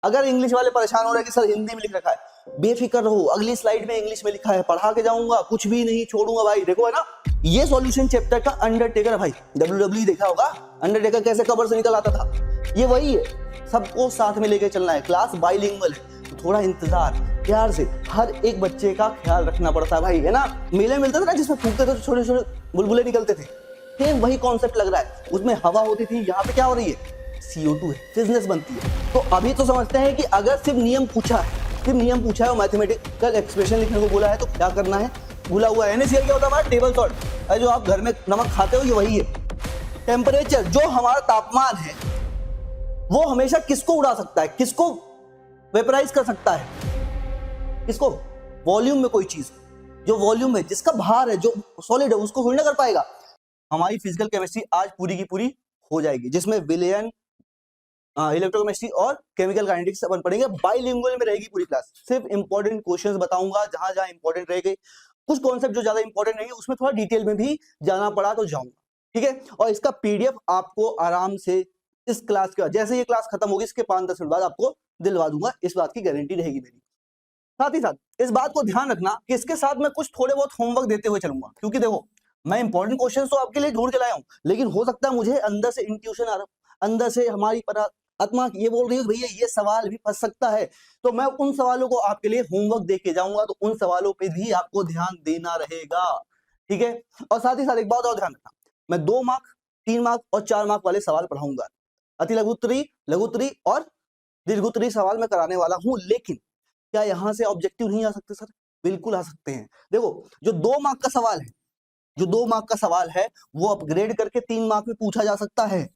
अगर इंग्लिश वाले परेशान हो रहे हैं कि सर हिंदी में लिख रखा है, बेफिक्र रहो, अगली स्लाइड में इंग्लिश में लिखा है, पढ़ा के जाऊंगा, कुछ भी नहीं छोड़ूंगा भाई। देखो है ना, ये सॉल्यूशन चैप्टर का अंडरटेकर है भाई, WWE देखा होगा, अंडरटेकर कैसे कबर से निकल आता था, ये वही है। सबको साथ में लेके चलना है, क्लास बाइलिंगुअल है, तो थोड़ा इंतजार प्यार से हर एक बच्चे का ख्याल रखना पड़ता है भाई, है ना। मेले मिलता था ना जिसमें फूकते थे तो छोटे छोटे बुलबुले निकलते थे, सेम वही कॉन्सेप्ट लग रहा है, उसमें हवा होती थी, यहाँ पे क्या हो रही है, CO2 है, फिजनेस बनती है। तो अभी तो समझते हैं कि अगर सिर्फ नियम पूछा है, सिर्फ नियम पूछा है और मैथमेटिकल एक्सप्रेशन लिखने को बोला है तो क्या करना है, भूला हुआ है। NaCl क्या होता है हमारा, टेबल सॉल्ट, जो आप घर में नमक खाते हो ये वही है। टेम्परेचर, जो हमारा तापमान है वो हमेशा किसको उड़ा सकता है, किसको वेपराइज कर सकता है, किसको, वॉल्यूम में कोई चीज, जो वॉल्यूम है, जिसका भार है, जो सॉलिड है, उसको होल्ड कर पाएगा। हमारी फिजिकल केमिस्ट्री आज पूरी की पूरी हो जाएगी, जिसमें विलियन इलेक्ट्रोकेमिस्ट्री और केमिकल काइनेटिक्स अपन पढ़ेंगे, बाइलिंगुअल में रहेगी पूरी क्लास। सिर्फ इंपॉर्टेंट क्वेश्चंस बताऊंगा, जहां जहां इंपॉर्टेंट रहेंगे, कुछ कॉन्सेप्ट जो ज्यादा इंपॉर्टेंट नहीं है उसमें थोड़ा डिटेल में भी जाना पड़ा तो जाऊंगा, ठीक है। और इसका PDF आपको आराम से इस क्लास के बाद, जैसे ये क्लास खत्म होगी इसके 5-10 मिनट बाद आपको दिलवा दूंगा, इस बात की गारंटी रहेगी मेरी। साथ ही साथ इस बात को ध्यान रखना कि इसके साथ मैं कुछ थोड़े बहुत होमवर्क देते हुए चलूंगा, क्योंकि देखो मैं इंपॉर्टेंट क्वेश्चन तो आपके लिए ढूंढ के लाया हूं, लेकिन हो सकता है मुझे अंदर से इंट्यूशन आ रहा, अंदर से हमारी आत्मा ये बोल रही है भैया ये सवाल भी फंस सकता है, तो मैं उन सवालों को आपके लिए होमवर्क दे के जाऊंगा, तो उन सवालों पे भी आपको ध्यान देना रहेगा, ठीक है। और साथ ही साथ एक बात और ध्यान रखना, मैं 2 मार्क, 3 मार्क और 4 मार्क वाले सवाल पढ़ाऊंगा, अति लघुत्तरी, लघुत्तरी और दीर्घोत्तरी सवाल मैं कराने वाला हूं। लेकिन क्या यहां से ऑब्जेक्टिव नहीं आ सकते सर? बिल्कुल आ सकते हैं। देखो जो 2 मार्क का सवाल है, जो 2 मार्क का सवाल है वो अपग्रेड करके 3 मार्क में पूछा जा सकता है।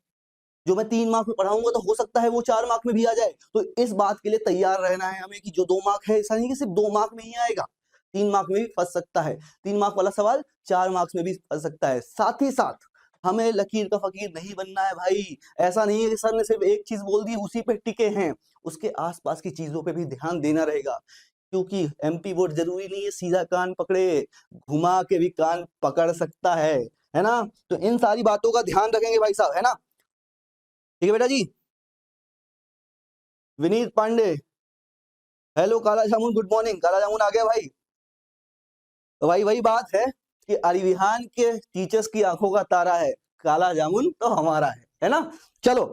जो मैं 3 मार्क में पढ़ाऊंगा तो हो सकता है वो 4 मार्क में भी आ जाए, तो इस बात के लिए तैयार रहना है हमें कि जो 2 मार्क है ऐसा नहीं कि सिर्फ 2 मार्क में ही आएगा, 3 मार्क में भी फंस सकता है, 3 मार्क वाला सवाल 4 मार्क्स में भी फंस सकता है। साथ ही साथ हमें लकीर का फकीर नहीं बनना है भाई, ऐसा नहीं है कि सर ने सिर्फ एक चीज बोल दी उसी पे टिके हैं, उसके आसपास की चीजों पे भी ध्यान देना रहेगा, क्योंकि MP बोर्ड जरूरी नहीं है सीधा कान पकड़े, घुमा के भी कान पकड़ सकता है ना। तो इन सारी बातों का ध्यान रखेंगे भाई साहब, है ना, ठीक है बेटा जी। विनीत पांडे, हेलो काला जामुन, गुड मॉर्निंग, काला जामुन आ गया भाई। तो भाई वही बात है कि अरिविहान के टीचर्स की आंखों का तारा है, काला जामुन तो हमारा है ना। चलो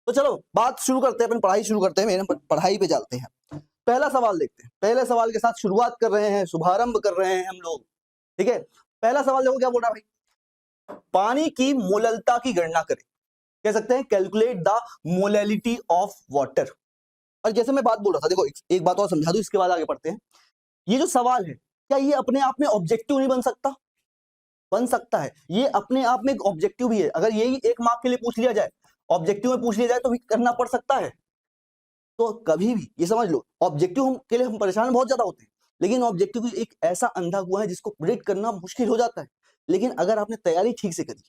तो चलो बात शुरू करते हैं, अपन पढ़ाई शुरू करते हैं, मेरे पढ़ाई पे चलते हैं। पहला सवाल देखते हैं, पहले सवाल के साथ शुरुआत कर रहे हैं, शुभारंभ कर रहे हैं हम लोग, ठीक है। पहला सवाल देखो क्या बोल रहा है भाई, पानी की मोललता की गणना करें, कह सकते हैं calculate the molality of water. और जैसे मैं बात बोल रहा था, देखो एक बात और समझा दूं, इसके बाद आगे बढ़ते हैं। ये जो सवाल है क्या ये अपने आप में ऑब्जेक्टिव नहीं बन सकता? बन सकता है, ये अपने आप में एक ऑब्जेक्टिव भी है। अगर यही 1 मार्क के लिए पूछ लिया जाए, ऑब्जेक्टिव में पूछ लिया जाए तो भी करना पड़ सकता है। तो कभी भी ये समझ लो, ऑब्जेक्टिव के लिए हम परेशान बहुत ज्यादा होते हैं, लेकिन ऑब्जेक्टिव एक ऐसा अंधा कुआं है जिसको प्रेडिक्ट करना मुश्किल हो जाता है। लेकिन अगर आपने तैयारी ठीक से करी,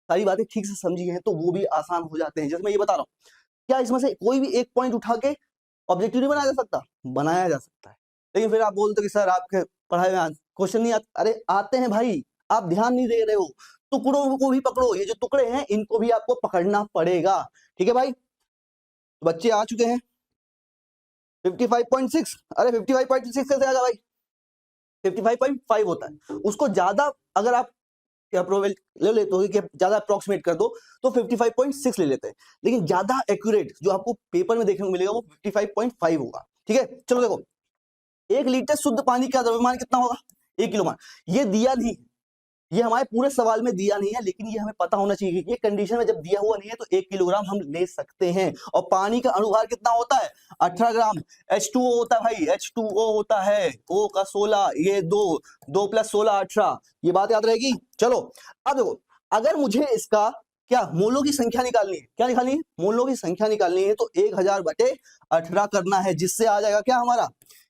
सारी बातें ठीक से समझी हैं, तो वो भी आसान हो जाते हैं। जैसे मैं ये बता रहा हूँ, क्या इसमें से कोई भी एक पॉइंट उठा के ऑब्जेक्टिव नहीं बनाया जा सकता? बनाया जा सकता है। लेकिन फिर आप बोलते कि सर आपके पढ़ाई में क्वेश्चन नहीं आते, अरे आते हैं भाई, आप ध्यान नहीं दे रहे हो। टुकड़ों को भी पकड़ो, ये जो टुकड़े हैं इनको भी आपको पकड़ना पड़ेगा, ठीक है भाई। तो बच्चे आ चुके हैं 55.6, अरे 55.6 कैसे आएगा भाई, 55.5 होता है। उसको ज्यादा अगर आप ले लेते हो कि ज्यादा अप्रोक्सीमेट कर दो तो 55.6 ले लेते हैं, लेकिन ज्यादा एक्यूरेट जो आपको पेपर में देखने को मिलेगा वो 55.5 होगा, ठीक है। चलो देखो, 1 लीटर शुद्ध पानी का द्रव्यमान कितना होगा, 1 किलोग्राम। ये दिया नहीं, ये हमारे पूरे सवाल में दिया नहीं है, लेकिन ये हमें पता होना चाहिए कि ये कंडीशन में जब दिया हुआ नहीं है तो 1 किलोग्राम हम ले सकते हैं। और पानी का अणुभार कितना होता है, 18 ग्राम। H2O होता है भाई, H2O होता है, O का 16, ये 2 + 16 18, ये बात याद रहेगी। चलो अब देखो, अगर मुझे इसका क्या मोलों की संख्या निकालनी है, क्या निकालनी है, मोलों की संख्या निकालनी है, तो 1000/18 करना है, जिससे आ जाएगा क्या हमारा,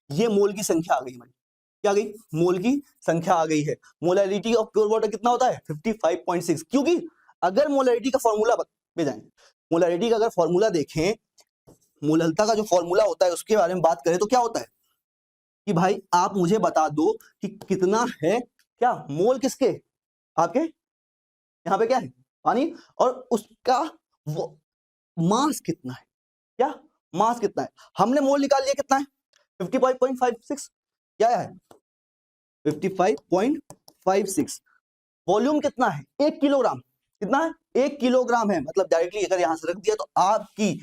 ये मोल की संख्या आ गई हमारी, क्या आ गई, मोल की संख्या आ गई है। मोलैरिटी ऑफ प्योर वाटर कितना होता है, 55.6। क्योंकि अगर मोलैरिटी का फॉर्मूला पे जाएं, मोलैरिटी का अगर फॉर्मूला देखें, मोललता का जो फॉर्मूला होता है उसके बारे में बात करें तो क्या होता है कि भाई आप मुझे बता दो कि कितना है, क्या मोल किसके, आपके यहाँ पे क्या है, पानी, और उसका वो मास कितना है, क्या मास कितना है, हमने मोल निकाल लिया कितना है 55.56, क्या है 55.56। वॉल्यूम कितना है 1 किलोग्राम, कितना है 1 किलोग्राम है, मतलब डायरेक्टली अगर यहां से रख दिया तो आपकी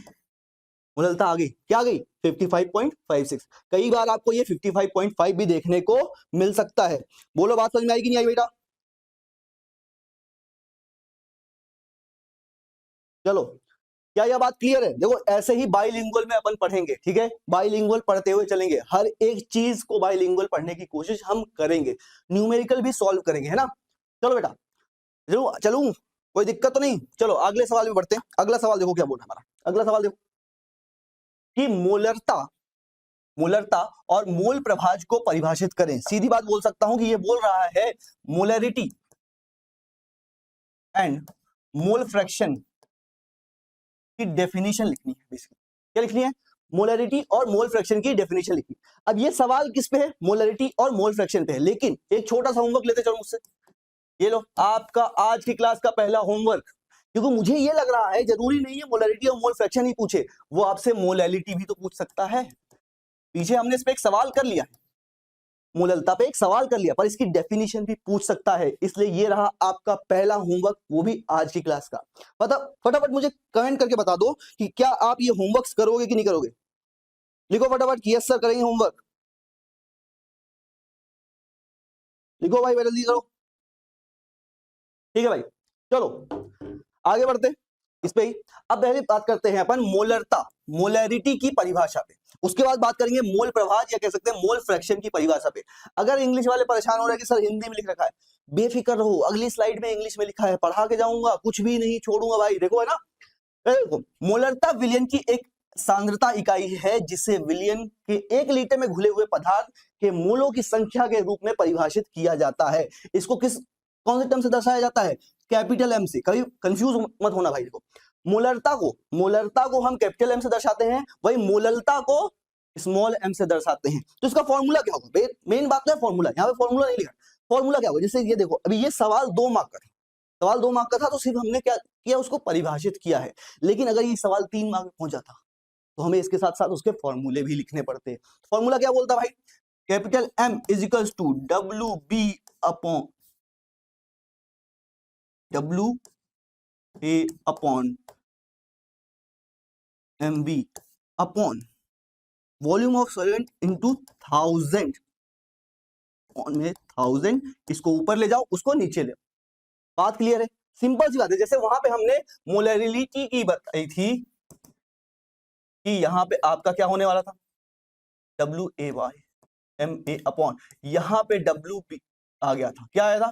मोललता आ गई, क्या आ गई 55.56। कई बार आपको ये 55.5 भी देखने को मिल सकता है। बोलो बात समझ में आई कि नहीं आई बेटा? चलो, क्या यह बात क्लियर है? देखो ऐसे ही बाइलिंगुअल में अपन पढ़ेंगे, ठीक है, बाइलिंगुअल पढ़ते हुए चलेंगे, हर एक चीज को बाइलिंगुअल पढ़ने की कोशिश हम करेंगे, न्यूमेरिकल भी सॉल्व करेंगे, है ना। चलो बेटा, चलूं, कोई दिक्कत तो नहीं। चलो अगले सवाल में बढ़ते हैं। अगला सवाल देखो क्या बोल रहा है हमारा, अगला सवाल देखो कि मोलरता और मोल प्रभाज को परिभाषित करें। सीधी बात बोल सकता हूं कि ये बोल रहा है मोलरिटी एंड मोल फ्रैक्शन की डेफिनेशन लिखनी है। बेसिकली क्या लिखनी है? मोलरिटी और मोल फ्रैक्शन की डेफिनेशन लिखनी है। अब ये सवाल किस पे है? मोलरिटी और मोल फ्रैक्शन पे है। लेकिन एक छोटा सा होमवर्क लेते चलो मुझसे, ये लो आपका आज की क्लास का पहला होमवर्क, क्योंकि मुझे ये लग रहा है जरूरी नहीं है मोलरिटी और मोल फ्रैक्शन ही पूछे, वो आपसे मोलैलिटी भी तो पूछ सकता है। पीछे हमने इस पे एक सवाल कर लिया है, मोललता पे एक सवाल कर लिया, पर इसकी डेफिनेशन भी पूछ सकता है। इसलिए ये रहा आपका पहला होमवर्क, वो भी आज की क्लास का। फटाफट मुझे कमेंट करके बता दो कि क्या आप ये होमवर्क करोगे कि नहीं करोगे। लिखो फटाफट कि यस सर करेंगे होमवर्क, लिखो भाई, जल्दी करो। ठीक है भाई, चलो आगे बढ़ते इस पे ही। अब पहले बात करते हैं अपन मोलरता, मोलैरिटी की परिभाषा पे, उसके बाद बात करेंगे मोल प्रभाज या कह सकते हैं मोल फ्रैक्शन की परिभाषा पे। अगर इंग्लिश वाले परेशान हो रहे हैं कि सर हिंदी में लिख रखा है, बेफिक्र रहो, अगली स्लाइड में इंग्लिश में लिखा है, पढ़ा के जाऊंगा, कुछ भी नहीं छोड़ूंगा भाई। देखो है ना, देखो मोलरता विलयन की एक सांद्रता इकाई है जिसे विलयन के 1 लीटर में घुले हुए पदार्थ के मोलों की संख्या के रूप में परिभाषित किया जाता है। इसको कौन से टर्म से दर्शाया जाता है? कैपिटल एम से। कभी कंफ्यूज मत होना भाई। देखो मोलरता को हम कैपिटल एम से दर्शाते हैं, वही मोललता को स्मॉल एम से दर्शाते हैं। तो इसका फॉर्मूला क्या होगा? मेन बात तो है फॉर्मूला, यहाँ पे फॉर्मूला नहीं लिखा। फॉर्मूला क्या होगा? जैसे ये देखो, अभी ये सवाल 2 मार्क का था, सवाल 2 मार्क का था, तो सिर्फ हमने क्या किया, उसको परिभाषित किया है। लेकिन अगर ये सवाल 3 मार्क में पहुंच जाता तो हमें इसके साथ साथ उसके फॉर्मूले भी लिखने पड़ते। फॉर्मूला क्या बोलता भाई? Capital M is equals to W B upon W A upon M B upon volume of solvent into 1000 में 1000, इसको ऊपर ले जाओ, उसको नीचे ले। बात क्लियर है? सिंपल सी बात है। जैसे वहां पे हमने मोलैरिटी की बताई थी कि यहाँ पे आपका क्या होने वाला था, W A Y M A upon, यहाँ पे डब्ल्यू बी आ गया था, क्या आया था?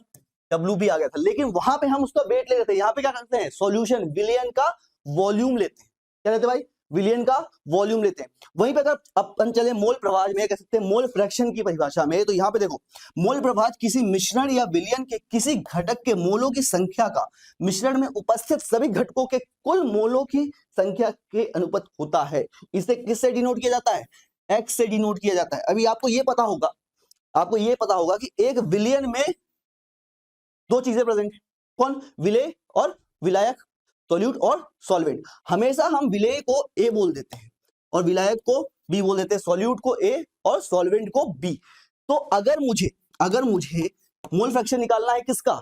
डब्ल्यू बी आ गया था। लेकिन वहां पे हम उसका वेट ले लेते हैं, यहाँ पे क्या करते हैं? सॉल्यूशन विलयन का वॉल्यूम लेते हैं। क्या लेते हैं भाई? विलयन का वॉल्यूम लेते हैं। वहीं पे अगर अपन चले मोल प्रभाज में, कह सकते हैं मोल फ्रैक्शन की परिभाषा में, तो यहाँ पे देखो मोल प्रभाज किसी मिश्रण या विलयन के किसी घटक के मोलों की संख्या का मिश्रण में उपस्थित सभी घटकों के कुल मोलों की संख्या के अनुपात होता है। इसे किससे डिनोट किया जाता है? एक्स से डिनोट किया जाता है। अभी आपको ये पता होगा कि एक विलयन में 2 चीजें प्रेजेंट है। कौन? विलेय और विलायक, सोल्यूट और सॉल्वेंट। हमेशा हम विलेय को ए बोल देते हैं और विलायक को बी बोल देते हैं, सॉल्यूट को ए और सॉल्वेंट को बी। तो अगर मुझे मोल फ्रैक्शन निकालना है किसका?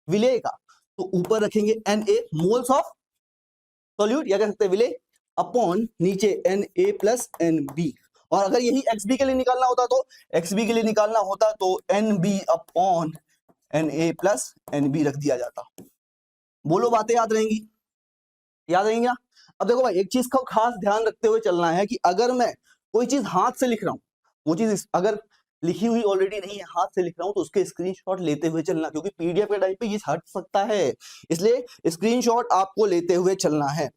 विलेय का, तो ऊपर रखेंगे Na मोल्स ऑफ सॉल्यूट या कह सकते हैं विलेय, अपॉन नीचे Na प्लस Nb। और अगर यही XB के लिए निकालना होता तो NB upon Na plus Nb रख दिया जाता। बोलो बातें याद रहेंगी क्या? अब देखो भाई, एक चीज का खास ध्यान रखते हुए चलना है कि अगर मैं कोई चीज हाथ से लिख रहा हूं, वो चीज अगर लिखी हुई ऑलरेडी नहीं है, हाथ से लिख रहा हूं, तो उसके स्क्रीनशॉट लेते हुए चलना, क्योंकि पीडीएफ के टाइप पे ये हट सकता है, इसलिए स्क्रीनशॉट आपको लेते हुए चलना है।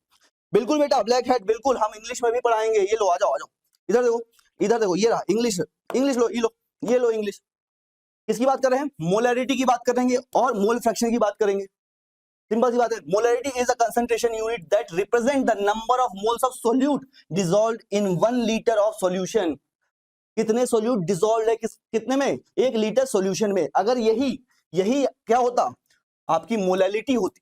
बिल्कुल बेटा, ब्लैक हेड बिल्कुल हम इंग्लिश में भी पढ़ाएंगे। ये लो, आ जाओ इधर देखो, ये रहा इंग्लिश लो, ये लो इंग्लिश। किसकी बात कर रहे हैं? मोलैरिटी की बात करेंगे और मोल फ्रैक्शन की बात करेंगे। सिंपल सी बात है। Molarity is a concentration unit that represent the number of moles of solute dissolved in 1 litre of solution. कितने सोल्यूट डिसॉल्व्ड है कितने में? 1 लीटर सॉल्यूशन में। अगर यही क्या होता? आपकी मोलैलिटी होती।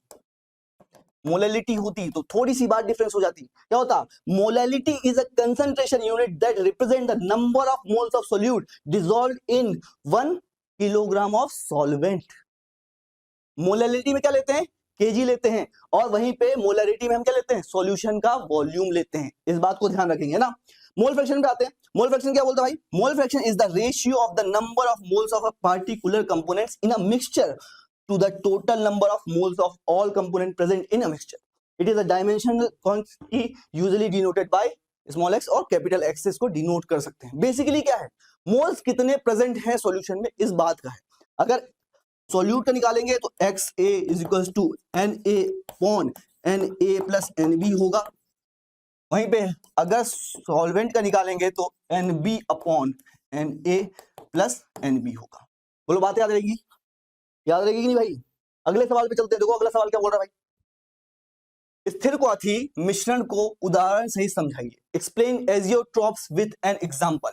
मोलैलिटी होती तो थोड़ी सी बात डिफरेंस हो जाती। क्या होता? Molality is a concentration unit that represent the number of moles of solute dissolved in 1 kilogram of solvent. Molality में क्या लेते हैं? केजी लेते हैं, और वहीं पे मोलैरिटी में हम क्या लेते हैं? सॉल्यूशन का वॉल्यूम लेते हैं। इस बात को ध्यान रखेंगे ना। मोल फ्रैक्शन पे आते हैं। मोल फ्रैक्शन क्या बोलता है भाई? Mole fraction is the ratio of the number of moles of a particular components in a mixture to the total number of moles of all component present in a mixture. It is a dimensional quantity usually denoted by small x और capital X को denote कर सकते हैं। Basically क्या है? Moles कितने present हैं solution में, इस बात का है। अगर सॉल्यूट का निकालेंगे तो X A is equal to N A upon N A plus N B होगा। वहीं पे अगर सॉल्वेंट का निकालेंगे तो N B upon N A plus N B होगा। बोलो बात याद रहेगी? याद रहेगी कि नहीं भाई? अगले सवाल पे चलते हैं। देखो अगला सवाल क्या बोल रहा है भाई? स्थिर क्वाथी मिश्रण को उदाहरण सही समझाइए। Explain azeotropes with an example.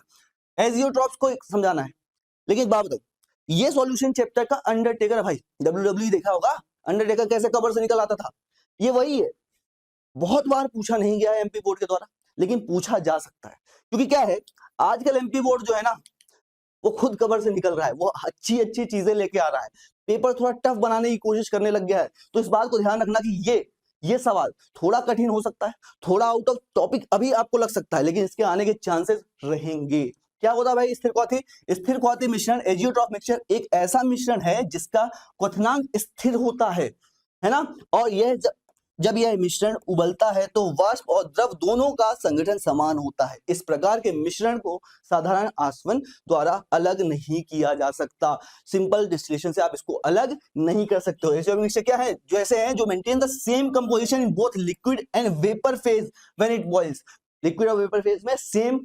Azeotropes को समझाना है। लेकिन एक बात बताओ, ये सॉल्यूशन चैप्टर का अंडरटेकर है भाई। डब्ल्यूडब्ल्यू देखा होगा, अंडरटेकर कैसे कबर से निकल आता था, ये वही है। बहुत बार पूछा नहीं गया है एमपी बोर्ड के द्वारा, लेकिन पूछा जा सकता है। क्योंकि क्या है, आजकल एमपी बोर्ड जो है ना, वो खुद कवर से निकल रहा है, वो अच्छी अच्छी चीजें लेके आ रहा है, पेपर थोड़ा टफ बनाने की कोशिश करने लग गया है। तो इस बात को ध्यान रखना कि ये सवाल थोड़ा कठिन हो सकता है, थोड़ा आउट ऑफ टॉपिक अभी आपको लग सकता है, लेकिन इसके आने के चांसेस रहेंगे। क्या होता है भाई? स्थिर क्वाथी। स्थिर क्वाथी मिश्रण, एजियोट्रॉप मिक्सचर, एक ऐसा मिश्रण है जिसका क्वथनांक स्थिर होता है ना। और यह जब यह मिश्रण उबलता है तो वाष्प और द्रव दोनों का संगठन समान होता है। इस प्रकार के मिश्रण को साधारण आसवन द्वारा अलग नहीं किया जा सकता। सिंपल डिस्टिलेशन से आप इसको अलग नहीं कर सकते हो। ऐसे मिक्सचर क्या है? जो ऐसे हैं जो maintain the same composition in both liquid and vapour phase when it boils. Liquid और वेपर फेज में सेम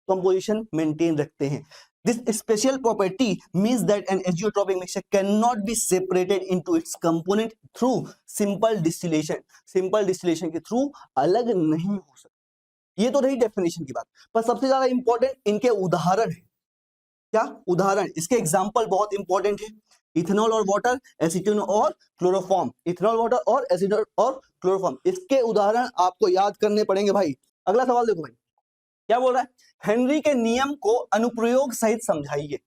कंपोजिशन मेंटेन रखते हैं। This special property means that an azeotropic mixture cannot be separated into its component through simple distillation. Simple distillation के through अलग नहीं हो सकता। ये तो रही डेफिनेशन की बात, पर सबसे ज्यादा इंपॉर्टेंट इनके उदाहरण है। क्या उदाहरण? इसके एग्जाम्पल बहुत इंपॉर्टेंट है। इथेनॉल और वाटर, एसीटोन और क्लोरोफॉर्म। इथेनॉल, वाटर और एसीटोन और क्लोरोफॉर्म, इसके उदाहरण आपको याद करने पड़ेंगे भाई। अगला सवाल देखो भाई, क्या बोल रहा है? हेनरी के नियम को अनुप्रयोग सहित समझाइए।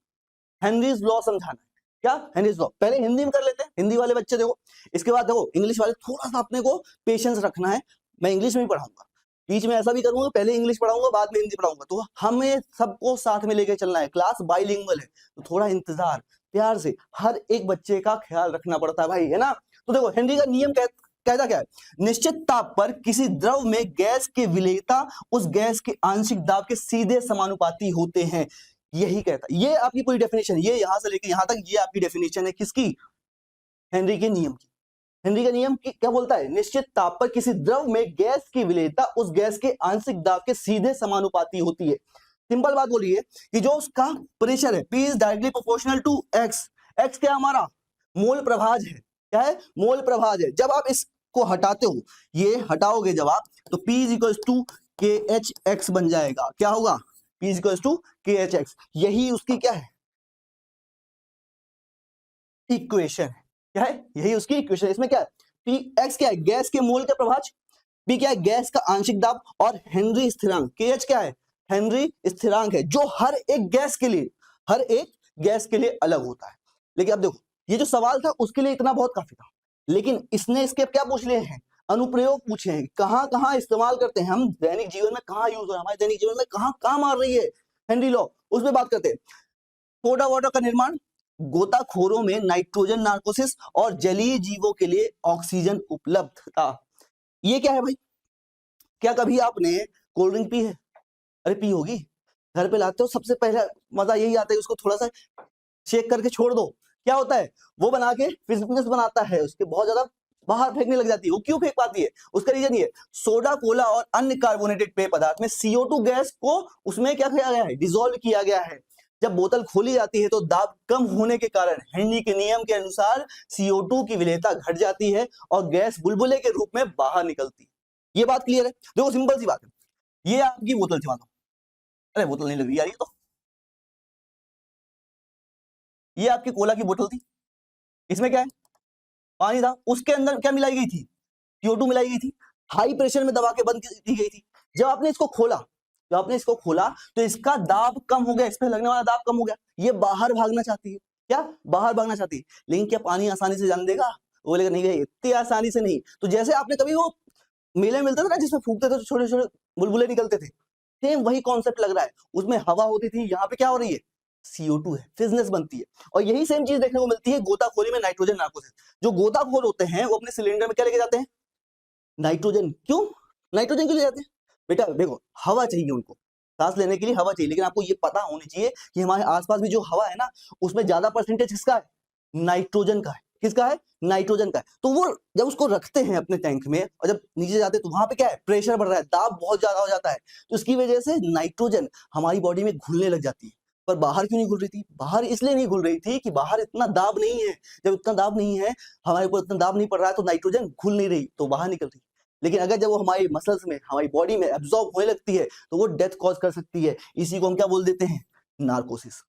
हेनरीज लॉ समझाना है। क्या? Henry's law. पहले हिंदी में कर लेते हैं, हिंदी वाले बच्चे देखो। इसके बाद देखो इंग्लिश वाले, थोड़ा सा अपने को पेशेंस रखना है। मैं इंग्लिश में ही पढ़ाऊंगा, बीच में ऐसा भी करूंगा, पहले इंग्लिश पढ़ाऊंगा बाद में हिंदी पढ़ाऊंगा, तो हमें सबको साथ में लेकर चलना है। क्लास बाइलिंगुअल है, तो थोड़ा इंतजार, प्यार से हर एक बच्चे का ख्याल रखना पड़ता है भाई, है ना। तो देखो हेनरी का नियम कहता क्या है? निश्चित ताप पर किसी द्रव में गैस के विलेयता उस गैस के आंशिक दाब के सीधे समानुपाती होते हैं। यही कहता है, ये आपकी पूरी डेफिनेशन, ये यहां से लेकर यहां तक ये आपकी डेफिनेशन है किसकी? हेनरी के नियम की। हेनरी का नियम क्या बोलता है? निश्चित ताप पर किसी द्रव में गैस की विलेयता उस गैस के आंशिक दाब के सीधे समानुपाती होती है। सिंपल बात बोली है कि जो उसका प्रेशर है, P is directly proportional to X। X क्या हमारा? मोल प्रभाज है। क्या है? मोल प्रभाज है। जब आप इसको हटाते हो, ये हटाओगे जब आप, तो P is equal to KHX बन जाएगा। क्या होगा? P is equal to KHX। यही उसकी क्या है? इक्वेशन है। क्या है? यही उसकी इक्वेशन। इसमें क्या है? Px क्या है? गैस के मोल का प्रभाज। P क्या है? गैस का आंशिक दाब। और हेनरी स्थिरांक KH क्या है? हेनरी स्थिरांक है, जो हर एक गैस के लिए अलग होता है। लेकिन अब देखो, ये जो सवाल था उसके लिए इतना बहुत काफी था, लेकिन इसने इसके क्या पूछ लिए हैं? अनुप्रयोग पूछे हैं। कहां कहां इस्तेमाल करते हैं हम दैनिक जीवन में, कहां यूज हो रहा है हमारे दैनिक जीवन में, कहां काम आ रही है हेनरी लॉ, उसमें बात करते हैं। सोडा वाटर का निर्माण, गोताखोरों में नाइट्रोजन नार्कोसिस और जलीय जीवों के लिए ऑक्सीजन उपलब्धता। ये क्या है भाई? क्या कभी आपने कोल्ड ड्रिंक पी है? अरे पी होगी, घर पे लाते हो, सबसे पहला मजा यही आता है, उसको थोड़ा सा शेक करके छोड़ दो, क्या होता है? वो बना के फिजनेस बनाता है, उसके बहुत ज्यादा बाहर फेंकने लग जाती है। वो क्यों फेंक पाती है? उसका रीजन ये, सोडा, कोला और अन्य कार्बोनेटेड पेय पदार्थ में CO2 गैस को उसमें क्या किया गया है? डिसॉल्व किया गया है। जब बोतल खोली जाती है तो दाब कम होने के कारण हेनरी के नियम के अनुसार CO2 की विलेयता घट जाती है और गैस बुलबुले के रूप में बाहर निकलती है। ये बात क्लियर है? देखो सिंपल सी बात है, ये आपकी बोतल थी, मानो, अरे बोतल नहीं लग रही यार, ये तो ये आपकी कोला की बोतल थी, इसमें क्या है? पानी था, उसके अंदर क्या मिलाई गई थी? CO2 मिलाई गई थी, हाई प्रेशर में दबा के बंद की गई थी। जब आपने इसको खोला तो इसका दाब कम हो गया, इस पे लगने वाला दाब कम हो गया, ये बाहर भागना चाहती है। क्या? बाहर भागना चाहती है। लेकिन क्या पानी आसानी से जान देगा? वो बोलेगा नहीं भाई, इतनी आसानी से नहीं। तो जैसे आपने कभी वो मेले में मिलता था ना जिसमें फूकते थे तो छोटे छोटे बुलबुले निकलते थे, सेम वही कॉन्सेप्ट लग रहा है। उसमें हवा होती थी, यहाँ पे क्या हो रही है? CO2 है, फिजनेस बनती है। और यही सेम चीज देखने को मिलती है गोताखोरी में, नाइट्रोजन नार्कोसिस। जो गोताखोर होते हैं वो अपने सिलेंडर में क्या लेके जाते हैं? नाइट्रोजन। क्यों नाइट्रोजन क्यों ले जाते हैं? बेटा देखो, हवा चाहिए उनको, सांस लेने के लिए हवा चाहिए। लेकिन आपको ये पता होनी चाहिए कि हमारे आसपास भी जो हवा है ना, उसमें ज्यादा परसेंटेज किसका है? नाइट्रोजन का है। किसका है? नाइट्रोजन का है। तो वो जब उसको रखते हैं अपने टैंक में और जब नीचे जाते हैं तो वहां पे क्या है? प्रेशर बढ़ रहा है, दाब बहुत ज्यादा हो जाता है। तो इसकी वजह से नाइट्रोजन हमारी बॉडी में घुलने लग जाती है। पर बाहर क्यों नहीं घुल रही थी? बाहर इसलिए नहीं घुल रही थी कि बाहर इतना दाब नहीं है। जब इतना दाब नहीं है, हमारे ऊपर इतना दाब नहीं पड़ रहा है, तो नाइट्रोजन घुल नहीं रही, तो बाहर निकल रही। लेकिन अगर जब वो हमारी मसल्स में, हमारी बॉडी में एब्जॉर्ब होने लगती है तो वो डेथ कॉज कर सकती है। इसी को हम क्या बोल देते हैं? नार्कोसिस।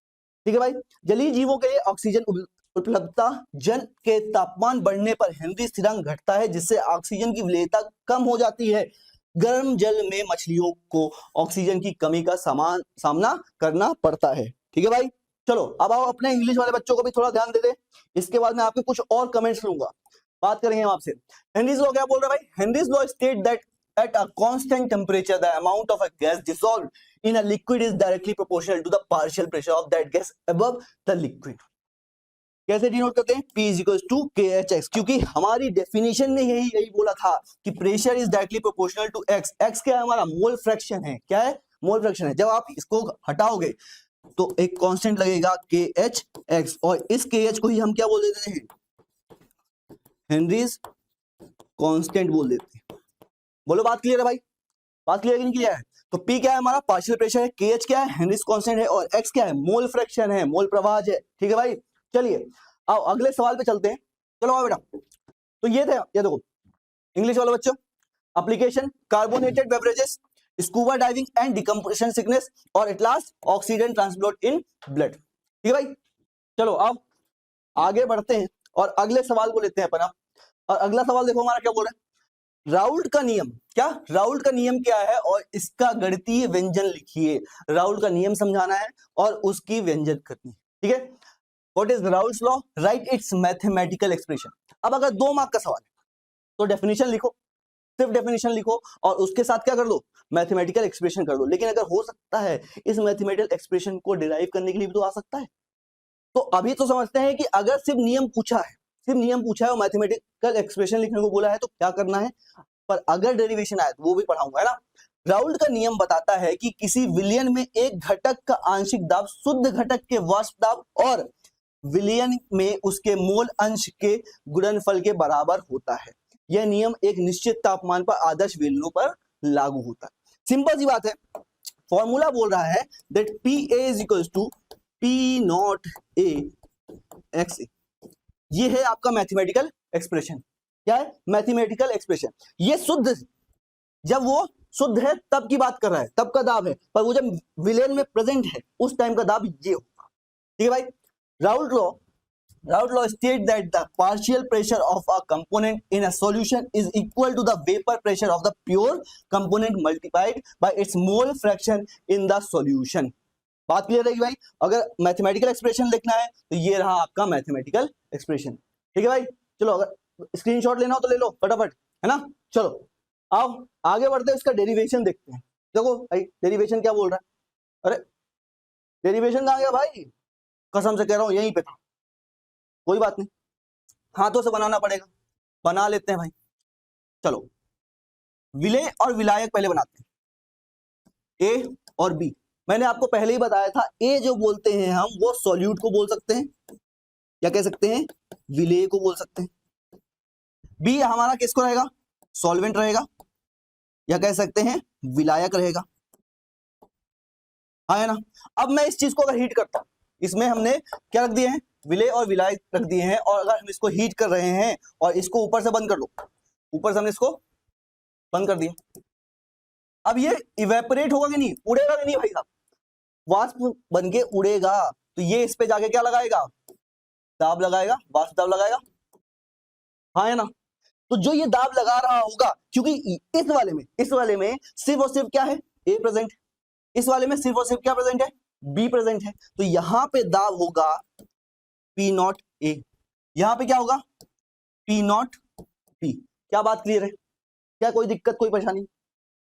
ठीक है भाई। जलीय जीवों के लिए ऑक्सीजन उपलब्धता, जल के तापमान बढ़ने पर हेनरी स्थिरांक घटता है, जिससे ऑक्सीजन की विलेयता कम हो जाती है। गर्म जल में मछलियों को ऑक्सीजन की कमी का सामना करना पड़ता है। ठीक है भाई। चलो अब आओ अपने इंग्लिश वाले बच्चों को भी थोड़ा ध्यान दे दे। इसके बाद मैं आपके कुछ और कमेंट्स लूंगा, बात करेंगे हम आपसे। हेनरीज लॉ क्या बोल रहा है भाई? Henry's law state that at a constant temperature the amount of a gas dissolved in a liquid is directly proportional to the partial pressure of that gas above the liquid. कैसे denote करते हैं? P is equals to KHX, क्योंकि हमारी definition ने यही बोला था कि pressure is directly proportional to X। X क्या है? हमारा मोल फ्रैक्शन है। क्या है? मोल फ्रैक्शन है। जब आप इसको हटाओगे तो एक कांस्टेंट लगेगा KHX, और इस KH को ही हम क्या बोल देते हैं? हेनरीज कांस्टेंट बोल देते हैं। बोलो बात क्लियर है भाई? बात क्लियर है कि नहीं क्लियर है? तो P क्या है? हमारा पार्शियल प्रेशर है, KH क्या है? हेनरीज कांस्टेंट है, और X क्या है? मोल फ्रैक्शन है, मोल प्रवाह है। ठीक है भाई। चलिए आओ अगले सवाल पे चलते हैं। चलो आओ बेटा। तो ये थे, ये देखो इंग्लिश वाले बच्चों, application carbonated beverages, scuba diving and decompression sickness, और at last oxygen transport in blood. ठीक है भाई। चलो अब आगे बढ़ते हैं और अगले सवाल को लेते हैं अपन। और अगला सवाल देखो हमारा क्या बोल रहा है? राउल्ट का नियम। क्या? राउल्ट का नियम क्या है और इसका गणितीय व्यंजन लिखिए। राउल्ट का नियम समझाना है और उसकी व्यंजन करनी है। ठीक है। What is Raoult's law? Right it's mathematical expression. अब अगर 2 मार्क का सवाल है तो डेफिनेशन लिखो, सिर्फ डेफिनेशन लिखो और उसके साथ क्या कर दो? मैथमेटिकल एक्सप्रेशन कर दो। लेकिन अगर हो सकता है इस मैथमेटिकल एक्सप्रेशन को डिराइव करने के लिए भी तो आ सकता है। तो अभी तो समझते हैं कि अगर सिर्फ नियम पूछा है, सिर्फ नियम पूछा है और मैथमेटिकल एक्सप्रेशन लिखने को बोला है तो क्या करना है। पर अगर डेरिवेशन आए तो वो भी पढ़ाऊंगा, है ना। राउल्ट का नियम बताता है कि किसी विलयन में एक घटक का आंशिक दाब शुद्ध घटक के वाष्प दाब और विलयन में उसके मोल अंश के गुणनफल के बराबर होता है। यह नियम एक निश्चित तापमान पर आदर्श विलयनों पर लागू होता है। सिंपल सी बात है। फॉर्मूला बोल रहा है that PA is equals to P0 A x। ये है आपका मैथमेटिकल एक्सप्रेशन। क्या है? Mathematical expression. ये शुद्ध, जब वो शुद्ध है तब की बात कर रहा है, तब का दाब है। पर वो जब विलेन में प्रेजेंट है उस टाइम का दाब ये होगा। ठीक है भाई। Raoult law state that the partial pressure of a component in a solution is equal to the vapour pressure of the pure component multiplied by its mole fraction in the solution. बात clear रहेगी भाई। अगर mathematical expression लिखना है तो ये रहा आपका मैथमेटिकल एक्सप्रेशन। ठीक है भाई। चलो अगर स्क्रीनशॉट लेना हो तो ले लो फटाफट, है ना। चलो अब आगे बढ़ते हैं, इसका डेरिवेशन देखते हैं। देखो भाई डेरिवेशन क्या बोल रहा है। अरे डेरिवेशन कहाँ गया भाई? कसम से कह रहा हूं यहीं पे था। कोई बात नहीं, हाथों से बनाना पड़ेगा, बना लेते हैं भाई। चलो विलेय और विलायक पहले बनाते हैं, ए और बी। मैंने आपको पहले ही बताया था, ए जो बोलते हैं हम वो सॉल्यूट को बोल सकते हैं, या कह सकते हैं विलेय को बोल सकते हैं। बी हमारा किसको रहेगा? सॉल्वेंट रहेगा, या कह सकते हैं विलायक रहेगा। हाँ है ना। अब मैं इस चीज को अगर हीट करता हूं, इसमें हमने क्या रख दिए हैं? विलेय और विलायक रख दिए हैं, और अगर हम इसको हीट कर रहे हैं और इसको ऊपर से बंद कर दो, ऊपर से हमने इसको बंद कर दिया, अब ये इवेपोरेट होगा कि नहीं? उड़ेगा कि नहीं भाई साहब? वाष्प बन के उड़ेगा। तो ये इस पे जाके क्या लगाएगा? दाब लगाएगा, वाष्प दाब लगाएगा। हाँ है ना। तो जो ये दाब लगा रहा होगा, क्योंकि इस वाले में सिर्फ और सिर्फ क्या है, ए प्रेजेंट, इस वाले में सिर्फ और सिर्फ क्या प्रेजेंट है, बी प्रेजेंट है, तो यहां पे दाब होगा पी नॉट ए, यहां पे क्या होगा पी नॉट पी। क्या बात क्लियर है? क्या कोई दिक्कत, कोई परेशानी?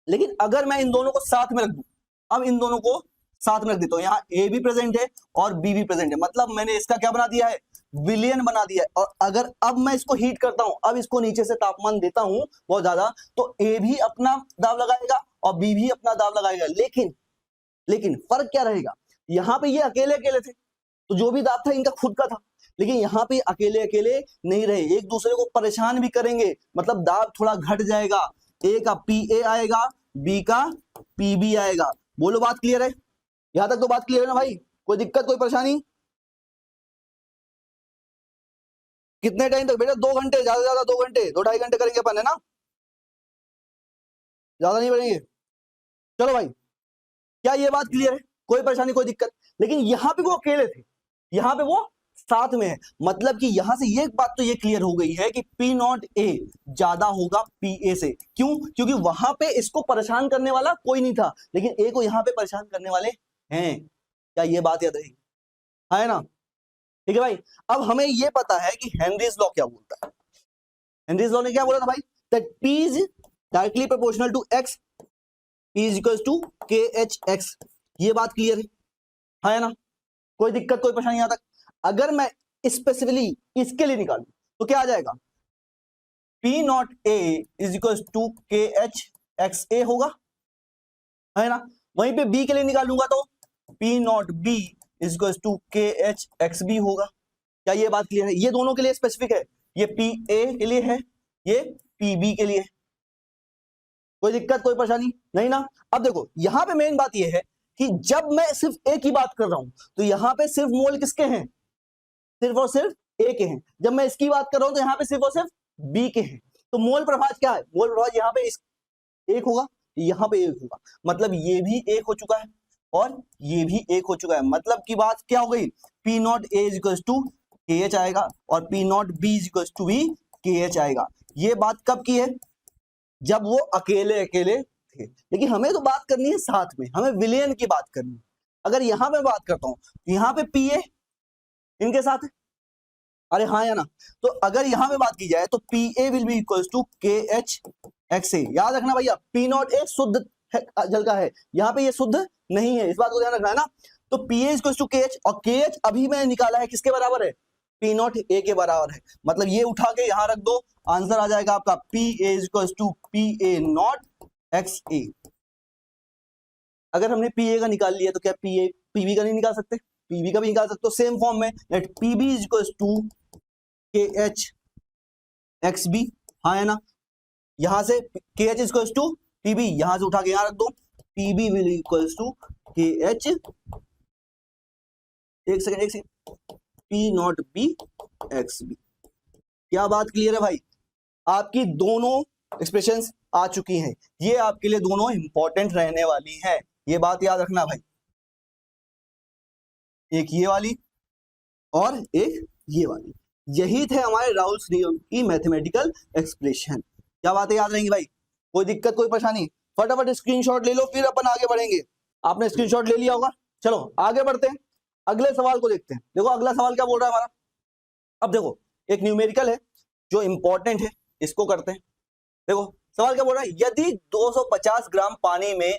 लेकिन अगर मैं इन दोनों को साथ में रख दूं, अब इन दोनों को साथ में रख देता हूं, यहाँ ए भी प्रेजेंट है और बी भी प्रेजेंट है, मतलब मैंने इसका क्या बना दिया है, विलियन बना दिया है। और अगर अब मैं इसको हीट करता हूं, अब इसको नीचे से तापमान देता हूं बहुत ज्यादा, तो ए भी अपना दाब लगाएगा और बी भी अपना दाब लगाएगा। लेकिन फर्क क्या रहेगा, यहाँ पे ये अकेले अकेले थे, तो जो भी दाब था इनका खुद का था, लेकिन यहाँ पे अकेले अकेले नहीं रहे, एक दूसरे को परेशान भी करेंगे, मतलब दाब थोड़ा घट जाएगा, ए का पी ए आएगा, बी का पी बी आएगा। बोलो बात क्लियर है? यहां तक तो बात क्लियर है ना भाई? कोई दिक्कत, कोई परेशानी? कितने टाइम तक बेटा? 2 घंटे, ज्यादा से ज्यादा 2 घंटे, 2-2.5 घंटे करेंगे अपन, है ना? ज्यादा नहीं बढ़ेंगे। चलो भाई, क्या ये बात क्लियर है? कोई परेशानी, कोई दिक्कत? लेकिन यहाँ पे वो अकेले थे, यहाँ पे वो साथ में है, मतलब कि यहां से ये बात तो ये क्लियर हो गई है कि पी नॉट ए ज्यादा होगा पी ए से। क्यों? क्योंकि वहां पे इसको परेशान करने वाला कोई नहीं था, लेकिन ए को यहाँ पे परेशान करने वाले हैं। क्या ये बात याद रहेगी? है ना? ठीक है भाई। अब हमें ये पता है कि हेनरीज लॉ क्या बोलता है। हेनरीज लॉ ने क्या बोला था भाई? That P is directly proportional to X, P is equals to KHX। ये बात क्लियर है ना? कोई दिक्कत, कोई परेशानी यहां तक? अगर मैं स्पेसिफिकली इसके लिए निकालूं तो क्या आ जाएगा? P naught A is equals to KHXA होगा, है ना? वहीं पे B के लिए निकालूंगा तो P naught B is equals to KHXB होगा। क्या ये बात क्लियर है? ये दोनों के लिए स्पेसिफिक है, ये PA के लिए है, ये PB के लिए। कोई दिक्कत, कोई परेशानी नहीं ना? अब देखो यहां पे मेन बात ये है कि जब मैं सिर्फ ए की बात कर रहा हूं तो यहां पे सिर्फ मोल किसके हैं? सिर्फ और सिर्फ ए के हैं। जब मैं इसकी बात कर रहा हूं तो यहां पे सिर्फ और सिर्फ बी के हैं। तो मोल प्रभाव क्या है? मोल प्रभाव यहाँ पे एक होगा, यहाँ पे एक होगा, मतलब ये भी एक हो चुका है और ये भी एक हो चुका है। मतलब की बात क्या हो गई? P naught A is equals to K H आएगा और P naught B is equals to भी के एच आएगा। ये बात कब की है? जब वो अकेले अकेले थे। लेकिन हमें तो बात करनी है साथ में, हमें विलियन की बात करनी है। अगर यहां पे बात करता हूं तो यहाँ पे पी ए इनके साथ है, अरे हाँ या ना? तो अगर यहां पे बात की जाए तो P A will be equals to K H X A. याद रखना भैया, पी नॉट ए शुद्ध जल का है, यहाँ पे ये शुद्ध नहीं है, इस बात को ध्यान रखना है ना? तो P A equals to K H, और के एच अभी मैंने निकाला है किसके बराबर है? पी नॉट ए के बराबर है। मतलब ये उठा के यहां रख दो, आंसर आ जाएगा आपका P A equals to P A naught X A. अगर हमने पी ए का निकाल लिया तो क्या पी ए पीबी का नहीं निकाल सकते? पीबी का भी निकाल सकते हो सेम फॉर्म में, let PB is equals to K H X B. हाँ है ना? यहां से K H is equals to PB, यहां से उठा के यहां रख दो, PB will equals to K H, एक second, P naught B X B. क्या बात क्लियर है भाई? आपकी दोनों एक्सप्रेशंस आ चुकी हैं, ये आपके लिए दोनों इंपॉर्टेंट रहने वाली है, ये बात याद रखना भाई। एक ये वाली और एक ये वाली, यही थे हमारे राउल्स नियम की मैथमेटिकल एक्सप्रेशन। क्या बातें याद रहेंगी भाई? कोई दिक्कत, कोई परेशानी? फटाफट स्क्रीनशॉट ले लो, फिर अपन आगे बढ़ेंगे। आपने स्क्रीनशॉट ले लिया होगा, चलो आगे बढ़ते हैं, अगले सवाल को देखते हैं। देखो अगला सवाल क्या बोल रहा है हमारा। अब देखो एक न्यूमेरिकल है जो इंपॉर्टेंट है, इसको करते हैं। देखो सवाल क्या बोल रहा है, यदि 250 ग्राम पानी में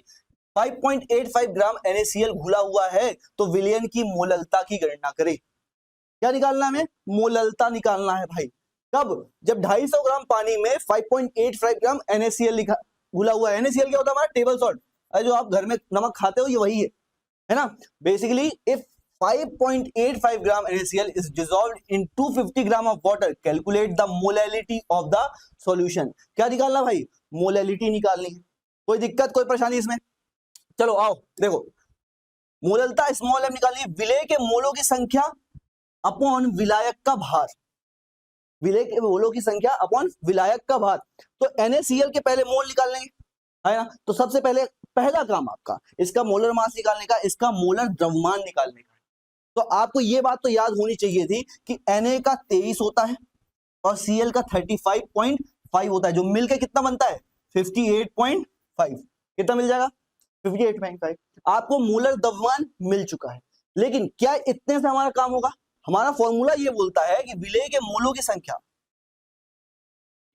5.85 ग्राम NaCl घुला हुआ है तो विलयन की मोललता की गणना करें। क्या निकालना है हमें? मोललता निकालना है भाई। कब? जब 250 ग्राम पानी में 5.85 ग्राम NaCl घुला हुआ है। NaCl क्या होता है? हमारा टेबल सॉल्ट, जो आप घर में नमक खाते हो ये वही है ना? Basically if 5.85 gram NaCl is dissolved in 250 gram of water, calculate the molality of the solution। क्या निकालना भाई? मोलैलिटी निकालनी है। कोई दिक्कत, कोई परेशानी इसमें? चलो आओ देखो, मोललता स्मॉल m निकालनी है, विलय के मोलों की संख्या अपॉन विलायक का भार, विलय के मोलों की संख्या अपॉन विलायक का भार। तो NaCl के पहले मोल निकाल लेंगे, है ना? तो सबसे पहले पहला काम आपका इसका मोलर मास निकालने का, इसका मोलर द्रव्यमान निकालने का। तो आपको ये बात तो याद होनी चाहिए थी कि Na का 23 होता है और Cl का 5 होता है, जो मिलके कितना बनता है 58.5। कितना मिल जाएगा 58.5। आपको मोलर द्रव्यमान मिल चुका है, लेकिन क्या इतने से हमारा काम होगा? हमारा फॉर्मूला ये बोलता है कि विलेय के मोलों की संख्या,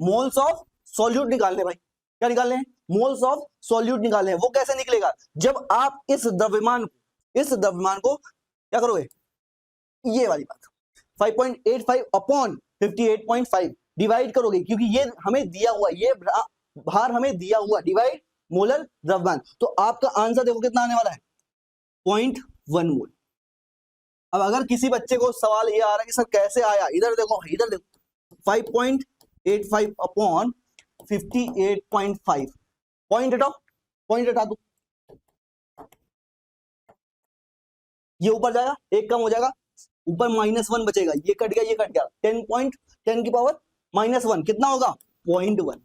मोल्स ऑफ सॉल्यूट निकालने। भाई क्या निकालने हैं? मोल्स ऑफ सॉल्यूट निकालने हैं। वो कैसे निकलेगा? जब आप इस द्रव्यमान को क्या करोगे, ये वाली बात 5.85 अपॉन 58.5 डिवाइड करोगे, क्योंकि ये हमें दिया हुआ, ये भार हमें दिया हुआ, डिवाइड मोलर द्रव्यमान। तो आपका आंसर देखो कितना आने वाला है 0.1 मोल। अब अगर किसी बच्चे को सवाल ये आ रहा है कि सर कैसे आया, इधर देखो 5.85 अपॉन 58.5, पॉइंट हटा दो, ये ऊपर जाएगा, एक कम हो जाएगा, ऊपर -1 बचेगा, ये कट गया 10 की पावर -1 कितना होगा 0.1।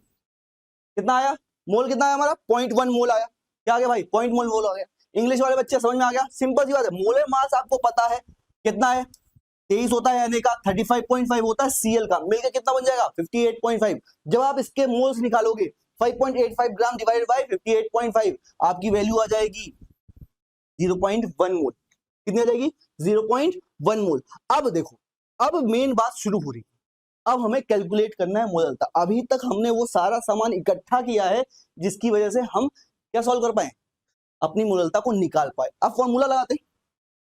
कितना आया मोल? कितना आया हमारा 0.1 मोल आया। क्या आ गया भाई 0.1 मोल आ गया। इंग्लिश वाले बच्चे समझ में आ गया, सिंपल सी बात है। मोलर मास आपको पता है कितना है, 23 होता है Na का, 35.5 होता है Cl का, मिलकर कितना बन जाएगा 58.5। जब आप इसके मोल्स निकालोगे 5.85 ग्राम डिवाइडेड बाय 58.5, आपकी वैल्यू आ जाएगी 0.1 मोल। कितनी आ जाएगी 0.1 मोल। अब देखो, अब मेन बात शुरू हो रही है, अब हमें कैलकुलेट करना है मोलरता। अभी तक हमने वो सारा सामान इकट्ठा किया है जिसकी वजह से हम क्या सॉल्व कर पाए, अपनी मोलरता को निकाल पाए। अब फॉर्मूला लगाते हैं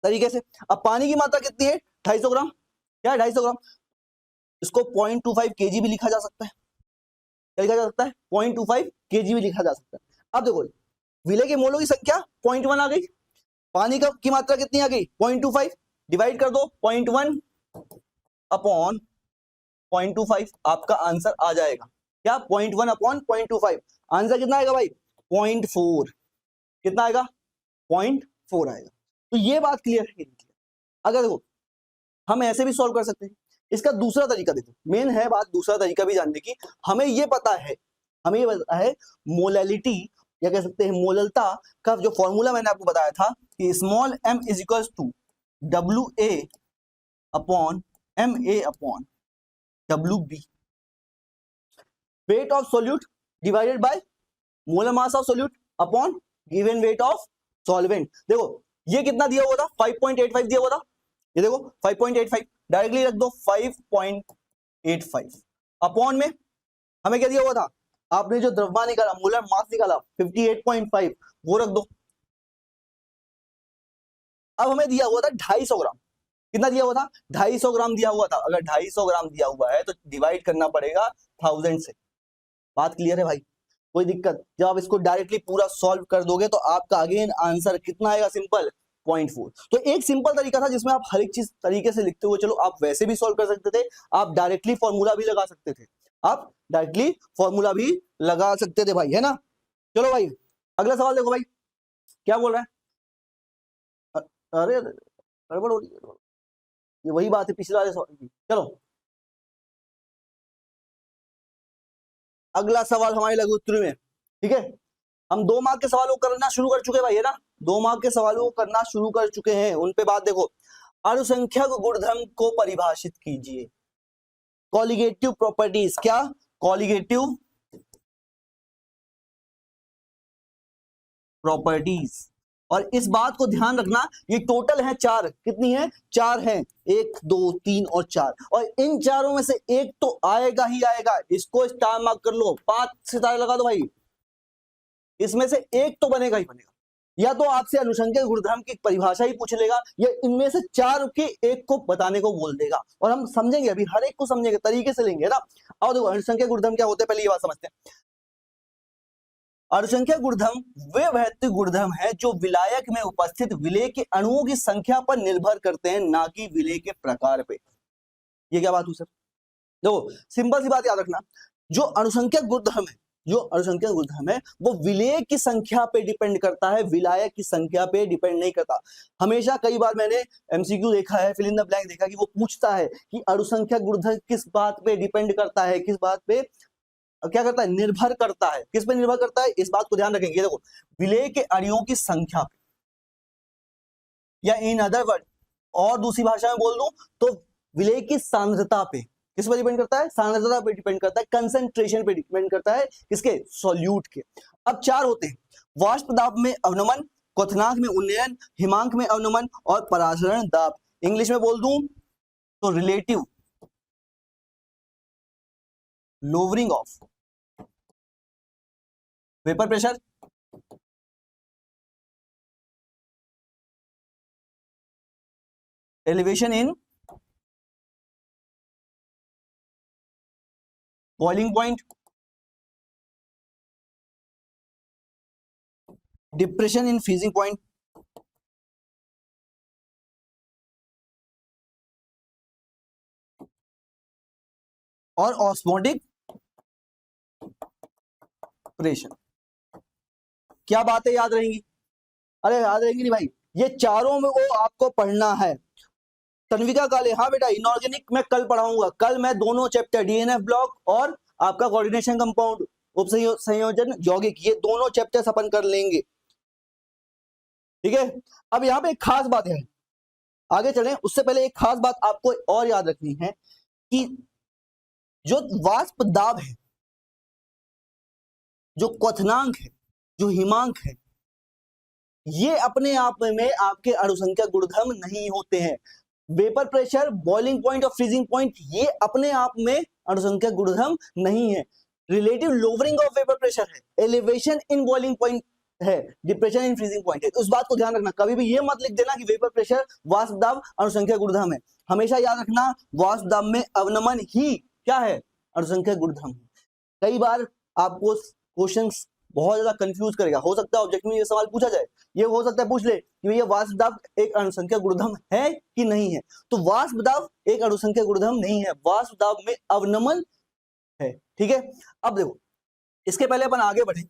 तरीके से। अब पानी की मात्रा कितनी है 250 ग्राम, क्या है 250 ग्राम, इसको 0.25 kg भी लिखा जा सकता है। क्या लिखा जा सकता है 0.25 kg भी लिखा जा सकता है। अब देखो विलेय के मोलों की संख्या 0.1 आ गई, पानी की मात्रा कितनी आ गई 0.25, डिवाइड कर दो 0.1 अपॉन 0.25, आपका आंसर आ जाएगा क्या 0.1 अपॉन 0.25। आंसर कितना आएगा भाई 0.4। कितना आएगा 0.4 आएगा। तो ये बात क्लियर है। अगर देखो हम ऐसे भी सॉल्व कर सकते हैं। इसका दूसरा तरीका देखो, मेन है बात दूसरा तरीका भी जानने की। हमें ये पता है मोलैलिटी या कह सकते हैं मोललता का जो फॉर्मूला मैंने आपको बताया था कि small m is equal to WA upon MA upon WB, weight of solute divided by molar mass of solute upon given weight of solvent. देखो ये कितना दिया हुआ था 5.85 दिया हुआ था, ये देखो 5.85 डायरेक्टली रख दो 5.85 अपॉन में हमें क्या दिया हुआ था, आपने जो द्रव्यमान निकाला मोलर मास निकाला 58.5 वो रख दो। अब हमें दिया हुआ था 250 ग्राम, कितना दिया हुआ था 250 ग्राम दिया हुआ था। अगर 250 ग्राम दिया हुआ है तो डिवाइड करना पड़ेगा 1000 से। बात क्लियर है भाई, कोई दिक्कत? जब आप इसको डायरेक्टली पूरा सॉल्व कर दोगे तो आपका अगेन आंसर कितना आएगा सिंपल 0.4। तो एक सिंपल तरीका था जिसमें आप हर एक चीज तरीके से लिखते हुए चलो, आप वैसे भी सॉल्व कर सकते थे, आप डायरेक्टली फॉर्मूला भी लगा सकते थे, आप डायरेक्टली फॉर्मूला भी लगा सकते थे भाई, है ना। चलो भाई अगला सवाल देखो भाई क्या बोल रहा है। अरे गड़बड़ हो रही है, ये वही बात है पिछले वाले सवाल की। चलो अगला सवाल हमारे लघु उत्तरी में, ठीक है। हम 2 मार्क के सवालों को करना शुरू कर चुके हैं भाई, है ना। 2 मार्क के सवालों को करना शुरू कर चुके हैं, उन पे बात देखो। अनुसंख्यक गुणधर्म को परिभाषित कीजिए। कॉलिगेटिव प्रॉपर्टीज, क्या कॉलिगेटिव प्रॉपर्टीज। और इस बात को ध्यान रखना ये टोटल है 4, कितनी है 4 हैं, 1 2 3 और 4, और इन चारों में से एक तो आएगा ही आएगा, इसको स्टार मार्क कर लो, 5 सितारे लगा दो भाई, इसमें से एक तो बनेगा ही बनेगा। या तो आपसे अनुसंख्यक गुणधर्म की परिभाषा ही पूछ लेगा, या इनमें से 4 के एक को बताने को बोल देगा, और हम समझेंगे अभी हर एक को समझेंगे, तरीके से लेंगे ना। और देखो अनुसंख्यक गुणधर्म क्या होते हैं, पहले ये बात समझते हैं। अनुसंख्यक गुणधर्म वे भौतिक गुणधर्म है जो विलायक में उपस्थित विलेय के अणुओं की संख्या पर निर्भर करते हैं, ना कि विलेय के प्रकार पे। ये क्या बात हुई सर? देखो सिंपल सी बात याद रखना, जो अनुसंख्यक गुणधर्म है वो विलेय की संख्या पे डिपेंड करता है, विलायक की संख्या पे डिपेंड नहीं करता। हमेशा कई बार मैंने एमसीक्यू देखा है, फिल इन द ब्लैंक देखा कि वो पूछता है कि अनुसंख्यक गुणधर्म किस बात पे डिपेंड करता है, किस बात पे क्या करता है, निर्भर करता है। किस पे निर्भर करता है, इस बात को ध्यान रखेंगे। देखो विलेय के अणुओं की संख्या पे, या इन अदर वर्ड और दूसरी भाषा में बोल दूं तो विलेय की सांद्रता पे, किस पर डिपेंड करता है? सांद्रता पे डिपेंड करता है, कंसंट्रेशन पे डिपेंड करता है, किसके? सॉल्यूट के। अब चार होते हैं, वाष्प दाब में अवनमन, क्वथनांक में उन्नयन, हिमांक में अवनमन और परासरण दाब। इंग्लिश में बोल दूं तो relative lowering of vapour pressure, elevation in boiling point, depression in freezing point, और ऑस्मोटिक प्रेशर। क्या बातें याद रहेंगी? अरे याद रहेंगी नहीं भाई, ये चारों में वो आपको पढ़ना है। तन्विका काले, हाँ बेटा इनऑर्गेनिक मैं कल पढ़ाऊंगा, कल मैं दोनों चैप्टर डीएनएफ ब्लॉक और आपका कोऑर्डिनेशन कंपाउंड उप संयोजन यौगिक, ये दोनों चैप्टर्स अपन कर लेंगे, ठीक है। अब यहाँ पे एक खास बात है, आगे चलें उससे पहले एक खास बात आपको और याद रखनी है कि जो वाष्प दाब है, जो क्वथनांक है, जो हिमांक है, ये अपने आप में आपके अणुसंख्या गुणधर्म नहीं होते हैं। वेपर प्रेशर, बॉइलिंग पॉइंट और फ्रीजिंग पॉइंट, ये अपने आप में अणुसंख्या गुणधर्म नहीं है। Relative lowering of vapour pressure है, एलिवेशन इन बॉइलिंग पॉइंट है, डिप्रेशन इन फ्रीजिंग पॉइंट है। उस बात को ध्यान रखना, कभी भी ये मत लिख देना कि वेपर प्रेशर वाष्प दाब अणुसंख्या गुणधर्म है। हमेशा याद रखना वाष्प दाब में अवनमन ही क्या है? अणुसंख्या गुणधर्म। कई बार आपको क्वेश्चंस बहुत ज्यादा कंफ्यूज करेगा, हो सकता है ऑब्जेक्ट में ये सवाल पूछा जाए, ये हो सकता है पूछ ले कि ये वाष्प दाब एक अणुसंख्या गुणधर्म है कि नहीं है। तो वाष्प दाब एक अणुसंख्या गुणधर्म नहीं है, वाष्प दाब में अवनमन है, ठीक है। अब देखो, इसके पहले अपन आगे बढ़े,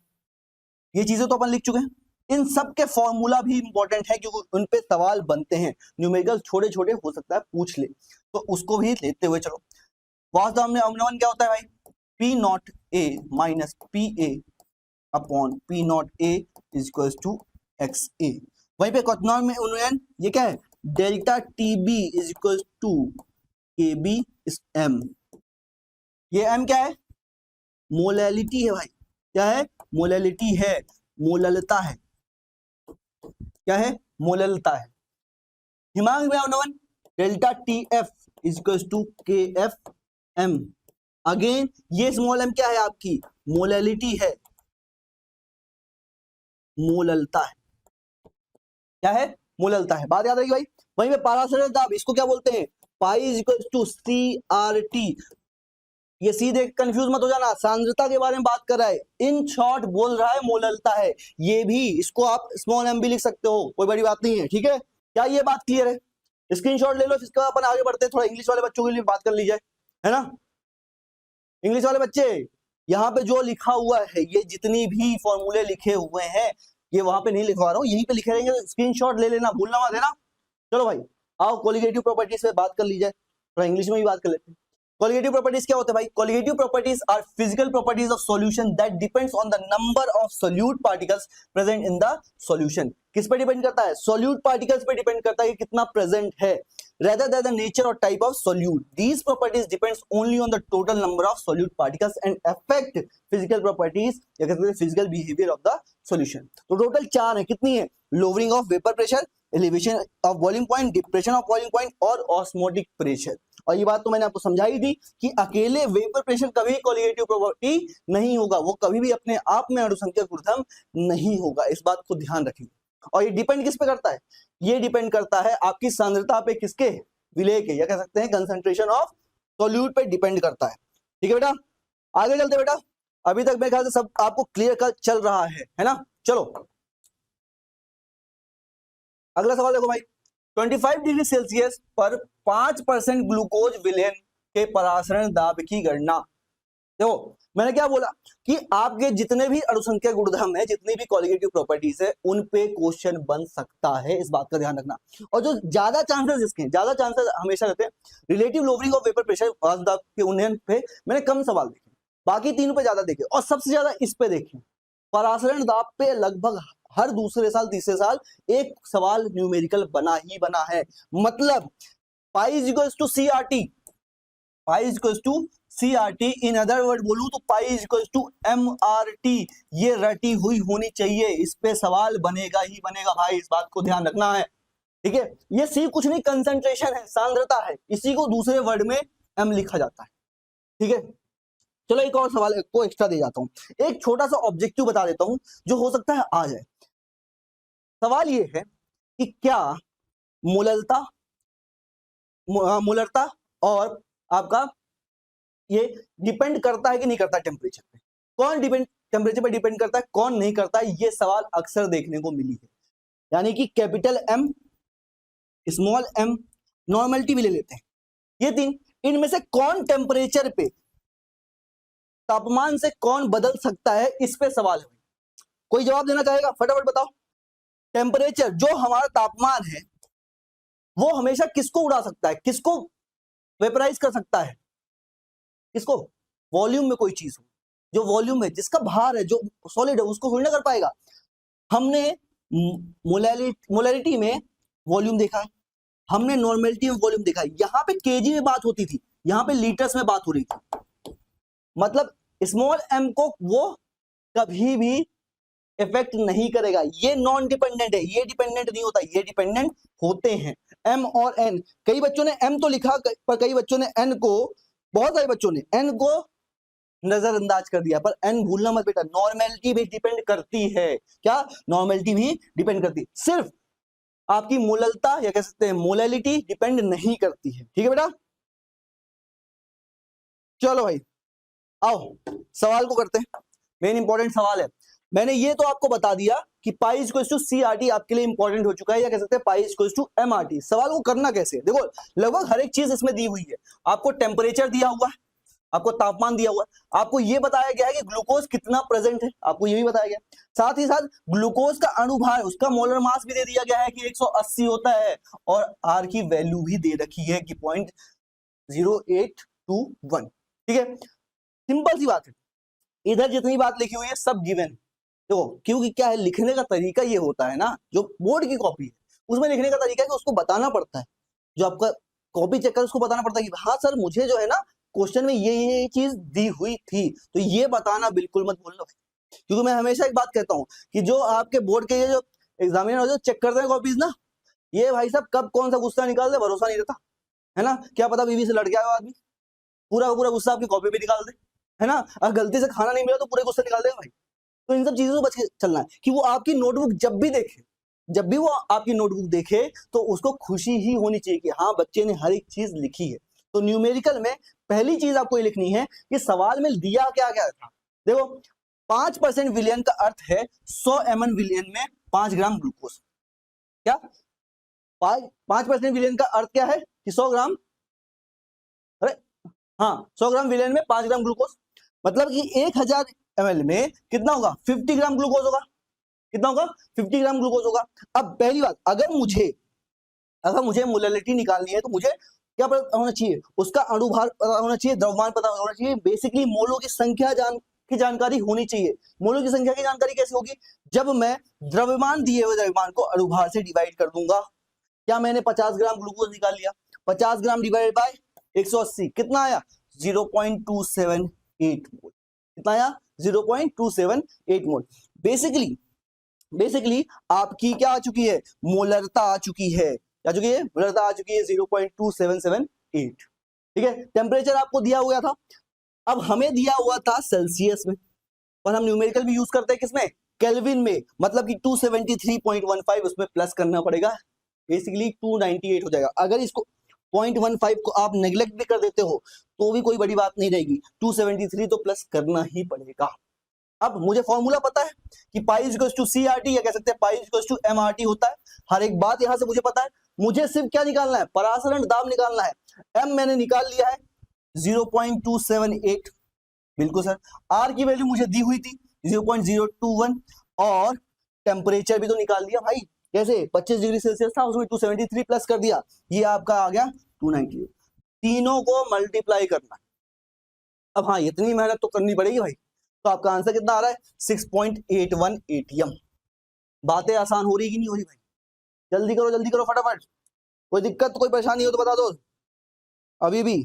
ये चीजें तो अपन लिख चुके हैं, इन सब के फॉर्मूला भी इंपॉर्टेंट है क्योंकि उन पे सवाल बनते हैं, न्यूमेरिकल छोटे छोटे हो सकता है पूछ ले, तो उसको भी लेते हुए चलो। वाष्प दाब में अवनमन क्या होता है भाई? P naught A minus P A upon P naught A is equal to X A. वहीं पे क्वथनांक में उन्नयन, ये क्या है? Delta T B is equal to K B is M. ये एम क्या है? मोलैलिटी है भाई, क्या है? मोलैलिटी है, मोललता है, क्या है? मोललता है। हिमांक में अवनमन, delta T F is equal to K F M. Again ये स्मॉल एम क्या है? आपकी मोलैलिटी है, मोललता है, क्या है? मोललता है। बात याद रही भाई। वहीं पे परासरण दाब, इसको क्या बोलते हैं? Pi is equal to C R T. ये सी देख कंफ्यूज मत हो जाना, सांद्रता के बारे में बात कर रहा है, इन शॉर्ट बोल रहा है मोललता है। ये भी, इसको आप स्मॉल एम भी लिख सकते हो, कोई बड़ी बात नहीं है, ठीक है। क्या ये बात क्लियर है? स्क्रीनशॉट ले लो, इसके बाद अपन आगे बढ़ते हैं, थोड़ा इंग्लिश वाले बच्चों के लिए बात कर ली जाए, है ना। इंग्लिश वाले बच्चे, यहाँ पे जो लिखा हुआ है, ये जितनी भी फॉर्मूले लिखे हुए हैं, ये वहां पे नहीं लिखवा रहा हूँ, यहीं पे लिखे रहेंगे, स्क्रीनशॉट ले लेना, भूलना मत, है ना। चलो भाई आओ कोलिगेटिव प्रॉपर्टीज पे बात कर ली जाए, थोड़ा इंग्लिश में भी बात कर लेते हैं। कोलिगेटिव प्रॉपर्टीज क्या होता है भाई? Colligative properties are physical properties of solution that depends on the number of solute particles present in the solution. किस पे डिपेंड करता है? सोल्यूट पार्टिकल्स पे डिपेंड करता है कि कितना प्रेजेंट है, rather than the nature or type of solute. These properties depends only on the total number of solute particles and affect physical properties या कहते हैं physical behavior of the solution. तो टोटल चार है, कितनी है? Lowering of vapor pressure, elevation of boiling point, depression of boiling point और osmotic pressure. और ये बात तो मैंने आपको समझाई थी कि अकेले वेपर प्रेशर कभी कोलिगेटिव प्रॉपर्टी नहीं होगा, वो कभी भी अपने आप में अणुसंख्या गुणधर्म नहीं होगा, इस बात को ध्यान रखिए। और ये डिपेंड किस पे करता है? ये डिपेंड करता है आपकी सांद्रता पे, किसके? विलेय के, या कह सकते हैं कंसंट्रेशन ऑफ सॉल्यूट पे डिपेंड करता है, ठीक है बेटा। आगे चलते बेटा, अभी तक मेरे ख्याल से सब आपको क्लियर कर चल रहा है ना। चलो अगला सवाल देखो भाई, 25 डिग्री सेल्सियस पर 5% ग्लूकोज विलयन के परासरण दाब की गणना। देखो मैंने क्या बोला कि आपके जितने भी अणुसंख्या गुणधर्म है, जितनी भी कोलिगेटिव प्रॉपर्टीज है, उन पे क्वेश्चन बन सकता है, इस बात का ध्यान रखना। और जो ज्यादा चांसेस, इसके ज्यादा चांसेस हमेशा रहते हैं relative lowering of vapour pressure के उन्नयन पे मैंने कम सवाल देखे, बाकी तीनों पे ज्यादा देखे, और सबसे ज्यादा इस पे देखे परासरण दाब पे लगभग हर दूसरे साल तीसरे साल एक सवाल न्यूमेरिकल बना ही बना है। मतलब pi is equal to C R T, pi equals to CRT, in other word बोलूं तो पाई इक्वल्स टू MRT। ये रटी हुई होनी चाहिए, इस पे सवाल बनेगा ही बनेगा भाई, इस बात को ध्यान रखना है, ठीक है। ये सी कुछ नहीं, कंसंट्रेशन है, सांद्रता है, इसी को दूसरे वर्ड में M लिखा जाता है, ठीक है। चलो एक और सवाल को एक्स्ट्रा दे जाता हूं, एक छोटा सा ऑब्जेक्टिव बता देता हूं जो हो सकता है आ जाए। सवाल ये है कि क्या मूलरता और आपका ये डिपेंड करता है कि नहीं करता टेम्परेचर पे, कौन टेम्परेचर पे डिपेंड करता है, कौन नहीं करता है, ये सवाल अक्सर देखने को मिली है। यानी कि capital M, small m, normality भी ले लेते हैं, ये तीन, इनमें से कौन टेम्परेचर पे, तापमान से कौन बदल सकता है, इस पे सवाल है। कोई जवाब देना चाहेगा, फटाफट बताओ। टेम्परेचर, जो हमारा तापमान है, वो हमेशा किसको उड़ा सकता है, किसको वेपराइज कर सकता है, किसको, वॉल्यूम में कोई चीज हो, जो वॉल्यूम है, जिसका भार है, जो सॉलिड है, उसको थोड़ी ना कर पाएगा। हमने मोलैरिटी में वॉल्यूम देखा है, हमने नॉर्मलिटी में वॉल्यूम देखा है, यहाँ पे केजी में बात होती थी, यहाँ पे लीटर्स में बात हो रही थी। मतलब स्मॉल m को वो कभी भी इफेक्ट नहीं करेगा, ये नॉन डिपेंडेंट है, ये डिपेंडेंट नहीं होता, ये डिपेंडेंट होते हैं। m और n, कई बच्चों ने m तो लिखा, पर कई बच्चों ने n को, बहुत सारे बच्चों ने n को नजरअंदाज कर दिया, पर n भूलना मत बेटा, नॉर्मेलिटी भी डिपेंड करती है। क्या, नॉर्मेलिटी भी डिपेंड करती है, सिर्फ आपकी मोललता या कह सकते हैं मोलैलिटी डिपेंड नहीं करती है, ठीक है बेटा। चलो भाई आओ सवाल को करते हैं, मेन इंपॉर्टेंट सवाल है। मैंने ये तो आपको बता दिया कि पाई इक्वल्स टू CRT आपके लिए इंपॉर्टेंट हो चुका है, या कह सकते हैं पाई इक्वल्स टू MRT। सवाल को करना कैसे है, देखो लगभग हर एक चीज इसमें दी हुई है, आपको टेम्परेचर दिया हुआ है, आपको तापमान दिया हुआ है, आपको ये बताया गया है कि ग्लूकोज कितना प्रेजेंट है, आपको ये भी बताया गया, साथ ही साथ ग्लूकोज का अणुभार, उसका मोलर मास भी दे दिया गया है कि 180 होता है, और R की वैल्यू भी दे रखी है कि 0.0821, ठीक है। सिंपल सी बात है, इधर जितनी बात लिखी हुई है सब गिवन, देखो क्योंकि क्या है, लिखने का तरीका ये होता है ना, जो बोर्ड की कॉपी है उसमें लिखने का तरीका है कि उसको बताना पड़ता है, जो आपका कॉपी चेक कर उसको बताना पड़ता है कि हाँ सर मुझे जो है ना क्वेश्चन में ये चीज दी हुई थी, तो ये बताना बिल्कुल मत भूलना, क्योंकि मैं हमेशा एक बात कहता हूँ कि जो आपके बोर्ड के ये जो एग्जामिनर जो चेक करते हैं कॉपीज ना, ये भाई साहब कब कौन सा गुस्सा निकाल दे भरोसा नहीं रहता है ना, क्या पता बीवी से लड़ गया हो आदमी, पूरा पूरा गुस्सा आपकी कॉपी पे निकाल दे, है ना, अगर गलती से खाना नहीं मिला तो पूरे गुस्से निकाल देगा भाई। तो इन सब चीजों से बच के चलना है कि वो आपकी नोटबुक जब भी वो आपकी नोटबुक देखे तो उसको खुशी ही होनी चाहिए कि हाँ बच्चे ने हर एक चीज लिखी है। तो न्यूमेरिकल में पहली चीज आपको ये लिखनी है कि सवाल में दिया क्या क्या था। देखो 5% विलियन का अर्थ है 100 mn विलियन में 5 ग्राम ग्लूकोज। क्या 5% विलियन का अर्थ क्या है कि 100 ग्राम, अरे हाँ 100 ग्राम विलियन में 5 ग्राम ग्लूकोज, मतलब कि 1000 ml में कितना होगा 50 ग्राम ग्लूकोज होगा, कितना होगा 50 ग्राम ग्लूकोज होगा। अब पहली बात, अगर मुझे मोलैलिटी निकालनी है तो मुझे क्या पता होना चाहिए, उसका अणुभार पता होना चाहिए, द्रव्यमान पता होना चाहिए, बेसिकली मोलों की संख्या की जानकारी होनी चाहिए। मोलों की संख्या की जानकारी कैसे होगी, जब मैं द्रव्यमान दिए हुए द्रव्यमान को अणुभार से डिवाइड कर दूंगा। क्या मैंने 50 ग्राम ग्लूकोज निकाल लिया, 50 ग्राम डिवाइडेड बाय 180 कितना आया 0.278 मोल, कितना आया 0.278 मोल। बेसिकली आपकी क्या आ चुकी है, मोलरता आ चुकी है, क्या चुकी है, मोलरता आ चुकी है 0.2778, ठीक है। टेम्परेचर आपको दिया हुआ था, अब हमें दिया हुआ था सेल्सियस में, और हम न्यूमेरिकल भी यूज करते हैं किसमें, केल्विन में, मतलब कि 273.15 उसमें प्लस करना पड़ेगा, बेसिकली 298 हो जाएगा। अगर इसको 0.15 को आप नेग्लेक्ट भी कर देते हो तो भी कोई बड़ी बात नहीं रहेगी, 273 तो प्लस करना ही पड़ेगा। अब मुझे फॉर्मूला पता है कि पाई इक्वल्स टू CRT, या कह सकते हैं पाई इक्वल्स टू MRT होता है, हर एक बात यहां से मुझे पता है। मुझे सिर्फ क्या निकालना है, परासरण दाब निकालना है। M मैंने निकाल लिया है 0.278, बिल्कुल सर। R की वैल्यू मुझे दी हुई थी 0.021, और टेम्परेचर भी तो निकाल लिया भाई, कैसे 25 डिग्री सेल्सियस था, उसमें 273 प्लस कर दिया, ये आपका आ गया 298। तीनों को मल्टीप्लाई करना। अब हाँ इतनी मेहनत तो करनी पड़ेगी भाई, तो आपका आंसर कितना आ रहा है 6.81 ATM। बातें आसान हो रही कि नहीं हो रही भाई, जल्दी करो फटाफट, कोई दिक्कत कोई परेशानी हो तो बता दो अभी भी।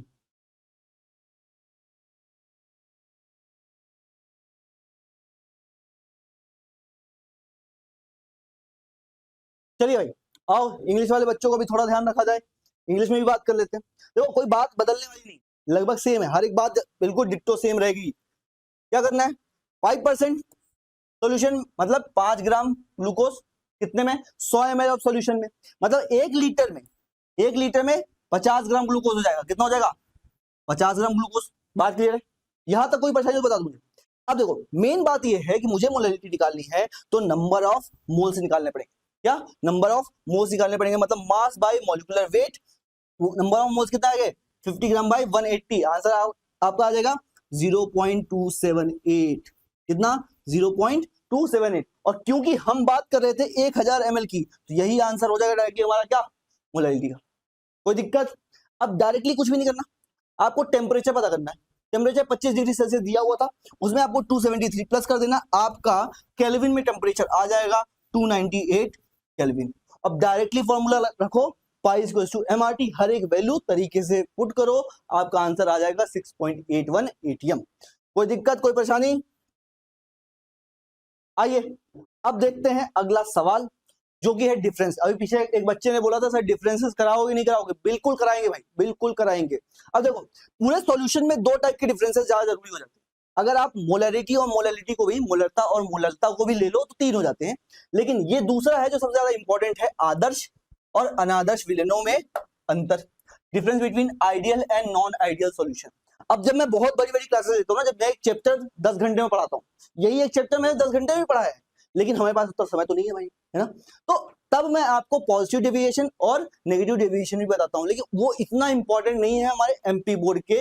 चलिए भाई आओ इंग्लिश वाले बच्चों को भी थोड़ा ध्यान रखा जाए, इंग्लिश में भी बात कर लेते हैं। देखो कोई बात बदलने वाली नहीं, लगभग सेम है, हर एक बात बिल्कुल डिट्टो सेम रहेगी। क्या करना है, 5% सोल्यूशन मतलब 5 ग्राम ग्लूकोज कितने में, 100 ml ऑफ सोल्यूशन में, मतलब 1 लीटर में 50 ग्राम ग्लूकोज हो जाएगा। कितना हो जाएगा, 50 ग्राम ग्लूकोज। बात क्लियर है, यहां तक कोई परेशानी बता दो मुझे। अब देखो मेन बात ये है कि मुझे मोलैलिटी निकालनी है तो नंबर ऑफ मोल्स निकालने पड़ेंगे। क्या, नंबर ऑफ मोल्स निकालने पड़ेंगे, मतलब mass by molecular weight. Number of moles कितना आएगा, 50 ग्राम बाय 180। आंसर आपका आ जाएगा 0.278। कितना, 0.278। और क्योंकि हम बात कर रहे थे 1000 ml की, तो यही आंसर हो जाएगा डायरेक्टली हमारा क्या, मोलैलिटी का। कोई दिक्कत। अब डायरेक्टली कुछ भी नहीं करना, आपको टेम्परेचर पता करना है। टेम्परेचर 25 डिग्री सेल्सियस दिया हुआ था, उसमें आपको 273 प्लस कर देना, आपका केल्विन में टेम्परेचर आ जाएगा 298 केल्विन। अब डायरेक्टली फॉर्मूला रखो, पाई इक्वल टू mRT, हर एक वैल्यू तरीके से पुट करो, आपका आंसर आ जाएगा 6.81 ATM। कोई दिक्कत, कोई परेशानी। आइए अब देखते हैं अगला सवाल जो कि है डिफरेंस। अभी पीछे एक बच्चे ने बोला था सर डिफरेंसेस कराओगे नहीं कराओगे, बिल्कुल कराएंगे भाई, बिल्कुल कराएंगे। अब देखो पूरे सॉल्यूशन में 2 टाइप के डिफरेंसेस ज्यादा जरूरी हो जाते हैं। अगर आप मोलैरिटी और मोलैलिटी को भी, मोलरता और मोलरता को भी ले लो तो 3 हो जाते हैं। लेकिन ये दूसरा है जो सबसे ज्यादा इंपॉर्टेंट है, आदर्श और अनादर्श विलयनों में अंतर, difference between ideal and non ideal solution. अब जब मैं बहुत बड़ी बड़ी क्लासेस लेता हूँ ना, जब मैं एक चैप्टर 10 घंटे में पढ़ाता हूँ, यही एक चैप्टर मैंने 10 घंटे में पढ़ा है, लेकिन हमारे पास उतना समय तो नहीं है भाई, है ना। तो तब मैं आपको पॉजिटिव डेविएशन और नेगेटिव डेविएशन भी बताता हूं, लेकिन वो इतना इंपॉर्टेंट नहीं है हमारे एमपी बोर्ड के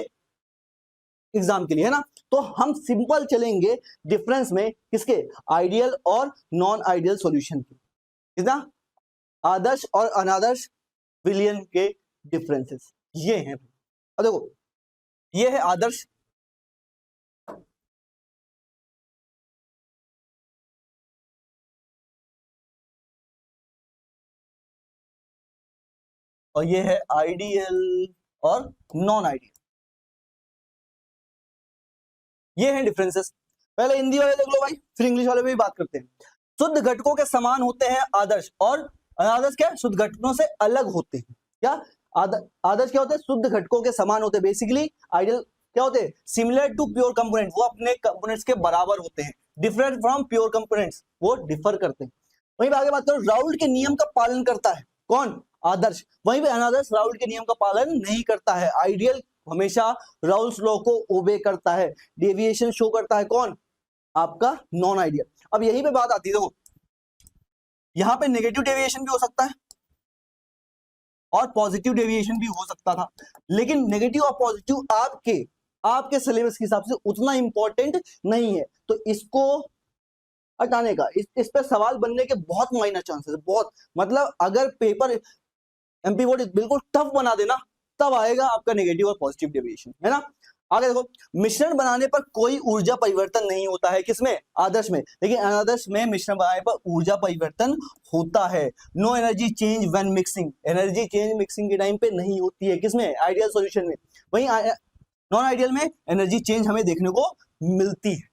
एग्जाम के लिए, है ना। तो हम सिंपल चलेंगे डिफरेंस में, किसके, आइडियल और नॉन आइडियल सॉल्यूशन के, कितना, आदर्श और अनादर्श विलयन के डिफरेंसेस ये हैं। अब देखो ये है आदर्श, और ये है आइडियल और नॉन आइडियल, ये हैं डिफरेंसेस। पहले हिंदी वाले देख लो भाई, फिर इंग्लिश वाले में भी बात करते हैं। शुद्ध घटकों के समान होते हैं आदर्श, और अनादर्श क्या, शुद्ध घटकों से अलग होते हैं। क्या, आदर्श क्या होते हैं, शुद्ध घटकों के समान होते हैं बेसिकली। आइडियल क्या होते हैं, सिमिलर टू प्योर कंपोनेंट, वो अपने कंपोनेंट्स के बराबर होते हैं। डिफरेंट फ्रॉम प्योर कंपोनेंट्स, वो डिफर करते हैं। वहीं आगे बात करो, राउल्ट के नियम का पालन करता है कौन, आदर्श। वहीं पे अनादर्श राउल्ट के नियम का पालन नहीं करता है। आइडियल हमेशा राउल्स लॉ को ओबे करता है, डेविएशन शो करता है कौन, आपका नॉन आइडियल। अब यहीं पे बात आती है, देखो यहां पे नेगेटिव डेविएशन भी हो सकता है और पॉजिटिव डेविएशन भी हो सकता था, लेकिन नेगेटिव और पॉजिटिव आपके सिलेबस के हिसाब से उतना इंपॉर्टेंट नहीं है, तो इसको हटाने का, इस पे सवाल बनने के बहुत माइनर चांसेस है, बहुत। मतलब अगर पेपर एमपी बोर्ड बिल्कुल टफ बना देना, तब आएगा आपका नेगेटिव और पॉजिटिव डेविएशन, है ना। आगे देखो, मिश्रण बनाने पर कोई ऊर्जा परिवर्तन नहीं होता है, किसमें, आदर्श में, लेकिन अनादर्श में मिश्रण बनाने पर ऊर्जा परिवर्तन होता है। No energy change when mixing, energy change mixing के टाइम पे नहीं होती है, किसमें, आइडियल सॉल्यूशन में। वहीं नॉन आइडियल में एनर्जी चेंज हमें देखने को मिलती है।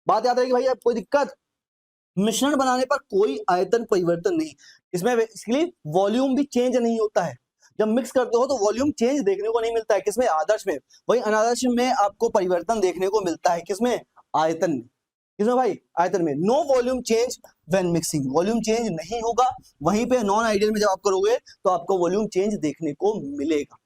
बात याद रहेगी भाई, अब कोई दिक्कत, मिश्रण बनाने पर कोई आयतन परिवर्तन नहीं, इसमें बेसिकली वॉल्यूम भी चेंज नहीं होता है। जब मिक्स करते हो तो वॉल्यूम चेंज देखने को नहीं मिलता है, किसमें, आदर्श में। वही अनादर्श में आपको परिवर्तन देखने को मिलता है, किसमें, आयतन में। किसमें भाई, आयतन में। No volume change when mixing, volume change नहीं होगा। वहीं पे नॉन आइडियल में जब आप करोगे तो आपको वॉल्यूम चेंज देखने को मिलेगा।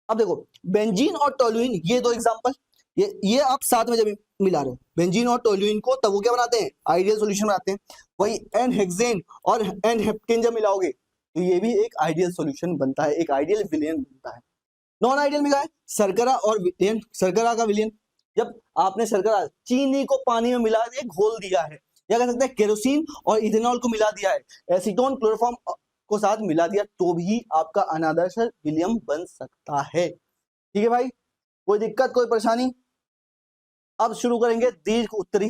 अब देखो बेंजीन और टोल्यूइन, ये 2 एग्जांपल, ये आप साथ में जब मिला रहे हो बेंजीन और टोल्यूइन को, तब वो क्या बनाते हैं, आइडियल सॉल्यूशन बनाते हैं। वही एन हेक्सेन और एन हेप्टेन जब मिलाओगे तो ये भी एक आइडियल सॉल्यूशन बनता है, एक आइडियल विलयन बनता है। नॉन आइडियल में क्या है, शर्करा और विलयन, शर्करा का विलयन, जब आपने शर्करा चीनी को पानी में मिला के घोल दिया है, या कह सकते हैं केरोसिन और इथेनॉल को मिला दिया है, एसीटोन क्लोरोफॉर्म को साथ मिला दिया, तो भी आपका अनादर्श विलयन बन सकता है। ठीक है भाई, कोई दिक्कत, कोई परेशानी। अब शुरू करेंगे दीर्घ उत्तरी,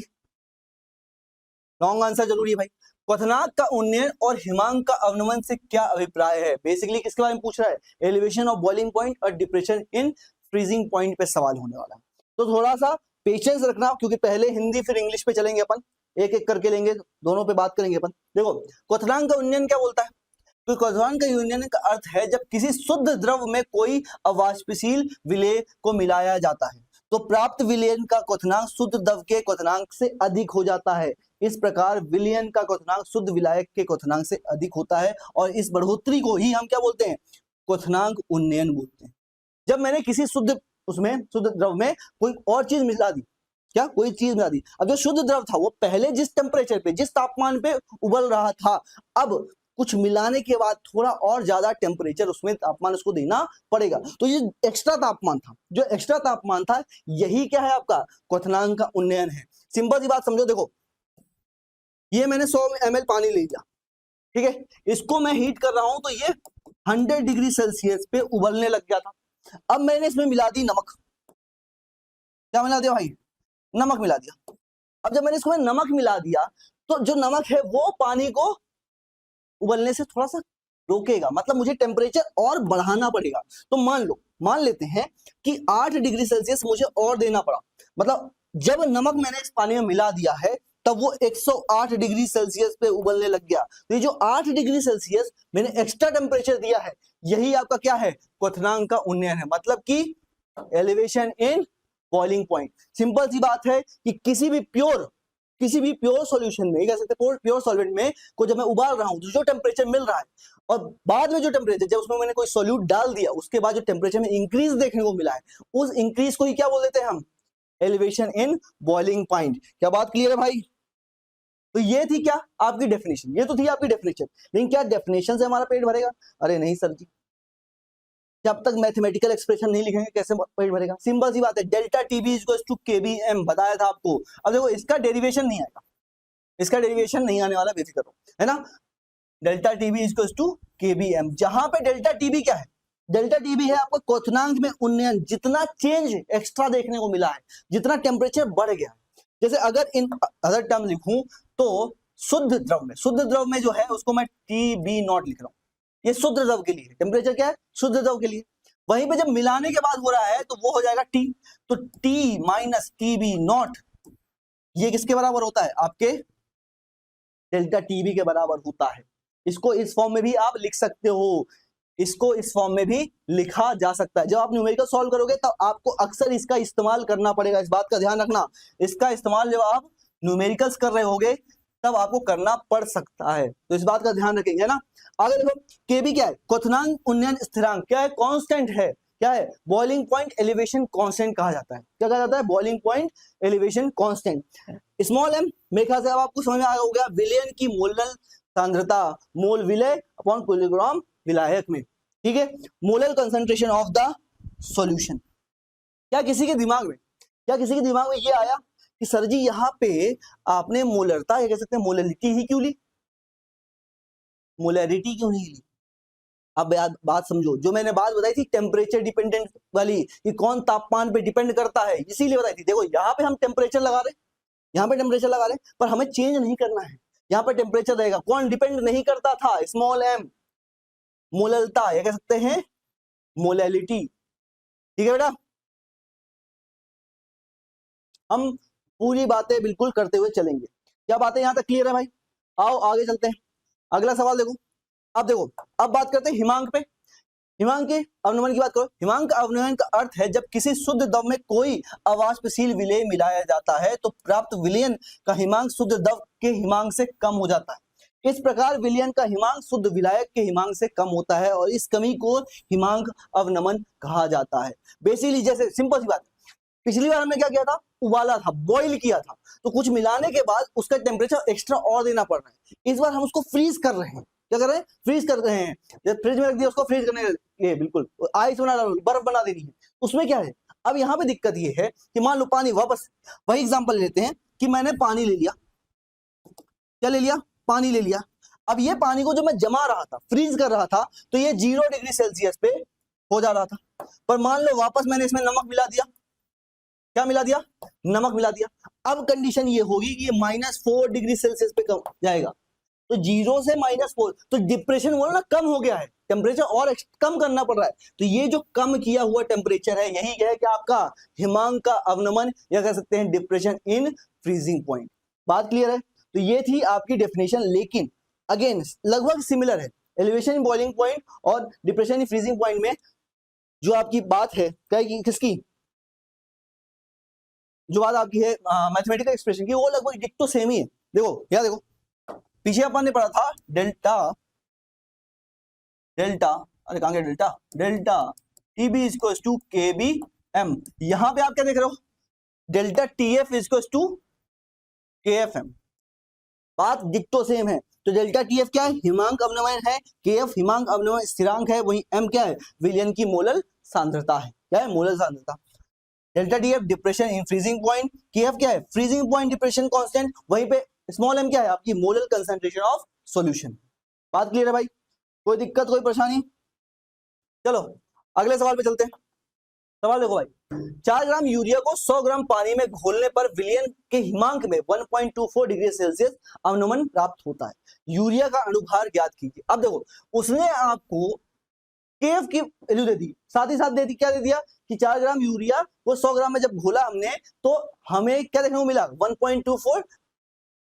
लॉन्ग आंसर जरूरी है भाई। क्वथनांक का उन्नयन और हिमांक का अवनमन से क्या अभिप्राय है, बेसिकली किसके बारे में पूछ रहा है, एलिवेशन ऑफ बॉइलिंग पॉइंट और डिप्रेशन इन फ्रीजिंग पॉइंट पे सवाल होने वाला है। तो थोड़ा सा पेशेंस रखना, क्योंकि पहले हिंदी फिर इंग्लिश पे चलेंगे अपन, एक एक करके लेंगे, दोनों पे बात करेंगे अपन। देखो क्वथनांक का उन्नयन क्या बोलता है, तो क्वथनांक का यूनियन का अर्थ है जब किसी शुद्ध द्रव में कोई अवाष्पशील विलेय को मिलाया जाता है तो प्राप्त विलयन का क्वथनांक शुद्ध द्रव के क्वथनांक से अधिक हो जाता है। इस प्रकार विलयन का क्वथनांक शुद्ध विलायक के क्वथनांक से अधिक होता है और इस बढ़ोतरी को ही हम क्या बोलते हैं, क्वथनांक उन्नयन बोलते हैं। जब मैंने किसी शुद्ध द्रव में कोई और चीज मिला दी, क्या कोई चीज मिला दी, अब जो शुद्ध द्रव था वो पहले जिस टेम्परेचर पे, जिस तापमान पे उबल रहा था, अब कुछ मिलाने के बाद थोड़ा और ज्यादा टेम्परेचर उसमें तापमान उसको देना पड़ेगा। तो ये एक्स्ट्रा तापमान था, जो एक्स्ट्रा तापमान था यही क्या है आपका क्वथनांक का उन्नयन है। सिंपल सी बात समझो, देखो ये मैंने 100 ml पानी ले लिया, ठीक है, इसको मैं हीट कर रहा हूं तो ये 100 डिग्री सेल्सियस पे उबलने लग गया था। अब मैंने इसमें मिला दी नमक, क्या मिला दिया भाई, नमक मिला दिया। अब जब मैंने इसको नमक मिला दिया तो जो नमक है वो पानी को उबलने से थोड़ा सा रोकेगा, मतलब मुझे टेम्परेचर और बढ़ाना पड़ेगा। तो मान लेते हैं कि 8 डिग्री सेल्सियस मुझे और देना पड़ा, मतलब जब नमक मैंने इस पानी में मिला दिया है तब वो 108 डिग्री सेल्सियस पे उबलने लग गया। तो ये जो 8 डिग्री सेल्सियस मैंने एक्स्ट्रा टेम्परेचर दिया है यही आपका क्या है, क्वथनांक का उन्नयन है, मतलब कि elevation in boiling point. Simple सी बात है कि किसी भी प्योर सॉल्यूशन में, कह सकते हैं प्योर सॉल्वेंट में को जब मैं उबाल रहा हूं तो जो टेम्परेचर मिल रहा है और बाद में जो टेम्परेचर, जब उसमें मैंने कोई सॉल्यूट डाल दिया उसके बाद जो टेम्परेचर में इंक्रीज देखने को मिला है उस इंक्रीज को ही क्या बोल देते हैं हम, एलिवेशन इन बॉइलिंग पॉइंट। क्या बात क्लियर है भाई? तो ये थी क्या आपकी डेफिनेशन, ये तो थी आपकी डेफिनेशन, लेकिन क्या डेफिनेशन से हमारा पेट भरेगा? अरे नहीं सर जी, जब तक मैथमेटिकल एक्सप्रेशन नहीं लिखेंगे कैसे पेट भरेगा? सिंपल सी बात है, delta TB equals to KBM बताया था आपको। अब देखो इसका डेरिवेशन नहीं आएगा, इसका डेरिवेशन नहीं आने वाला, बेफिक्र हो, है ना। Delta TB equals to KBM, जहां पे डेल्टा टीबी क्या है, डेल्टा टीबी है आपको क्वथनांक में उन्नयन, जितना चेंज एक्स्ट्रा देखने को मिला है, जितना टेम्परेचर बढ़ गया। जैसे अगर इन अदर टर्म लिखूं तो शुद्ध द्रव में जो है उसको मैं टीबी नॉट लिख रहा हूं, ये शुद्ध द्रव के लिए टेम्परेचर क्या है, शुद्ध द्रव के लिए। वहीं पे जब मिलाने के बाद हो रहा है तो वो हो जाएगा टी, तो टी माइनस टीबी नॉट ये किसके बराबर होता है, आपके डेल्टा टीबी के बराबर होता है। इसको इस फॉर्म में भी आप लिख सकते हो, इसको इस फॉर्म में भी लिखा जा सकता है। जब आप न्यूमेरिकल सॉल्व करोगे तब आपको अक्सर इसका इस्तेमाल करना पड़ेगा, इस बात का ध्यान रखना। इसका इस्तेमाल जब आप न्यूमेरिकल्स कर रहे होगे तब आपको करना पड़ सकता है, तो इस बात का ध्यान रखेंगे, है ना। आगे देखो केबी क्या है, क्वथनांक उन्नयन स्थिरांक क्या है, कांस्टेंट है, क्या है, बॉइलिंग पॉइंट एलिवेशन कांस्टेंट कहा जाता है। क्या कहा जाता है, boiling point elevation constant. Small M मेरे ख्याल से अब आपको समझ में आ गया, विलयन की मोलल सांद्रता, मोल विलय अपॉन किलोग्राम विलायक में, ठीक है, molar concentration of the solution. क्या किसी के दिमाग में ये आया कि सर जी यहाँ पे आपने मोलरता या कह सकते हैं मोलरिटी ही क्यों ली, मोलरिटी क्यों नहीं ली? अब बात समझो, जो मैंने बात बताई थी टेम्परेचर डिपेंडेंट वाली कि कौन तापमान पे डिपेंड करता है, इसीलिए बताई थी। देखो यहाँ पे हम टेम्परेचर लगा रहे, यहाँ पे टेम्परेचर लगा रहे, पर हमें चेंज नहीं करना है, यहाँ पे टेम्परेचर रहेगा। कौन डिपेंड नहीं करता था, स्मॉल एम, मोललता या कह सकते हैं मोलैलिटी, ठीक है बेटा। हम पूरी बातें बिल्कुल करते हुए चलेंगे। क्या बातें यहां तक क्लियर है भाई? आओ आगे चलते हैं, अगला सवाल देखो। अब बात करते हैं हिमांक पे। हिमांक के अवनमन की बात करो। हिमांक अवनमन का अर्थ है जब किसी शुद्ध द्रव में कोई अवाष्पशील विलेय मिलाया जाता है तो प्राप्त विलयन का हिमांक शुद्ध द्रव के हिमांक से कम हो जाता है। इस प्रकार विलयन का हिमांक शुद्ध विलायक के हिमांक से कम होता है और इस कमी को हिमांक अवनमन कहा जाता है। बेसिकली जैसे सिंपल सी बात, पिछली बार हमने क्या किया था, उबाला था, बॉईल किया था, तो कुछ मिलाने के बाद उसका टेम्परेचर एक्स्ट्रा और देना पड़ रहा है। इस बार हम उसको फ्रीज कर रहे हैं, क्या कर रहे हैं, फ्रीज कर रहे हैं। जब फ्रिज में रख दिया उसको फ्रीज करने के लिए, बिल्कुल आइस बना, बर्फ बना देनी है, उसमें क्या है। अब यहाँ पे दिक्कत ये है कि मान लो पानी, वापस वही एग्जांपल लेते हैं कि मैंने पानी ले लिया, क्या ले लिया, पानी ले लिया। अब ये पानी को जो मैं जमा रहा था, फ्रीज कर रहा था, तो ये 0 डिग्री सेल्सियस पे हो जा रहा था, पर मान लो वापस मैंने इसमें नमक मिला दिया, क्या मिला दिया, नमक मिला दिया। अब कंडीशन ये होगी कि ये -4 डिग्री सेल्सियस पे कम जाएगा, तो 0 से -4, तो डिप्रेशन वो ना कम हो गया है, टेम्परेचर और कम करना पड़ रहा है। तो ये जो कम किया हुआ टेम्परेचर है यही है कि आपका हिमांक का अवनमन या कह सकते हैं डिप्रेशन इन फ्रीजिंग पॉइंट। बात क्लियर है? तो ये थी आपकी डेफिनेशन, लेकिन अगेन लगभग सिमिलर है। एलिवेशन इन बॉइलिंग पॉइंट और डिप्रेशन इन फ्रीजिंग पॉइंट में जो आपकी बात है किसकी, जो बात आपकी है मैथमेटिकल एक्सप्रेशन की, वो लगभग डिक्टो सेम ही है। देखो यार, देखो पीछे अपन ने पढ़ा था डेल्टा अरे कहां गया delta TB equals to KB M. यहां पे आप क्या देख रहे हो, delta TF equals to KFM. बात डिक्टो सेम है। तो डेल्टा टीएफ क्या है, हिमांक अवनमन है, केएफ हिमांक अवनमन स्थिरांक है, वही एम क्या है, विलयन की मोलर सांद्रता है। क्या है, मोलर सांद्रता। Delta TF depression in freezing point, KF क्या है, फ्रीजिंग पॉइंट डिप्रेशन कांस्टेंट, वहीं पे स्मॉल एम क्या है, आपकी मोलर कंसंट्रेशन ऑफ सॉल्यूशन। बात क्लियर है भाई? कोई दिक्कत, कोई परेशानी? चलो अगले सवाल पे चलते हैं। सवाल देखो भाई, 4 ग्राम यूरिया को 100 ग्राम पानी में घोलने पर विलयन के हिमांक में 1.24 डिग्री सेल्सियस अवनमन प्राप्त होता है। यूरिया का अणुभार ज्ञात कीजिए। अब देखो, उसने आपको केएफ की वैल्यू दे दी, साथ ही साथ दे दी, क्या दे दिया कि 4 ग्राम यूरिया वो 100 ग्राम में जब घोला हमने, तो हमें क्या देखने को मिला, 1.24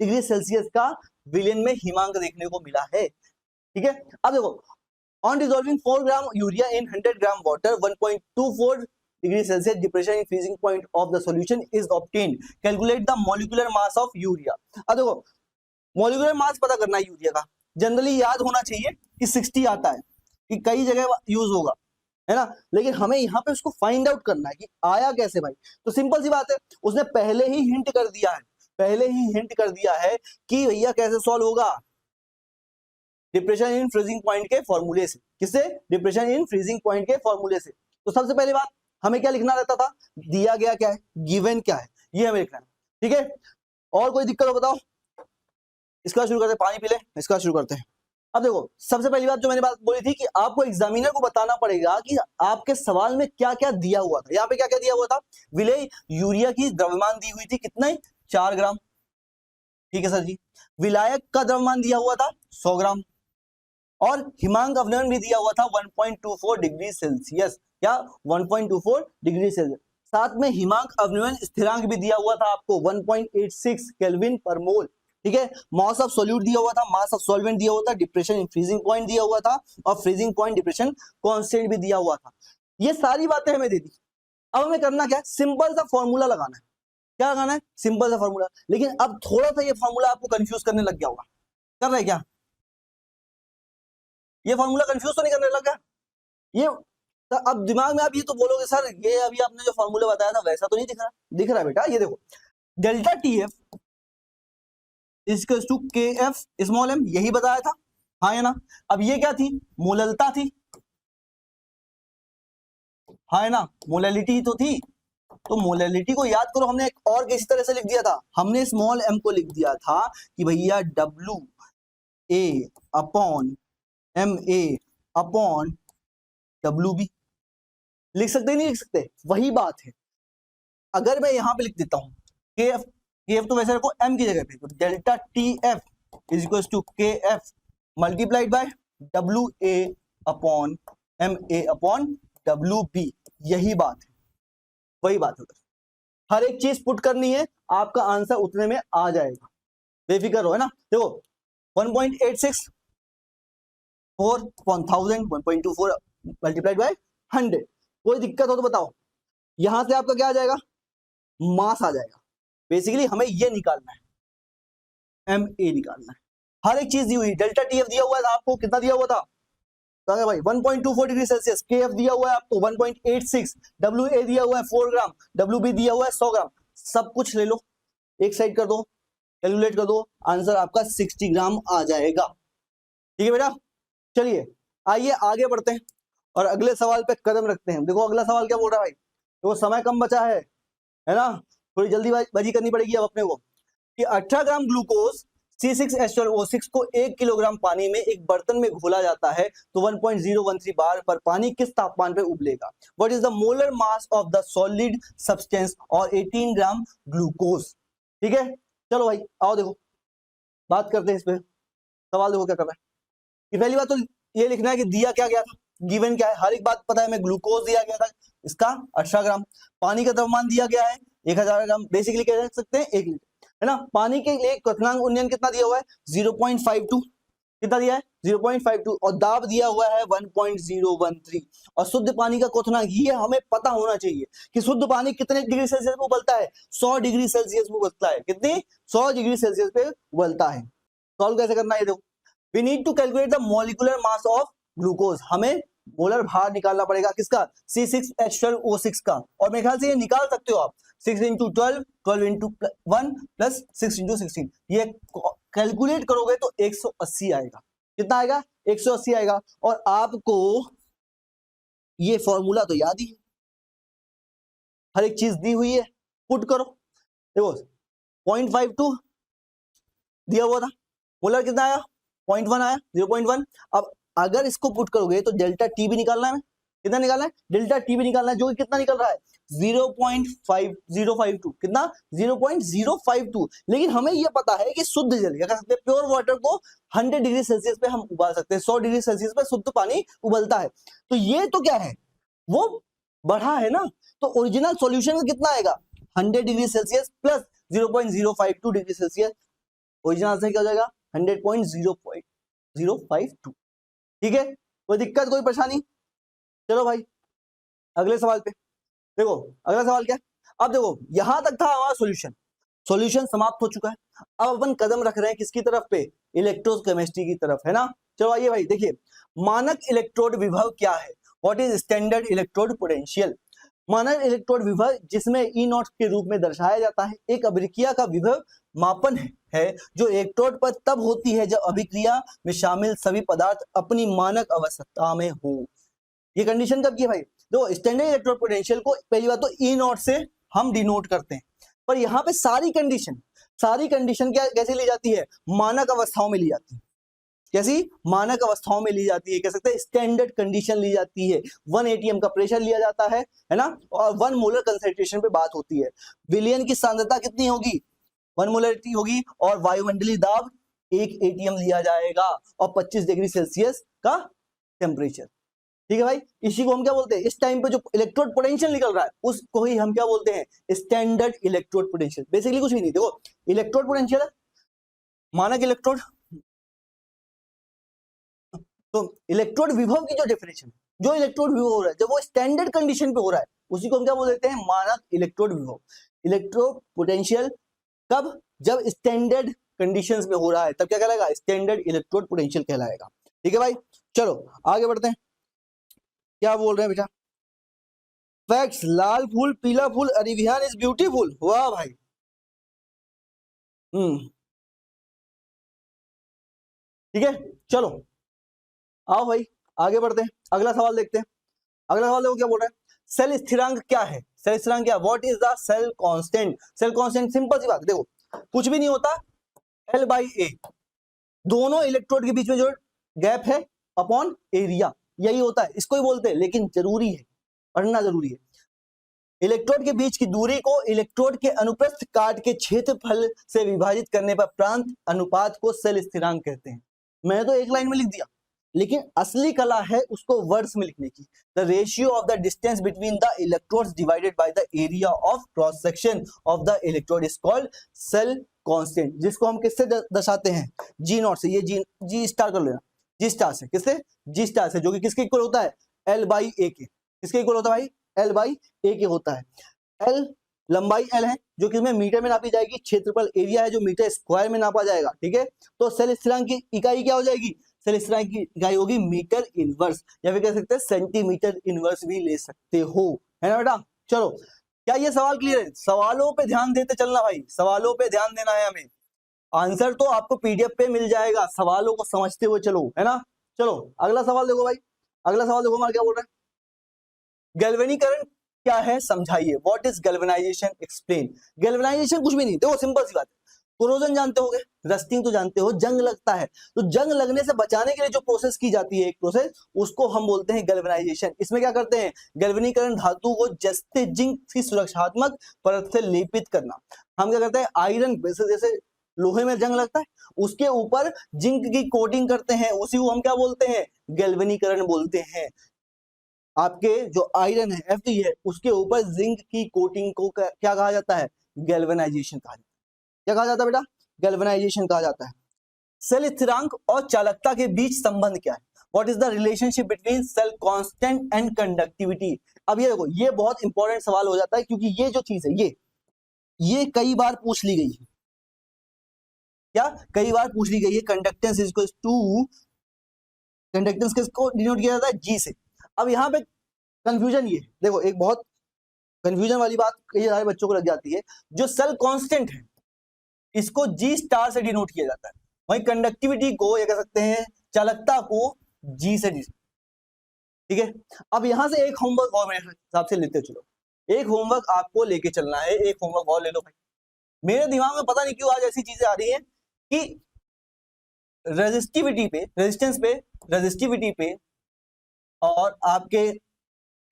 डिग्री सेल्सियस का विलयन में हिमांक देखने को मिला है। ठीक है, अब देखो, on dissolving 4 gram urea in 100 gram water, 1.24 degree Celsius depression in freezing point of the solution is obtained. Calculate the molecular mass of urea. अब देखो, मॉलिक्यूलर मास पता करना है यूरिया का, जनरली याद होना चाहिए कि 60 आता है, कि कई जगह यूज होगा, है ना, लेकिन हमें यहाँ पे उसको फाइंड आउट करना है कि आया कैसे भाई। तो सिंपल सी बात है, उसने पहले ही हिंट कर दिया है कि भैया कैसे सॉल्व होगा, डिप्रेशन इन फ्रीजिंग पॉइंट के फॉर्मूले से। किससे? डिप्रेशन इन फ्रीजिंग पॉइंट के फॉर्मूले से। तो सबसे पहली बात हमें क्या लिखना रहता था, दिया गया क्या है, गिवन क्या है, ये हमें लिखना है। ठीक है, और कोई दिक्कत हो बताओ? इसका शुरू करते हैं, पानी पी ले, इसका शुरू करते हैं। अब देखो, सबसे पहली बात जो मैंने बात बोली थी कि आपको एग्जामिनर को बताना पड़ेगा कि आपके सवाल में क्या क्या दिया हुआ था। यहाँ पे क्या क्या दिया हुआ था, विलेय यूरिया की द्रव्यमान दी हुई थी, कितना ही 4 ग्राम। ठीक है सर जी। विलायक का द्रव्यमान दिया हुआ था 100 ग्राम, और हिमांक अवनमन भी दिया हुआ था 1.24 डिग्री सेल्सियस, या 1.24 डिग्री सेल्सियस। साथ में हिमांक अवनमन स्थिरांक भी दिया हुआ था आपको 1.86 केल्विन पर मोल। ठीक है, मास ऑफ सॉल्यूट दिया हुआ था, मास ऑफ सॉल्वेंट दिया हुआ था, डिप्रेशन इन फ्रीजिंग पॉइंट दिया हुआ था, और फ्रीजिंग पॉइंट डिप्रेशन कांस्टेंट भी दिया हुआ था। ये सारी बातें हमें दे दी। अब हमें करना क्या है, सिंपल सा फॉर्मूला लगाना है। क्या लगाना है, सिंपल सा फॉर्मूला। लेकिन अब थोड़ा सा ये फॉर्मूला आपको कंफ्यूज करने लग गया होगा, कर रहे क्या? ये फॉर्मूला कंफ्यूज तो नहीं करने लगा ये? तो अब दिमाग में आप ये तो बोलोगे, सर ये अभी आपने जो फॉर्मूला बताया था वैसा तो नहीं दिख रहा बेटा। ये देखो, delta TF equals to KF small M, यही बताया था, हाँ है ना। अब ये क्या थी, मोललता थी, हाँ है ना, मोलैलिटी तो थी। तो मोलैलिटी को याद करो, हमने एक और किसी तरह से लिख दिया था, हमने स्मॉल एम को लिख दिया था कि भैया W A upon M A upon W B. लिख सकते नहीं लिख सकते, वही बात है। अगर मैं यहां पे लिख देता हूं के एफ तो वैसे रखो एम की जगह पे, तो delta T F is equal to K F multiplied by W A upon M A upon W B. यही बात है, वही बात है। हर एक चीज पुट करनी है, आपका आंसर उतने में आ जाएगा, बेफिक्र हो, है ना। देखो 1.86 4 upon 1000, 1.24 मल्टीप्लाइड बाय 100। कोई दिक्कत हो तो बताओ। यहां से आपका क्या आ जाएगा, मास आ जाएगा। बेसिकली हमें ये निकालना है, एम ए निकालना है। हर एक चीज दी हुई, डेल्टा टीएफ दिया हुआ है आपको, कितना दिया हुआ था भाई 1.24 डिग्री सेल्सियस, केएफ दिया हुआ है आपको 1.86, डब्ल्यू ए दिया हुआ है 4 ग्राम, डब्ल्यू बी दिया हुआ है 100 ग्राम। सब कुछ ले लो, एक साइड कर दो, कैलकुलेट कर दो, आंसर आपका 60 ग्राम आ जाएगा। ठीक है बेटा, चलिए आइए आगे बढ़ते हैं और अगले सवाल पे कदम रखते हैं। देखो अगला सवाल क्या बोल रहा है भाई, तो समय कम बचा है ना, थोड़ी जल्दीबाजी करनी पड़ेगी अब अपने को। कि 18 ग्राम ग्लूकोज C6H12O6 को 1 किलोग्राम पानी में एक बर्तन में घोला जाता है तो 1.013 बार पर पानी किस तापमान पर उबलेगा। What is the molar mass of the solid substance और 18 ग्राम ग्लूकोज। ठीक है, चलो भाई आओ देखो बात करते हैं इस पे। सवाल देखो क्या कर रहा है। पहली बात तो ये लिखना है कि दिया क्या गया था, गिवन क्या है, हर एक बात पता है हमें। ग्लूकोज दिया गया था इसका 18 ग्राम, पानी का द्रव्यमान दिया गया है 1000 ग्राम, बेसिकली कह सकते हैं 1 लीटर। है ना। पानी के लिए क्वथनांक उन्नयन कितना दिया हुआ है 0.52, कितना दिया है 0.52, और दाब दिया हुआ है 1.013, और शुद्ध पानी का क्वथनांक ये हमें पता होना चाहिए कि शुद्ध पानी कितने डिग्री सेल्सियस पे उबलता है, 100 डिग्री सेल्सियस पे उबलता है, कितनी 100 डिग्री सेल्सियस पे उबलता है। सॉल्व कैसे करना है देखो, we need to calculate the molecular mass of glucose, हमें मोलर भार निकालना पड़ेगा किसका C6H12O6 का, और मेरे ख्याल से ये निकाल सकते हो आप 6 into 12, 12 into 1 plus 6 into 16, ये कैलकुलेट करोगे तो 180 आएगा। कितना आएगा 180 आएगा, और आपको ये फॉर्मूला तो याद ही है, हर एक चीज दी हुई है, पुट करो। देखो 0.52 दिया हुआ था, मोलर कितना आया 0.1 आया 0.1। अब अगर इसको पुट करोगे तो डेल्टा टी भी निकालना है, कितना निकालना है डेल्टा टी भी निकालना है, जो कि कितना निकल रहा है 0.5052, कितना 0.052। लेकिन हमें यह पता है कि शुद्ध जल क्या कर सकते हैं, प्योर वाटर को 100 डिग्री सेल्सियस पे हम उबाल सकते हैं, 100 डिग्री सेल्सियस पे शुद्ध पानी उबलता है। तो ये तो क्या है वो बढ़ा है ना, तो ओरिजिनल सॉल्यूशन में कितना आएगा 100 degree Celsius plus 0.052 degree Celsius, original answer क्या हो जाएगा 100.052। ठीक है, कोई दिक्कत कोई परेशानी। चलो भाई अगले सवाल पे देखो, अगला सवाल क्या है, अब देखो यहां तक था हमारा सॉल्यूशन, सॉल्यूशन समाप्त हो चुका है। अब अपन कदम रख रहे हैं किसकी तरफ पे, इलेक्ट्रोकेमिस्ट्री की तरफ, है ना। चलो आइए भाई देखिए, मानक इलेक्ट्रोड विभव क्या है, what is standard electrode potential. मानक इलेक्ट्रोड विभव जिसमें ई नॉट के रूप में दर्शाया जाता है, एक अभिक्रिया का विभव मापन है जो इलेक्ट्रोड पर तब होती है जब अभिक्रिया में शामिल सभी पदार्थ अपनी मानक अवस्था में हो। ये कंडीशन कब की है भाई, तो स्टैंडर्ड इलेक्ट्रोड पोटेंशियल को पहली बात तो ई नॉट से हम डिनोट करते हैं, पर यहाँ पे सारी कंडीशन क्या कैसे ली जाती है, मानक अवस्थाओं में ली जाती है। कैसी मानक अवस्थाओं में ली जाती है, कह सकते हैं स्टैंडर्ड कंडीशन ली जाती है। 1 atm का प्रेशर लिया जाता है ना, और 1 मोलर कंसेंट्रेशन पे बात होती है। विलयन की सांद्रता कितनी होगी 1 मोलरिटी होगी, और वायुमंडलीय दाब 1 atm लिया जाएगा, और 25 डिग्री सेल्सियस का टेम्परेचर। ठीक है भाई, इसी को हम क्या बोलते हैं, इस टाइम पे जो इलेक्ट्रोड पोटेंशियल निकल रहा है उसको ही हम क्या बोलते हैं, स्टैंडर्ड इलेक्ट्रोड पोटेंशियल। बेसिकली कुछ भी नहीं, देखो इलेक्ट्रोड पोटेंशियल मानक इलेक्ट्रोड, तो इलेक्ट्रोड विभव की जो डेफिनेशन, जो इलेक्ट्रोड विभव हो रहा है जब वो स्टैंडर्ड कंडीशन पे हो रहा है उसी को हम क्या बोल देते हैं, मानक इलेक्ट्रोड विभव। इलेक्ट्रोड पोटेंशियल कब, जब स्टैंडर्ड कंडीशंस में हो रहा है तब क्या कहलाएगा, स्टैंडर्ड इलेक्ट्रोड पोटेंशियल कहलाएगा। ठीक है भाई, चलो आगे बढ़ते हैं, क्या बोल रहे हैं बेटा, फैक्ट्स, लाल फूल पीला फूल अरेबियन इज ब्यूटीफुल, वाह भाई। ठीक है, चलो आओ भाई आगे बढ़ते हैं, अगला सवाल देखते हैं। अगला सवाल देखो क्या बोल रहा है, सेल स्थिरांक क्या है, सेल स्थिरांक क्या, what is the cell constant. Cell constant simple सी बात, देखो कुछ भी नहीं होता, L/A, दोनों इलेक्ट्रोड के बीच में जो गैप है अपॉन एरिया, यही होता है, इसको ही बोलते हैं। लेकिन जरूरी है, पढ़ना जरूरी है। इलेक्ट्रोड के बीच की दूरी को इलेक्ट्रोड के अनुप्रस्थ काट के क्षेत्रफल से विभाजित करने पर प्रांत अनुपात को सेल स्थिरांक कहते हैं। मैंने तो एक लाइन में लिख दिया, लेकिन असली कला है उसको वर्ड्स में लिखने की। The ratio of the distance between the electrodes divided by the area of cross section of the electrode is called cell constant, जिसको हम किससे दर्शाते हैं, जी नॉट से। ये जी स्टार कर लेना, जी स्टार से, किससे, जी स्टार से, जो कि किसके इक्वल होता है, L/A के। किसके इक्वल होता है भाई, L/A के होता है। L लंबाई L है जो कि इसमें मीटर में नापी जाएगी, क्षेत्रफल एरिया है जो मीटर स्क्वायर में नापा जाएगा। ठीक है, तो सेल स्थिरांक की इकाई क्या हो जाएगी, सेल स्थिरांक की इकाई होगी मीटर इनवर्स, या फिर कह सकते हैं सेंटीमीटर इनवर्स भी ले सकते हो, है ना बेटा। चलो क्या ये सवाल क्लियर है, सवालों पे ध्यान देते चलना भाई, सवालों पे ध्यान देना है हमें। आंसर तो आपको पीडीएफ पे मिल जाएगा, सवालों को समझते हुए चलो, है ना। चलो अगला सवाल देखो भाई, अगला सवाल देखो हमारा क्या बोल रहा है, गैल्वेनीकरण क्या है समझाइए, what is galvanisation explain. Galvanisation कुछ भी नहीं, देखो सिंपल सी बात है, कोरोजन जानते होगे, रस्टिंग तो जानते हो, जंग लगता है, तो जंग लगने से बचाने के लिए जो प्रोसेस की जाती है एक प्रोसेस, उसको हम बोलते हैं गैल्वेनाइजेशन। इसमें क्या करते हैं, गैल्वेनीकरण धातु को जस्ते जिंक की सुरक्षात्मक परत से लेपित करना। हम क्या करते हैं, आयरन जैसे लोहे में जंग लगता है उसके ऊपर जिंक की कोटिंग करते हैं, उसी को हम क्या बोलते हैं, गैल्वेनीकरण बोलते हैं। आपके जो आयरन है Fe है उसके ऊपर जिंक की कोटिंग को क्या कहा जाता है, गैल्वेनाइजेशन कहा जाता है। क्या कहा जाता है बेटा? गैल्वेनाइजेशन कहा जाता है। सेल स्थिरांक और चालकता के बीच संबंध क्या है? What is the relationship between cell constant and conductivity? अब ये देखो, ये बहुत इंपॉर्टेंट सवाल हो जाता है, क्योंकि ये जो चीज है ये कई बार पूछ ली गई है। क्या कई बार पूछ ली गई है? Conductance is equal to, conductance किसको डिनोट किया जाता है? जी से। अब यहाँ पे कंफ्यूजन ये देखो, एक बहुत कंफ्यूजन वाली बात कई सारे बच्चों को लग जाती है। जो सेल कांस्टेंट है इसको जी स्टार से डिनोट किया जाता है, वही कंडक्टिविटी को, या कह सकते हैं चालकता को, जी से। ठीक है, अब यहां से एक होमवर्क और मेरे हिसाब से लेते चलो, एक होमवर्क आपको लेके चलना है, एक होमवर्क और ले लो भाई। मेरे दिमाग में पता नहीं क्यों आज ऐसी चीजें आ रही है कि रेजिस्टिविटी पे, रेजिस्टिविटी पे और आपके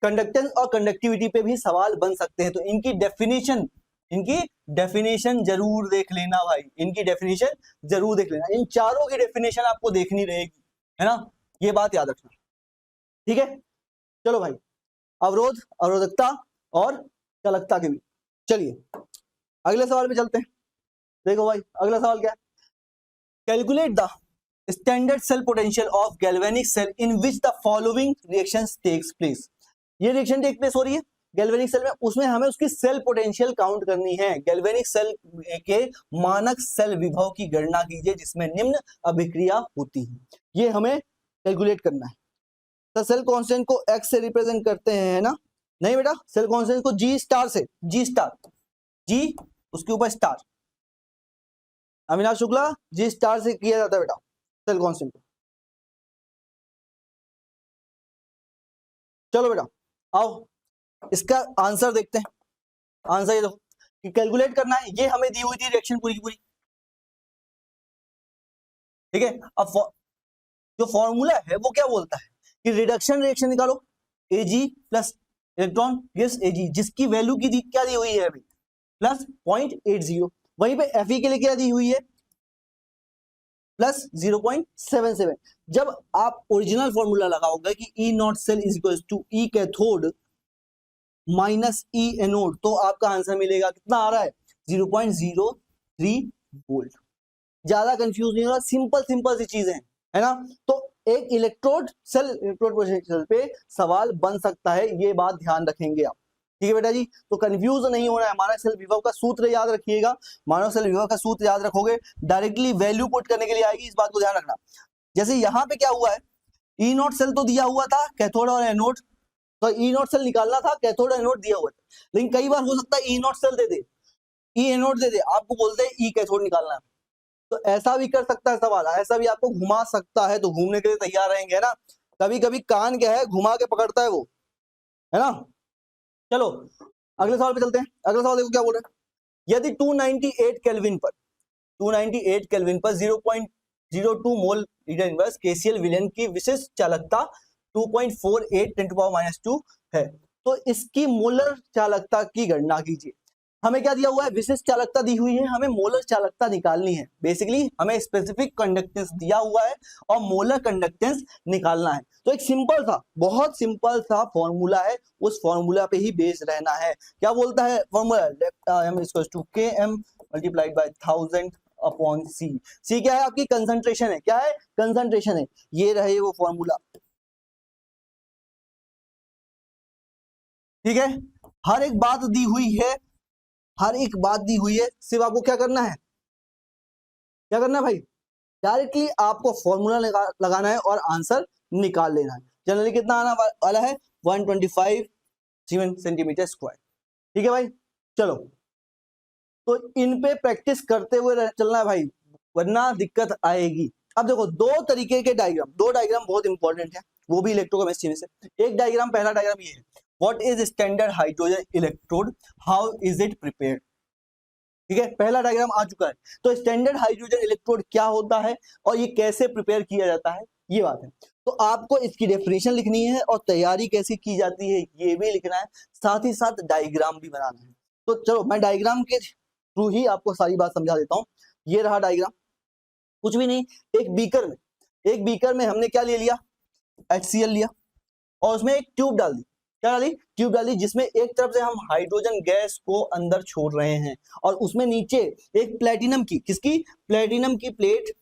कंडक्टेंस और कंडक्टिविटी पे भी सवाल बन सकते हैं। तो इनकी डेफिनेशन जरूर देख लेना भाई, इनकी डेफिनेशन जरूर देख लेना। इन चारों की डेफिनेशन आपको देखनी रहेगी, है ना, ये बात याद रखना। ठीक है, चलो भाई, अवरोध, अवरोधकता और चालकता के बीच। चलिए अगले सवाल पे चलते हैं। देखो भाई, अगला सवाल क्या है? Calculate the standard cell potential of galvanic cell in which the following reactions takes place. ये रिएक्शन टेक प्लेस हो रही है गैल्वेनिक सेल में, उसमें हमें उसकी सेल पोटेंशियल काउंट करनी है। गैल्वेनिक सेल के मानक सेल विभव की गणना कीजिए जिसमें निम्न अभिक्रिया होती है, ये हमें कैलकुलेट करना है। तो सेल कांस्टेंट को x से रिप्रेजेंट करते हैं, है ना? नहीं बेटा, सेल कांस्टेंट को जी स्टार से, जी स्टार, जी उसके ऊपर स्टार, अविनाश शुक्ला, जी स्टार से किया जाता है बेटा सेल कांस्टेंट को। चलो बेटा आओ इसका आंसर देखते हैं। आंसर ये देखो कि कैलकुलेट करना है, ये हमें दी हुई थी रिएक्शन पूरी की पूरी। ठीक है, अब जो फॉर्मूला है वो क्या बोलता है कि रिडक्शन रिएक्शन निकालो, Ag plus electron gives Ag, जिसकी वैल्यू की क्या दी हुई है अभी? प्लस 0.80। वहीं पे Fe के लिए क्या दी हुई है? प्लस 0.77। जब आप ओरिजिनल फॉर्मूला लगाओगे कि E naught cell is equal to E cathode minus E anode, तो आपका आंसर मिलेगा कितना आ रहा है? 0.03 वोल्ट। ज्यादा कंफ्यूज नहीं होगा, सिंपल सिंपल सी चीजें हैं, है ना? तो एक इलेक्ट्रोड पोटेंशियल पे सवाल बन सकता है, ये बात ध्यान रखेंगे आप। ठीक है बेटा जी, तो कंफ्यूज नहीं होना है। मानव सेल विभव का सूत्र याद रखिएगा, मानव सेल विभव का सूत्र याद रखोगे, डायरेक्टली वैल्यू पुट करने के लिए आएगी, इस बात को ध्यान रखना। जैसे यहाँ पे क्या हुआ है, ई नॉट सेल तो दिया हुआ था, कैथोड और एनोड, तो ई नॉट सेल निकालना था, कैथोड और एनोड दिया हुआ था। लेकिन कई बार हो सकता है ई नॉट सेल दे दे, ई एनोड दे दे, आपको बोलते हैं ई कैथोड निकालना है, तो ऐसा भी कर सकता है सवाल, ऐसा भी आपको घुमा सकता है, तो घूमने के लिए तैयार रहेंगे, है ना? कभी कभी कान क्या है, घुमा के पकड़ता है वो, है ना? चलो अगले सवाल पे चलते हैं। अगला सवाल देखो क्या बोल रहा है, यदि 298 केल्विन पर 0.02 मोल लीटर इनवर्स केसीएल विलयन की विशिष्ट चालकता 2.48 10⁻²है, तो इसकी मोलर चालकता की गणना कीजिए। हमें क्या दिया हुआ है? विशिष्ट चालकता दी हुई है, हमें मोलर चालकता निकालनी है। बेसिकली हमें स्पेसिफिक कंडक्टेंस दिया हुआ है और मोलर कंडक्टेंस निकालना है। तो एक सिंपल सा, बहुत सिंपल सा फॉर्मूला है, उस फॉर्मूला पे ही बेस्ड रहना है। क्या बोलता है formula? Km multiplied by 1000 upon C। C क्या है? आपकी कंसंट्रेशन है। क्या है? कंसंट्रेशन है। ये रहे वो फॉर्मूला। ठीक है, हर एक बात दी हुई है, हर एक बात दी हुई है, सिर्फ आपको क्या करना है, क्या करना है भाई? डायरेक्टली आपको फॉर्मूला लगाना है और आंसर निकाल लेना है। जनरली कितना आना वाला है? 125 सेंटीमीटर स्क्वायर। ठीक है भाई, चलो तो इन पे प्रैक्टिस करते हुए चलना है भाई, वरना दिक्कत आएगी। अब देखो दो तरीके के डायग्राम, दो डायग्राम बहुत इंपॉर्टेंट है, वो भी इलेक्ट्रोकेमिस्ट्री में से। एक डायग्राम, पहला डायग्राम ये है, what is standard hydrogen electrode, how is it prepared. ठीक है, पहला डायग्राम आ चुका है। तो स्टैंडर्ड हाइड्रोजन इलेक्ट्रोड क्या होता है और ये कैसे प्रिपेयर किया जाता है, ये बात है। तो आपको इसकी डेफिनेशन लिखनी है और तैयारी कैसे की जाती है ये भी लिखना है, साथ ही साथ डायग्राम भी बनाना है। तो चलो मैं डायग्राम के थ्रू ही आपको सारी बात समझा देता हूँ। ये रहा डायग्राम, कुछ भी नहीं, एक बीकर में हमने क्या ले लिया? HCl लिया और उसमें एक ट्यूब डाल दी। क्या डाली, ट्यूब डाली, जिसमें एक तरफ से हम हाइड्रोजन गैस को अंदर छोड़ रहे हैं और उसमें नीचे एक प्लेटिनम की, किसकी, प्लेटिनम की प्लेट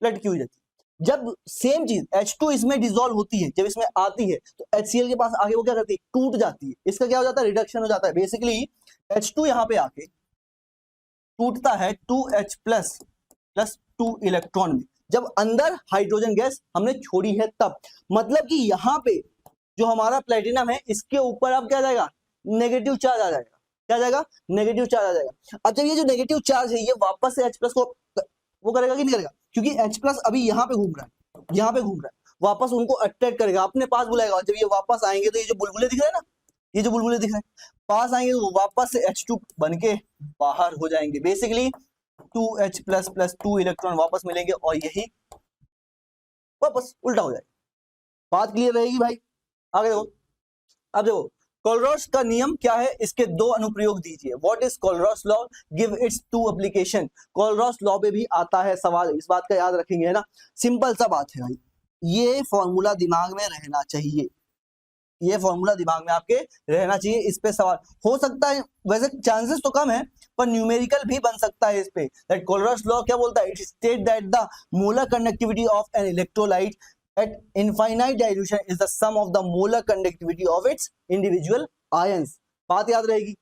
लटकी हुई रहती है। जब सेम चीज H2 इसमें डिसॉल्व होती है, जब इसमें आती है तो HCl के पास आगे वो क्या करती है, टूट जाती है, इसका क्या हो जाता है, रिडक्शन हो जाता है। बेसिकली H2 यहाँ पे आके टूटता है 2H प्लस प्लस 2 इलेक्ट्रॉन में, जब अंदर हाइड्रोजन गैस हमने छोड़ी है तब। मतलब कि यहाँ पे जो हमारा प्लेटिनम है इसके ऊपर अब क्या जाएगा, नेगेटिव चार्ज आ जाएगा। क्या जाएगा, नेगेटिव चार्ज आ जाएगा। अब जब ये जो नेगेटिव चार्ज है ये वापस से H प्लस को वो करेगा कि नहीं करेगा, क्योंकि H प्लस अभी यहाँ पे घूम रहा है, यहाँ पे घूम रहा है, वापस उनको अट्रैक्ट करेगा, अपने पास बुलाएगा। जब ये वापस आएंगे तो ये जो बुलबुले दिख रहे हैं ना, ये जो बुलबुले दिख रहे हैं पास आएंगे तो वो वापस से H2 बन के बाहर हो जाएंगे। Basically 2H plus plus 2 electron वापस मिलेंगे और यही वापस उल्टा हो जाएगा। बात क्लियर रहेगी भाई। आगे देखो, अब देखो कोलरॉस का नियम क्या है, इसके दो अनुप्रयोग दीजिए। What is Kohlrausch law, give its two application. Kohlrausch law पे भी आता है सवाल, इस बात का याद रखेंगे, है ना। सिंपल सा बात है भाई, ये फॉर्मूला दिमाग में रहना चाहिए, ये फॉर्मूला दिमाग में आपके रहना चाहिए। इस पे सवाल हो सकता है, वैसे चांसेस तो कम है पर न्यूमेरिकल भी बन सकता है इस पे। दैट कोलरॉस लॉ क्या बोलता है, it state that the molar conductivity of an electrolyte at infinite dilution is the sum of the molar conductivity of its individual ions। बात याद रहेगी,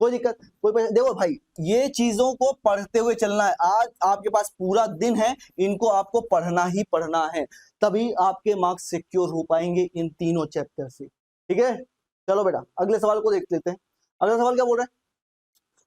कोई दिक्कत कोई। देखो भाई ये चीजों को पढ़ते हुए चलना है, आज आपके पास पूरा दिन है, इनको आपको पढ़ना ही पढ़ना है, तभी आपके मार्क्स सिक्योर हो पाएंगे इन तीनों चैप्टर से। ठीक है, चलो बेटा अगले सवाल को देख लेते हैं। अगला सवाल क्या बोल रहा है,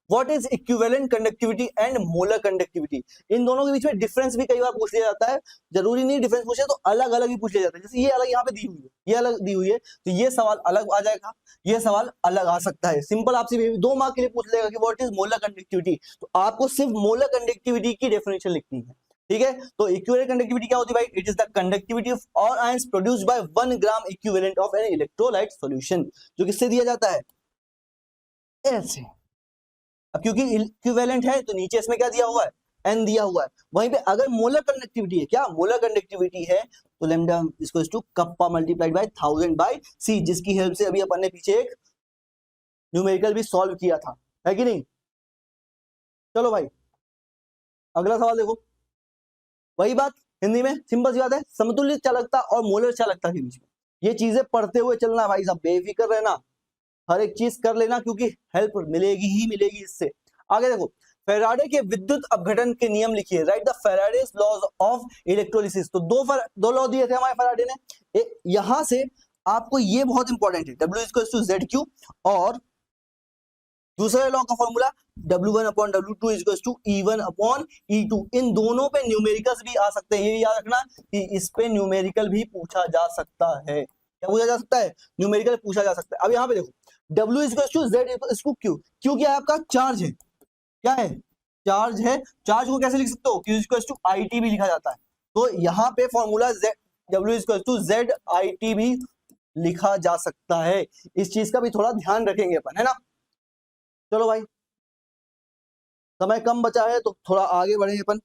what is equivalent conductivity and molar conductivity. इन दोनों के बीच में डिफरेंस भी कई बार पूछ लिया जाता है, जरूरी नहीं डिफरेंस पूछे तो अलग अलग ही पूछ लिया जाता है। जैसे ये अलग यहाँ पे दी हुई है, ये अलग दी हुई है, तो ये सवाल अलग आ जाएगा, ये सवाल अलग आ सकता है। सिंपल आपसे 2 मार्क के लिए पूछ लेगा कि व्हाट इज मोलर कंडक्टिविटी, तो आपको सिर्फ मोलर कंडक्टिविटी की डेफिनेशन लिखनी है। ठीक है, तो इक्विवेलेंट कंडक्टिविटी क्या होती है भाई, it is the conductivity of all ions produced by 1 gram equivalent of an electrolyte solution, जो किससे दिया जाता है, ऐसे। अब क्योंकि इक्विवेलेंट है तो नीचे इसमें क्या दिया हुआ है, n दिया हुआ है। वहीं पे अगर मोलर कंडक्टिविटी है, क्या मोलर कंडक्टिविटी है, तो लैम्डा इसको to kappa multiplied by 1000 by c, जिसकी हेल्प से अभी अपन ने पीछे एक न्यूमेरिकल भी सॉल्व किया था, है कि नहीं। चलो भाई अगला सवाल देखो, वही बात हिंदी में सिंपल सी बात है, समतुल्य चालकता और मोलर चालकता के बीच में ये चीजें पढ़ते हुए चलना भाई साहब, बेफिक्र रहना, हर एक चीज कर लेना क्योंकि हेल्प मिलेगी ही मिलेगी इससे। आगे देखो, फैराडे के विद्युत अपघटन के नियम लिखिए, write the Faraday's laws of electrolysis. तो दो लॉ दिए थे हमारे फैराडे ने, यहां से आपको ये बहुत इंपॉर्टेंट है, W=ZQ, और दूसरे लॉ का फॉर्मूला W1/W2 E1/E2। इन दोनों पे न्यूमेरिकल्स भी आ सकते हैं, ये याद रखना कि इस पे न्यूमेरिकल भी पूछा जा सकता है। क्या पूछा जा सकता है, न्यूमेरिकल पूछा जा सकता है। अब यहाँ पे देखो W=Z=Q, Q क्या है आपका, चार्ज है, क्या है, चार्ज है। चार्ज को कैसे लिख सकते हो, Q=IT भी लिखा जाता है, तो यहाँ पे फॉर्मूला W=ZIT भी लिखा जा सकता है। इस चीज का भी थोड़ा ध्यान रखेंगे अपन, है ना। चलो भाई समय कम बचा है तो थोड़ा आगे बढ़े अपन।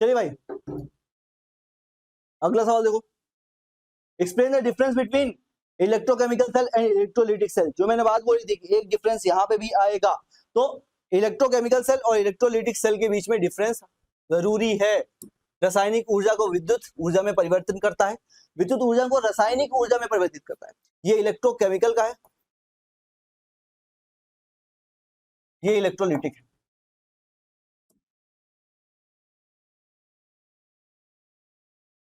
चलिए भाई अगला सवाल देखो, explain the difference between electrochemical cell and electrolytic cell. जो मैंने बात बोली थी कि एक डिफरेंस यहाँ पे भी आएगा, तो इलेक्ट्रोकेमिकल सेल और इलेक्ट्रोलिटिक सेल के बीच में डिफरेंस जरूरी है। रासायनिक ऊर्जा को विद्युत ऊर्जा में परिवर्तन करता है, विद्युत ऊर्जा को रासायनिक ऊर्जा में परिवर्तित करता है। ये इलेक्ट्रोकेमिकल का है, ये इलेक्ट्रोलिटिक है।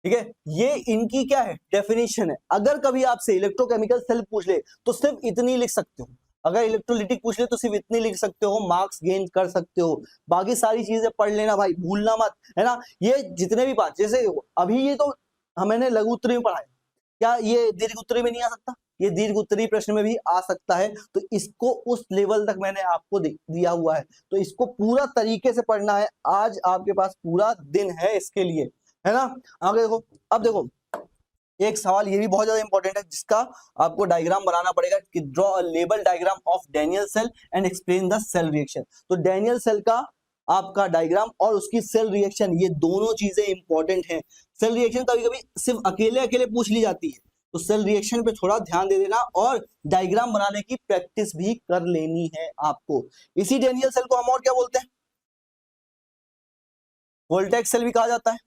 ठीक है, ये इनकी क्या है, डेफिनेशन है। अगर कभी आपसे इलेक्ट्रोकेमिकल सेल पूछ ले तो सिर्फ इतनी लिख सकते हो, अगर इलेक्ट्रोलिटिक पूछ ले तो सिर्फ इतनी लिख सकते हो, मार्क्स गेन कर सकते हो। बाकी सारी चीजें पढ़ लेना भाई, भूलना मत, है ना। ये जितने भी बात, जैसे अभी ये तो हमने लघु उत्तरी में पढ़ा है, क्या ये दीर्घ उत्तरी में नहीं आ सकता, ये दीर्घ उत्तरी प्रश्न में भी आ सकता है। तो इसको उस लेवल तक मैंने आपको दिया हुआ है, तो इसको पूरा तरीके से पढ़ना है। आज आपके पास पूरा दिन है इसके लिए, है ना। आगे देखो, अब देखो एक सवाल ये भी बहुत ज्यादा इंपॉर्टेंट है, जिसका आपको डायग्राम बनाना पड़ेगा कि draw a label diagram of Daniell cell and explain the cell reaction. तो डैनियल सेल का आपका डायग्राम और उसकी सेल रिएक्शन, ये दोनों चीजें इंपॉर्टेंट हैं। सेल रिएक्शन कभी कभी सिर्फ अकेले अकेले पूछ ली जाती है, तो सेल रिएक्शन पे थोड़ा ध्यान दे देना और डायग्राम बनाने की प्रैक्टिस भी कर लेनी है आपको। इसी डेनियल सेल को हम और क्या बोलते हैं? वोल्टेक्स सेल भी कहा जाता है,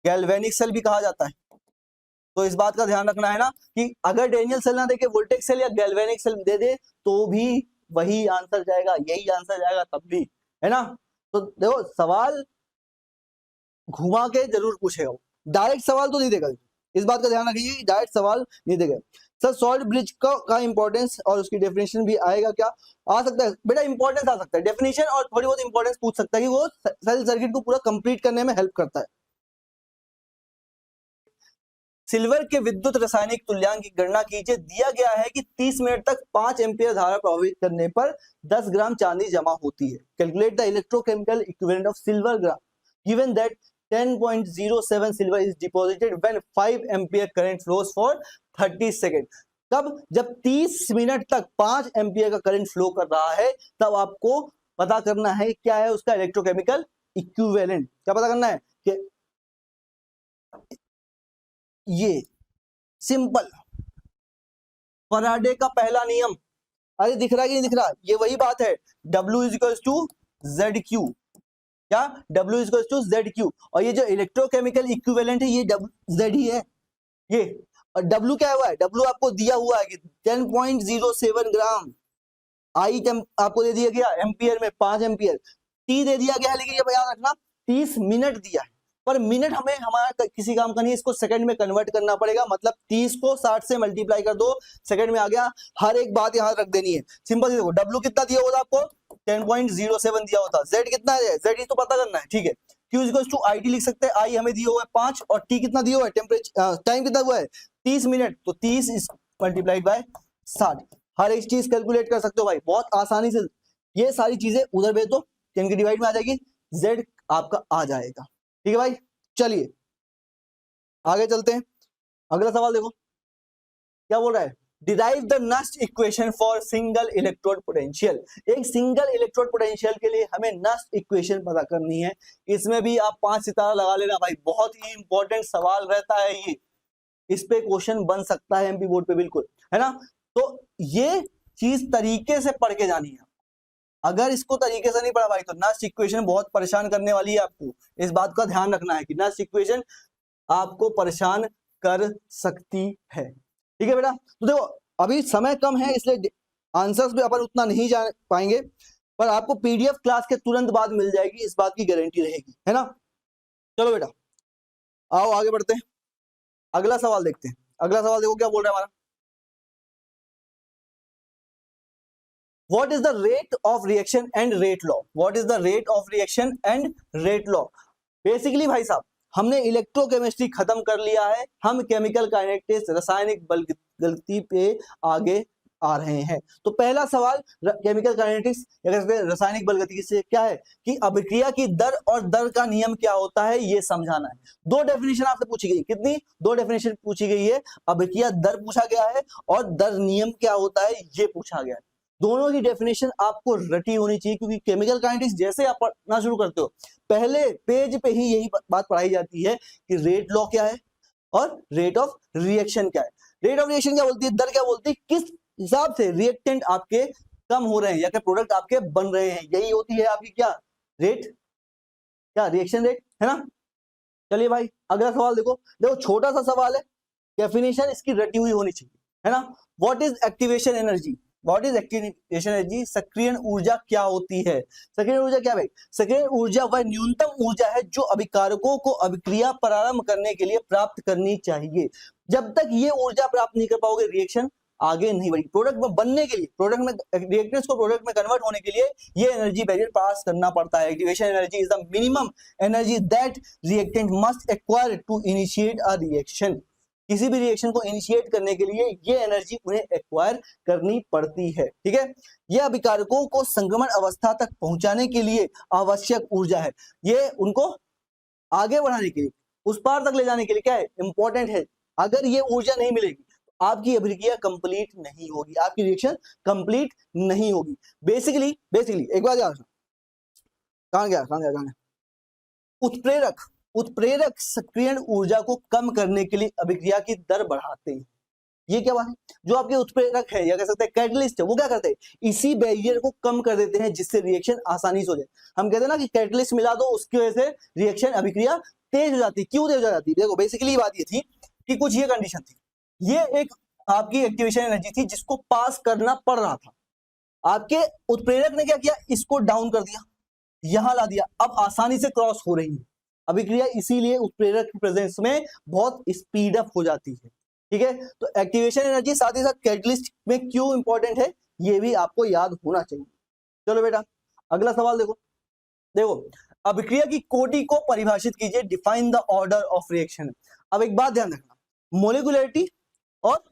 गैल्वेनिक सेल भी कहा जाता है। तो इस बात का ध्यान रखना है ना कि अगर डेनियल सेल ना देके वोल्टेक्स सेल या गैल्वेनिक सेल दे दे तो भी वही आंसर जाएगा, यही आंसर जाएगा तब भी, है ना। तो देखो सवाल घुमा के जरूर पूछेगा, डायरेक्ट सवाल तो नहीं देगा, इस बात का ध्यान रखिए, डायरेक्ट सवाल नहीं देगा। सर सॉल्ट ब्रिज का इंपॉर्टेंस और उसकी डेफिनेशन भी आएगा क्या? आ सकता है बेटा, इंपॉर्टेंस आ सकता है, डेफिनेशन और थोड़ी बहुत इंपॉर्टेंस पूछ सकता है कि वो सेल सर्किट को पूरा कंप्लीट करने में हेल्प करता है। सिल्वर के विद्युत रासायनिक तुल्यांक की गणना कीजिए। दिया गया है कि 30 मिनट तक 5 एम्पीयर धारा प्रवाहित करने पर 10 ग्राम चांदी जमा होती है। Calculate the electrochemical equivalent of silver gram given that 10.07 silver is deposited when 5 ampere current flows for 30 second. कब? जब 30 मिनट तक 5 एम्पीयर का करंट फ्लो कर रहा है, तब आपको पता करना है क्या है उसका इलेक्ट्रोकेमिकल इक्विवेलेंट। क्या पता करना है? कि ये सिंपल फराडे का पहला नियम, अरे दिख रहा है कि नहीं दिख रहा? ये वही बात है, W is equals to Z Q. क्या? W is equals to Z Q. और ये जो इलेक्ट्रोकेमिकल इक्विवेलेंट है ये जेड ही है ये। और W क्या हुआ है? W आपको दिया हुआ है कि 10.07 ग्राम, आई आपको दे दिया गया एम्पियर में 5 एम्पियर, T दे दिया गया है, लेकिन ये याद रखना 30 मिनट दिया है, पर मिनट हमें हमारा किसी काम का नहीं, इसको सेकंड में कन्वर्ट करना पड़ेगा। मतलब 30 को 60 से मल्टीप्लाई कर दो, सेकंड में आ गया। हर एक बात यहाँ रख देनी है, सिंपल। देखो W कितना दिया होता आपको? 10.07 दिया होता। Z कितना है? Z तो पता करना है, ठीक है। Q इक्वल्स टू IT लिख सकते हैं, I हमें दिया हुआ है 5 और T कितना दिया हुआ है? टेम्परेचर टाइम कितना हुआ है? 30 मिनट, तो 30 इज मल्टीप्लाइड बाय 60। हर एक चीज कैलकुलेट कर सकते हो भाई बहुत आसानी से। ये सारी चीजें उधर भेज दो, 10 की डिवाइड में आ जाएगी, Z आपका आ जाएगा। ठीक है भाई, चलिए आगे चलते हैं। अगला सवाल देखो क्या बोल रहा है, derive the Nernst equation for single electrode potential. एक सिंगल इलेक्ट्रोड पोटेंशियल के लिए हमें नस्ट इक्वेशन पता करनी है। इसमें भी आप 5 सितारा लगा लेना भाई, बहुत ही इंपॉर्टेंट सवाल रहता है ये, इस पे क्वेश्चन बन सकता है एमपी बोर्ड पे, बिल्कुल, है ना। तो ये चीज तरीके से पढ़ के जानी है, अगर इसको तरीके से नहीं पढ़ा भाई तो नस्ट इक्वेशन बहुत परेशान करने वाली है आपको। इस बात का ध्यान रखना है कि नस्ट इक्वेशन आपको परेशान कर सकती है। ठीक है बेटा, तो देखो अभी समय कम है इसलिए आंसर्स भी अपन उतना नहीं जान पाएंगे, पर आपको पीडीएफ क्लास के तुरंत बाद मिल जाएगी, इस बात की गारंटी रहेगी, है ना। चलो बेटा आओ आगे बढ़ते हैं, अगला सवाल देखते हैं। अगला सवाल देखो क्या बोल रहा है हमारा, What is the rate of reaction and rate law? What is the rate of reaction and rate law? Basically भाई साहब हमने इलेक्ट्रोकेमिस्ट्री खत्म कर लिया है, हम केमिकल काइनेटिक्स रासायनिक बलगति पे आगे आ रहे हैं। तो पहला सवाल केमिकल काइनेटिक्स रासायनिक बलगति से क्या है कि अभिक्रिया की दर और दर का नियम क्या होता है ये समझाना है। दो डेफिनेशन आपसे पूछी गई, कितनी? दो डेफिनेशन पूछी गई है, अभिक्रिया दर पूछा गया है और दर नियम क्या होता है ये पूछा गया है। दोनों की डेफिनेशन आपको रटी होनी चाहिए, क्योंकि केमिकल काइनेटिक्स जैसे आप पढ़ना शुरू करते हो पहले पेज पे ही यही बात पढ़ाई जाती है कि रेट लॉ क्या है और रेट ऑफ रिएक्शन क्या है। रेट ऑफ रिएक्शन क्या बोलती है, दर क्या बोलती है, किस हिसाब से रिएक्टेंट आपके कम हो रहे हैं या क्या प्रोडक्ट आपके बन रहे हैं, यही होती है आपकी क्या रेट, क्या रिएक्शन रेट, है ना। चलिए भाई अगला सवाल देखो, देखो छोटा सा सवाल है, डेफिनेशन इसकी रटी हुई होनी चाहिए, है ना। What is activation energy? What is activation energy? सक्रियण ऊर्जा क्या होती है? सक्रियण ऊर्जा क्या भाई? सक्रियण ऊर्जा वह न्यूनतम ऊर्जा है जो अभिकारकों को अभिक्रिया प्रारंभ करने के लिए प्राप्त करनी चाहिए। जब तक ये ऊर्जा प्राप्त नहीं कर पाओगे रिएक्शन आगे नहीं बढ़ेगी। प्रोडक्ट में बनने के लिए, प्रोडक्ट में रिएक्टेंट्स को प्रोडक्ट में कन्वर्ट होने के लिए ये एनर्जी बैरियर पास करना पड़ता है। Activation energy is the minimum energy that reactant must acquire to initiate a reaction. किसी भी रिएक्शन को इनिशिएट करने के लिए ये एनर्जी उन्हें एक्वायर करनी पड़ती है, ठीक है। यह अभिकारकों को संक्रमण अवस्था तक पहुंचाने के लिए आवश्यक ऊर्जा है, ये उनको आगे बढ़ाने के लिए, उस पार तक ले जाने के लिए क्या है, इंपॉर्टेंट है। अगर ये ऊर्जा नहीं मिलेगी तो आपकी अभिक्रिया कंप्लीट नहीं होगी, आपकी रिएक्शन कंप्लीट नहीं होगी। बेसिकली एक बात याद रखना, कहाँ गया उत्प्रेरक उत्प्रेरक सक्रियण ऊर्जा को कम करने के लिए अभिक्रिया की दर बढ़ाते हैं। ये क्या बात है, जो आपके उत्प्रेरक है या कह सकते हैं कैटलिस्ट है, वो क्या करते हैं, इसी बैरियर को कम कर देते हैं जिससे रिएक्शन आसानी से हो जाए। हम कहते हैं ना कि कैटलिस्ट मिला दो, उसकी वजह से रिएक्शन अभिक्रिया तेज हो जाती है। क्यों तेज हो जाती है, देखो बेसिकली बात ये थी कि कुछ ये कंडीशन थी, ये एक आपकी एक्टिवेशन एनर्जी थी जिसको पास करना पड़ रहा था, आपके उत्प्रेरक ने क्या किया, इसको डाउन कर दिया, यहां ला दिया, अब आसानी से क्रॉस हो रही है अभिक्रिया, इसीलिए उत्प्रेरक की प्रेजेंस में बहुत स्पीड अप हो जाती है। ठीक है, तो एक्टिवेशन एनर्जी साथ ही साथ कैटलिस्ट में क्यों इंपॉर्टेंट है ये भी आपको याद होना चाहिए। चलो बेटा अगला सवाल देखो, अभिक्रिया की कोटि को परिभाषित कीजिए, define the order of reaction. अब एक बात ध्यान रखना, मोलिकुलरिटी और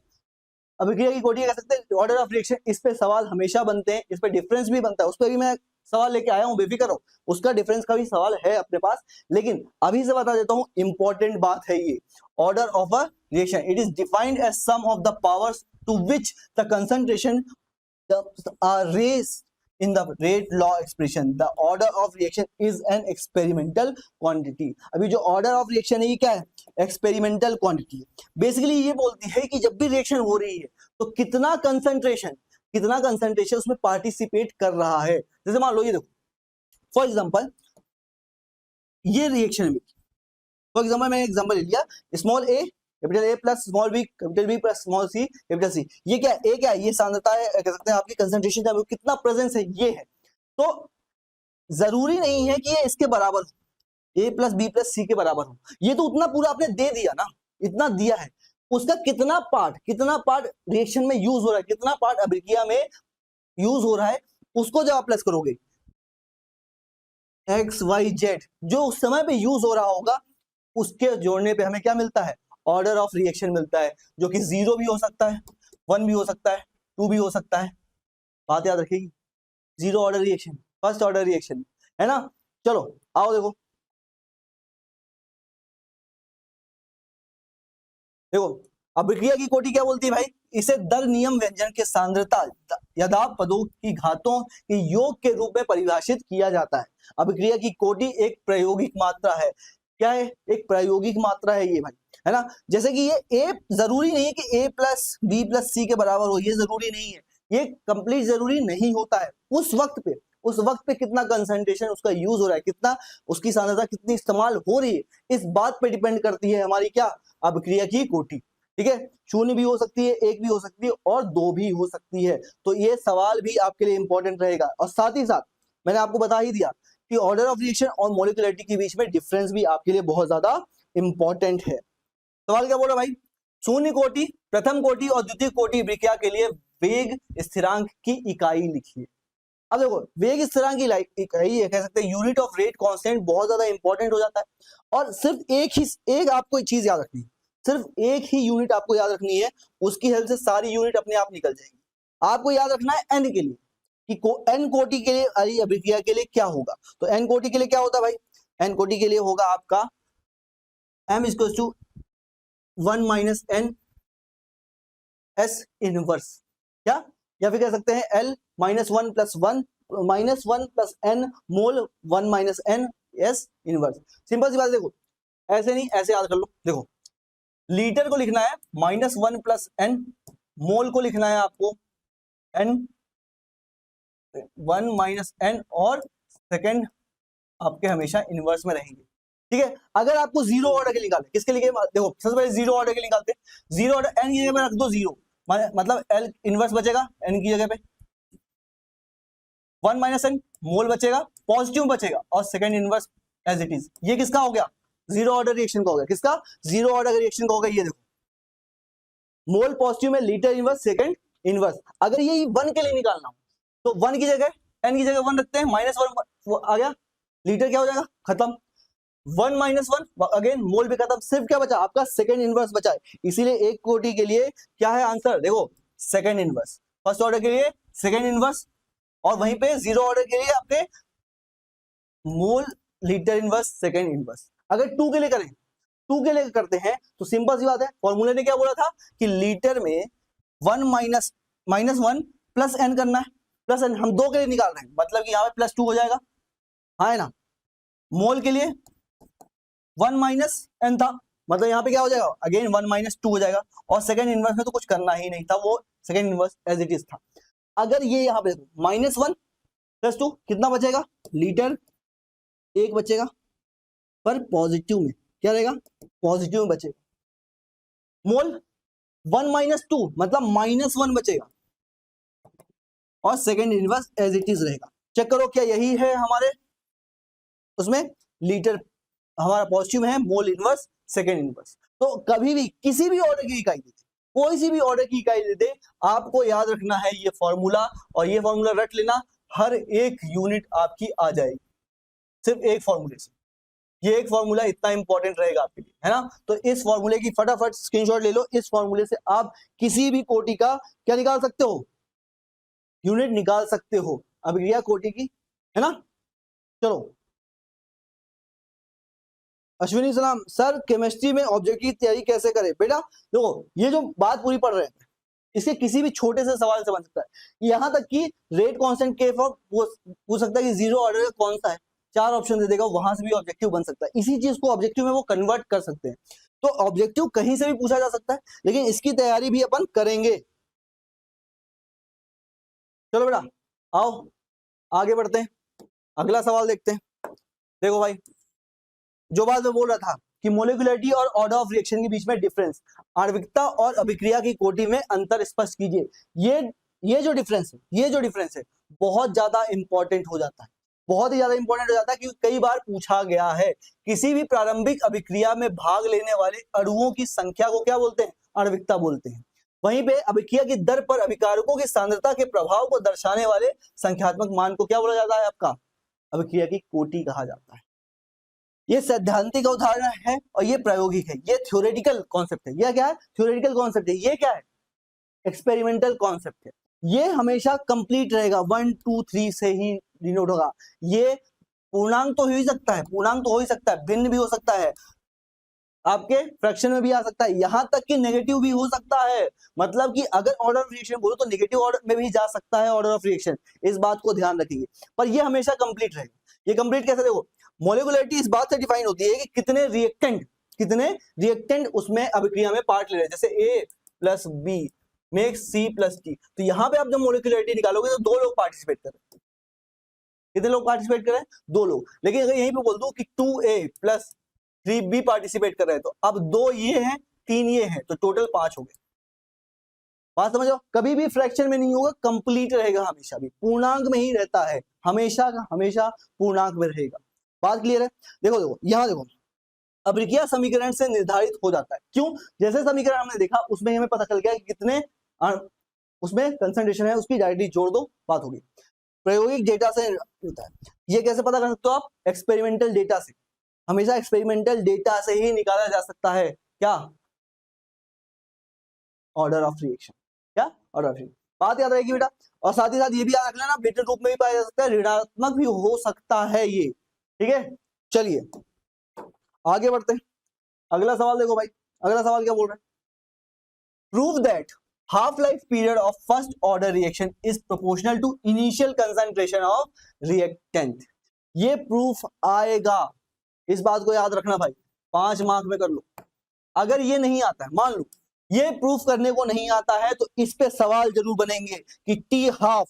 अभिक्रिया की कोटि कह सकते हैं ऑर्डर ऑफ रिएक्शन, इस पे सवाल हमेशा बनते हैं, इस पे डिफरेंस भी बनता है, उस पर भी मैं सवाल लेके आया हूं, बेफिक्र रहो, उसका डिफरेंस का भी सवाल है अपने पास, लेकिन अभी से बता देता हूं इंपॉर्टेंट बात है ये। Order of a reaction, it is defined as sum of the powers to which the concentration are raised in the rate law expression. The order of reaction is an experimental quantity. अभी जो order of reaction है ये क्या है, experimental quantity है। Basically ये बोलती है कि जब भी रिएक्शन हो रही है तो कितना कंसंट्रेशन उसमें पार्टिसिपेट कर रहा है। जैसे मान लो ये देखो, फॉर एग्जांपल ये रिएक्शन में, फॉर एग्जांपल मैंने एग्जांपल ले लिया small A capital A plus small B capital B plus small C capital C. ये क्या है, ए क्या है, ये सांद्रता है, कह सकते हैं आपकी कंसंट्रेशन का कितना प्रेजेंस है ये है। तो जरूरी नहीं है कि ये इसके बराबर हो, ए प्लस बी प्लस सी के बराबर हो, ये तो उतना पूरा आपने दे दिया ना, इतना दिया है, उसका कितना पार्ट रिएक्शन में यूज हो रहा है, कितना पार्ट अभिक्रिया में यूज हो रहा है, उसको जब आप प्लस करोगे एक्स वाई जेड जो उस समय पे यूज हो रहा होगा, उसके जोड़ने पे हमें क्या मिलता है, ऑर्डर ऑफ रिएक्शन मिलता है, जो कि 0 भी हो सकता है, 1 भी हो सकता है, 2 भी हो सकता है। बात याद रखिएगी, 0 order reaction, first order reaction है ना। चलो आओ देखो अभिक्रिया की कोटि क्या बोलती है भाई, इसे दर नियम व्यंजन के सांद्रता यदा पदों की घातों के योग के रूप में परिभाषित किया जाता है। अभिक्रिया की कोटि एक प्रायोगिक मात्रा है, क्या है, एक प्रायोगिक मात्रा है ये भाई, है ना। जैसे कि ये ए जरूरी नहीं है कि ए प्लस बी प्लस सी के बराबर हो, ये जरूरी नहीं है, ये कंप्लीट जरूरी नहीं होता है। उस वक्त पे कितना कंसंट्रेशन उसका यूज हो रहा है, कितना उसकी सांद्रता कितनी इस्तेमाल हो रही है, इस बात पे डिपेंड करती है हमारी क्या, अभिक्रिया की कोटि। ठीक है, 0 भी हो सकती है, 1 भी हो सकती है और 2 भी हो सकती है। तो ये सवाल भी आपके लिए इंपॉर्टेंट रहेगा। और साथ ही साथ मैंने आपको बता ही दिया कि ऑर्डर ऑफ रिएक्शन और मॉलिक्यूलरिटी के बीच में डिफरेंस भी आपके लिए बहुत ज्यादा इंपॉर्टेंट है। सवाल क्या बोल रहा भाई, शून्य कोटि, प्रथम कोटि और द्वितीय कोटि अभिक्रिया के लिए वेग स्थिरांक की इकाई लिखिए। अब देखो वेग स्थिरांक की इकाई कह सकते हैं यूनिट ऑफ रेट कांस्टेंट, बहुत ज्यादा इंपॉर्टेंट हो जाता है। और सिर्फ एक आपको चीज याद रखनी है, सिर्फ एक ही यूनिट आपको याद रखनी है, उसकी हेल्प से सारी यूनिट अपने आप निकल जाएगी। आपको याद रखना है एन के लिए कि एन कोटि के लिए अभिक्रिया के लिए क्या होगा। तो एन कोटि के लिए क्या होता है भाई, एन कोटि के लिए होगा आपका m equal to 1 minus N S inverse, क्या, या फिर कह सकते हैं L minus 1 plus 1 plus N mole 1 minus N S inverse. Simple सी बात, देखो ऐसे नहीं ऐसे याद कर लो। देखो लीटर को लिखना है -1 प्लस एन, मोल को लिखना है आपको n 1 माइनस एन, और सेकेंड आपके हमेशा इनवर्स में रहेंगे। ठीक है, अगर आपको 0 ऑर्डर के निकालते, किसके लिए, देखो सबसे पहले 0 ऑर्डर के निकालते, 0 ऑर्डर n की जगह पे रख दो 0, मतलब L इनवर्स बचेगा n की जगह पे, 1 माइनस एन मोल बचेगा, पॉजिटिव बचेगा, और second inverse as it is. ये किसका हो गया, 0 ऑर्डर रिएक्शन का हो गया। किसका, 0 ऑर्डर रिएक्शन का हो गया। ये देखो मोल पॉजिटिव में, लीटर इनवर्स, सेकेंड इनवर्स। अगर ये 1 के लिए निकालना हो तो 1 की जगह n की जगह 1 रखते हैं, -1 आ गया, लीटर क्या हो जाएगा, खत्म। 1 माइनस 1 अगेन मोल भी खत्म, सिर्फ क्या बचा आपका, सेकेंड इनवर्स बचा है। इसीलिए एक कोटि के लिए क्या है आंसर, देखो सेकेंड इनवर्स, फर्स्ट ऑर्डर के लिए सेकेंड इनवर्स, और वहीं पे 0 ऑर्डर के लिए आपके mole litre inverse second inverse. अगर 2 के लिए करें, 2 के लिए करते हैं तो सिंपल सी बात है, फॉर्मूले ने क्या बोला था कि लीटर में 1 माइनस 1 प्लस एन करना है, प्लस एन हम 2 के लिए निकाल रहे हैं, मतलब कि यहाँ पे +2 हो जाएगा। हाँ है ना, मोल के लिए 1 माइनस n था, मतलब यहाँ पे क्या हो जाएगा अगेन 1 माइनस 2 हो जाएगा, और सेकंड इनवर्स में तो कुछ करना ही नहीं था, वो second inverse as it is था। अगर ये यहाँ पे -1 + 2 कितना बचेगा, लीटर 1 बचेगा, पर पॉजिटिव में क्या रहेगा, पॉजिटिव में बचेगा। मोल 1 माइनस 2 मतलब -1 बचेगा, और second inverse as it is रहेगा। चेक करो क्या यही है हमारे उसमें, लीटर हमारा पॉजिटिव है, मोल इनवर्स सेकंड इनवर्स। तो कभी भी किसी भी ऑर्डर की इकाई देते, कोई सी भी ऑर्डर की इकाई देते, आपको याद रखना है ये फॉर्मूला, और ये फॉर्मूला रट लेना, हर एक यूनिट आपकी आ जाएगी सिर्फ एक फॉर्मूले से। ये एक फॉर्मूला इतना इंपॉर्टेंट रहेगा आपके लिए, है ना। तो इस फॉर्मूले की फटाफट स्क्रीनशॉट ले लो, इस फॉर्मूले से आप किसी भी कोटि का क्या निकाल सकते हो, यूनिट निकाल सकते हो अभिक्रिया कोटि की, है ना। चलो अश्विनी सलाम, सर केमिस्ट्री में ऑब्जेक्टिव की तैयारी कैसे करें। बेटा देखो, ये जो बात पूरी पढ़ रहे हैं, इसके किसी भी छोटे से सवाल से बन सकता है, यहाँ तक कि रेट कांस्टेंट के फॉर पूछ सकता है कि जीरो ऑर्डर का कौन सा है, 4 ऑप्शन दे देगा, वहां से भी ऑब्जेक्टिव बन सकता है। इसी चीज को ऑब्जेक्टिव में वो कन्वर्ट कर सकते हैं। तो ऑब्जेक्टिव कहीं से भी पूछा जा सकता है, लेकिन इसकी तैयारी भी अपन करेंगे। चलो बेटा आओ आगे बढ़ते हैं, अगला सवाल देखते हैं। देखो भाई, जो बात मैं बोल रहा था कि मोलिकुलरिटी और ऑर्डर ऑफ रिएक्शन के बीच में डिफरेंस, आणविकता और अभिक्रिया की कोटि में अंतर स्पष्ट कीजिए। ये जो डिफरेंस है बहुत ज्यादा इंपॉर्टेंट हो जाता है, बहुत ही ज्यादा इंपॉर्टेंट हो जाता है, क्योंकि कई बार पूछा गया है। किसी भी प्रारंभिक अभिक्रिया में भाग लेने वाले अणुओं की संख्या को क्या बोलते हैं, आणविकता बोलते हैं। वहीं पे अभिक्रिया की दर पर अभिकारकों की सांद्रता के प्रभाव को दर्शाने वाले संख्यात्मक मान को क्या बोला जाता है, आपका अभिक्रिया की कोटि कहा जाता है। ये सैद्धांतिक उदाहरण है और ये प्रायोगिक है, ये थ्योरेटिकल कॉन्सेप्ट है। ये क्या है, थ्योरेटिकल कॉन्सेप्ट है। ये क्या है, एक्सपेरिमेंटल कॉन्सेप्ट है। ये हमेशा कंप्लीट रहेगा, 1 2 3 से ही डिनोट होगा। ये पूर्णांक तो हो ही सकता है, पूर्णांक तो हो ही सकता है, भिन्न भी हो सकता है, आपके फ्रैक्शन में भी आ सकता है, यहां तक कि नेगेटिव भी हो सकता है। मतलब कि अगर ऑर्डर ऑफ रिएक्शन बोलो तो नेगेटिव ऑर्डर में भी जा सकता है ऑर्डर ऑफ रिएक्शन, इस बात को ध्यान रखिए। पर ये हमेशा कंप्लीट रहेगा। ये कंप्लीट कैसे, देखो मोलिकुलरिटी इस बात से डिफाइन होती है कि कितने रिएक्टेंट उसमें अभिक्रिया में पार्ट ले रहे हैं। जैसे A + B makes C + D, तो यहाँ पे आप जब मोलिकुलरिटी निकालोगे तो 2 लोग पार्टिसिपेट कर रहे हैं। कितने लोग पार्टिसिपेट कर रहे हैं, 2 लोग। लेकिन अगर यहीं पे बोल दो कि 2A + 3B पार्टिसिपेट कर रहे हैं, तो अब 2 ये हैं 3 ये हैं, तो टोटल 5 हो गए। बात समझो, कभी भी फ्रैक्शन में नहीं होगा, कंप्लीट रहेगा, हमेशा भी पूर्णांक में ही रहता है, हमेशा का हमेशा पूर्णांक में रहेगा। बात क्लियर है। देखो यहाँ देखो, अभिक्रिया समीकरण से निर्धारित हो जाता है। क्यों, जैसे समीकरण हमने देखा उसमें हमें पता चल गया कि कितने उसमें कंसंट्रेशन है, उसकी डायरेक्टली जोड़ दो, बात होगी। प्रायोगिक डेटा से होता है। ये कैसे पता कर सकते हो आप, एक्सपेरिमेंटल डेटा से। हमेशा एक्सपेरिमेंटल डेटा से ही निकाला जा सकता है क्या, ऑर्डर ऑफ रिएक्शन। क्या, ऑर्डर ऑफ रिएक्शन, बात याद रहेगी बेटा। और साथ ही साथ ये भी याद रखना ना, बेटर रूप में भी पाया जा सकता है, ऋणात्मक भी हो सकता है ये, ठीक है। चलिए आगे बढ़ते हैं, अगला सवाल देखो भाई, अगला सवाल क्या बोल रहे हैं, prove that half life period of first order reaction is proportional to initial concentration of reactant। ये प्रूफ आएगा, इस बात को याद रखना भाई, 5 मार्क में कर लो। अगर ये नहीं आता है, मान लो ये प्रूफ करने को नहीं आता है, तो इस पे सवाल जरूर बनेंगे कि T half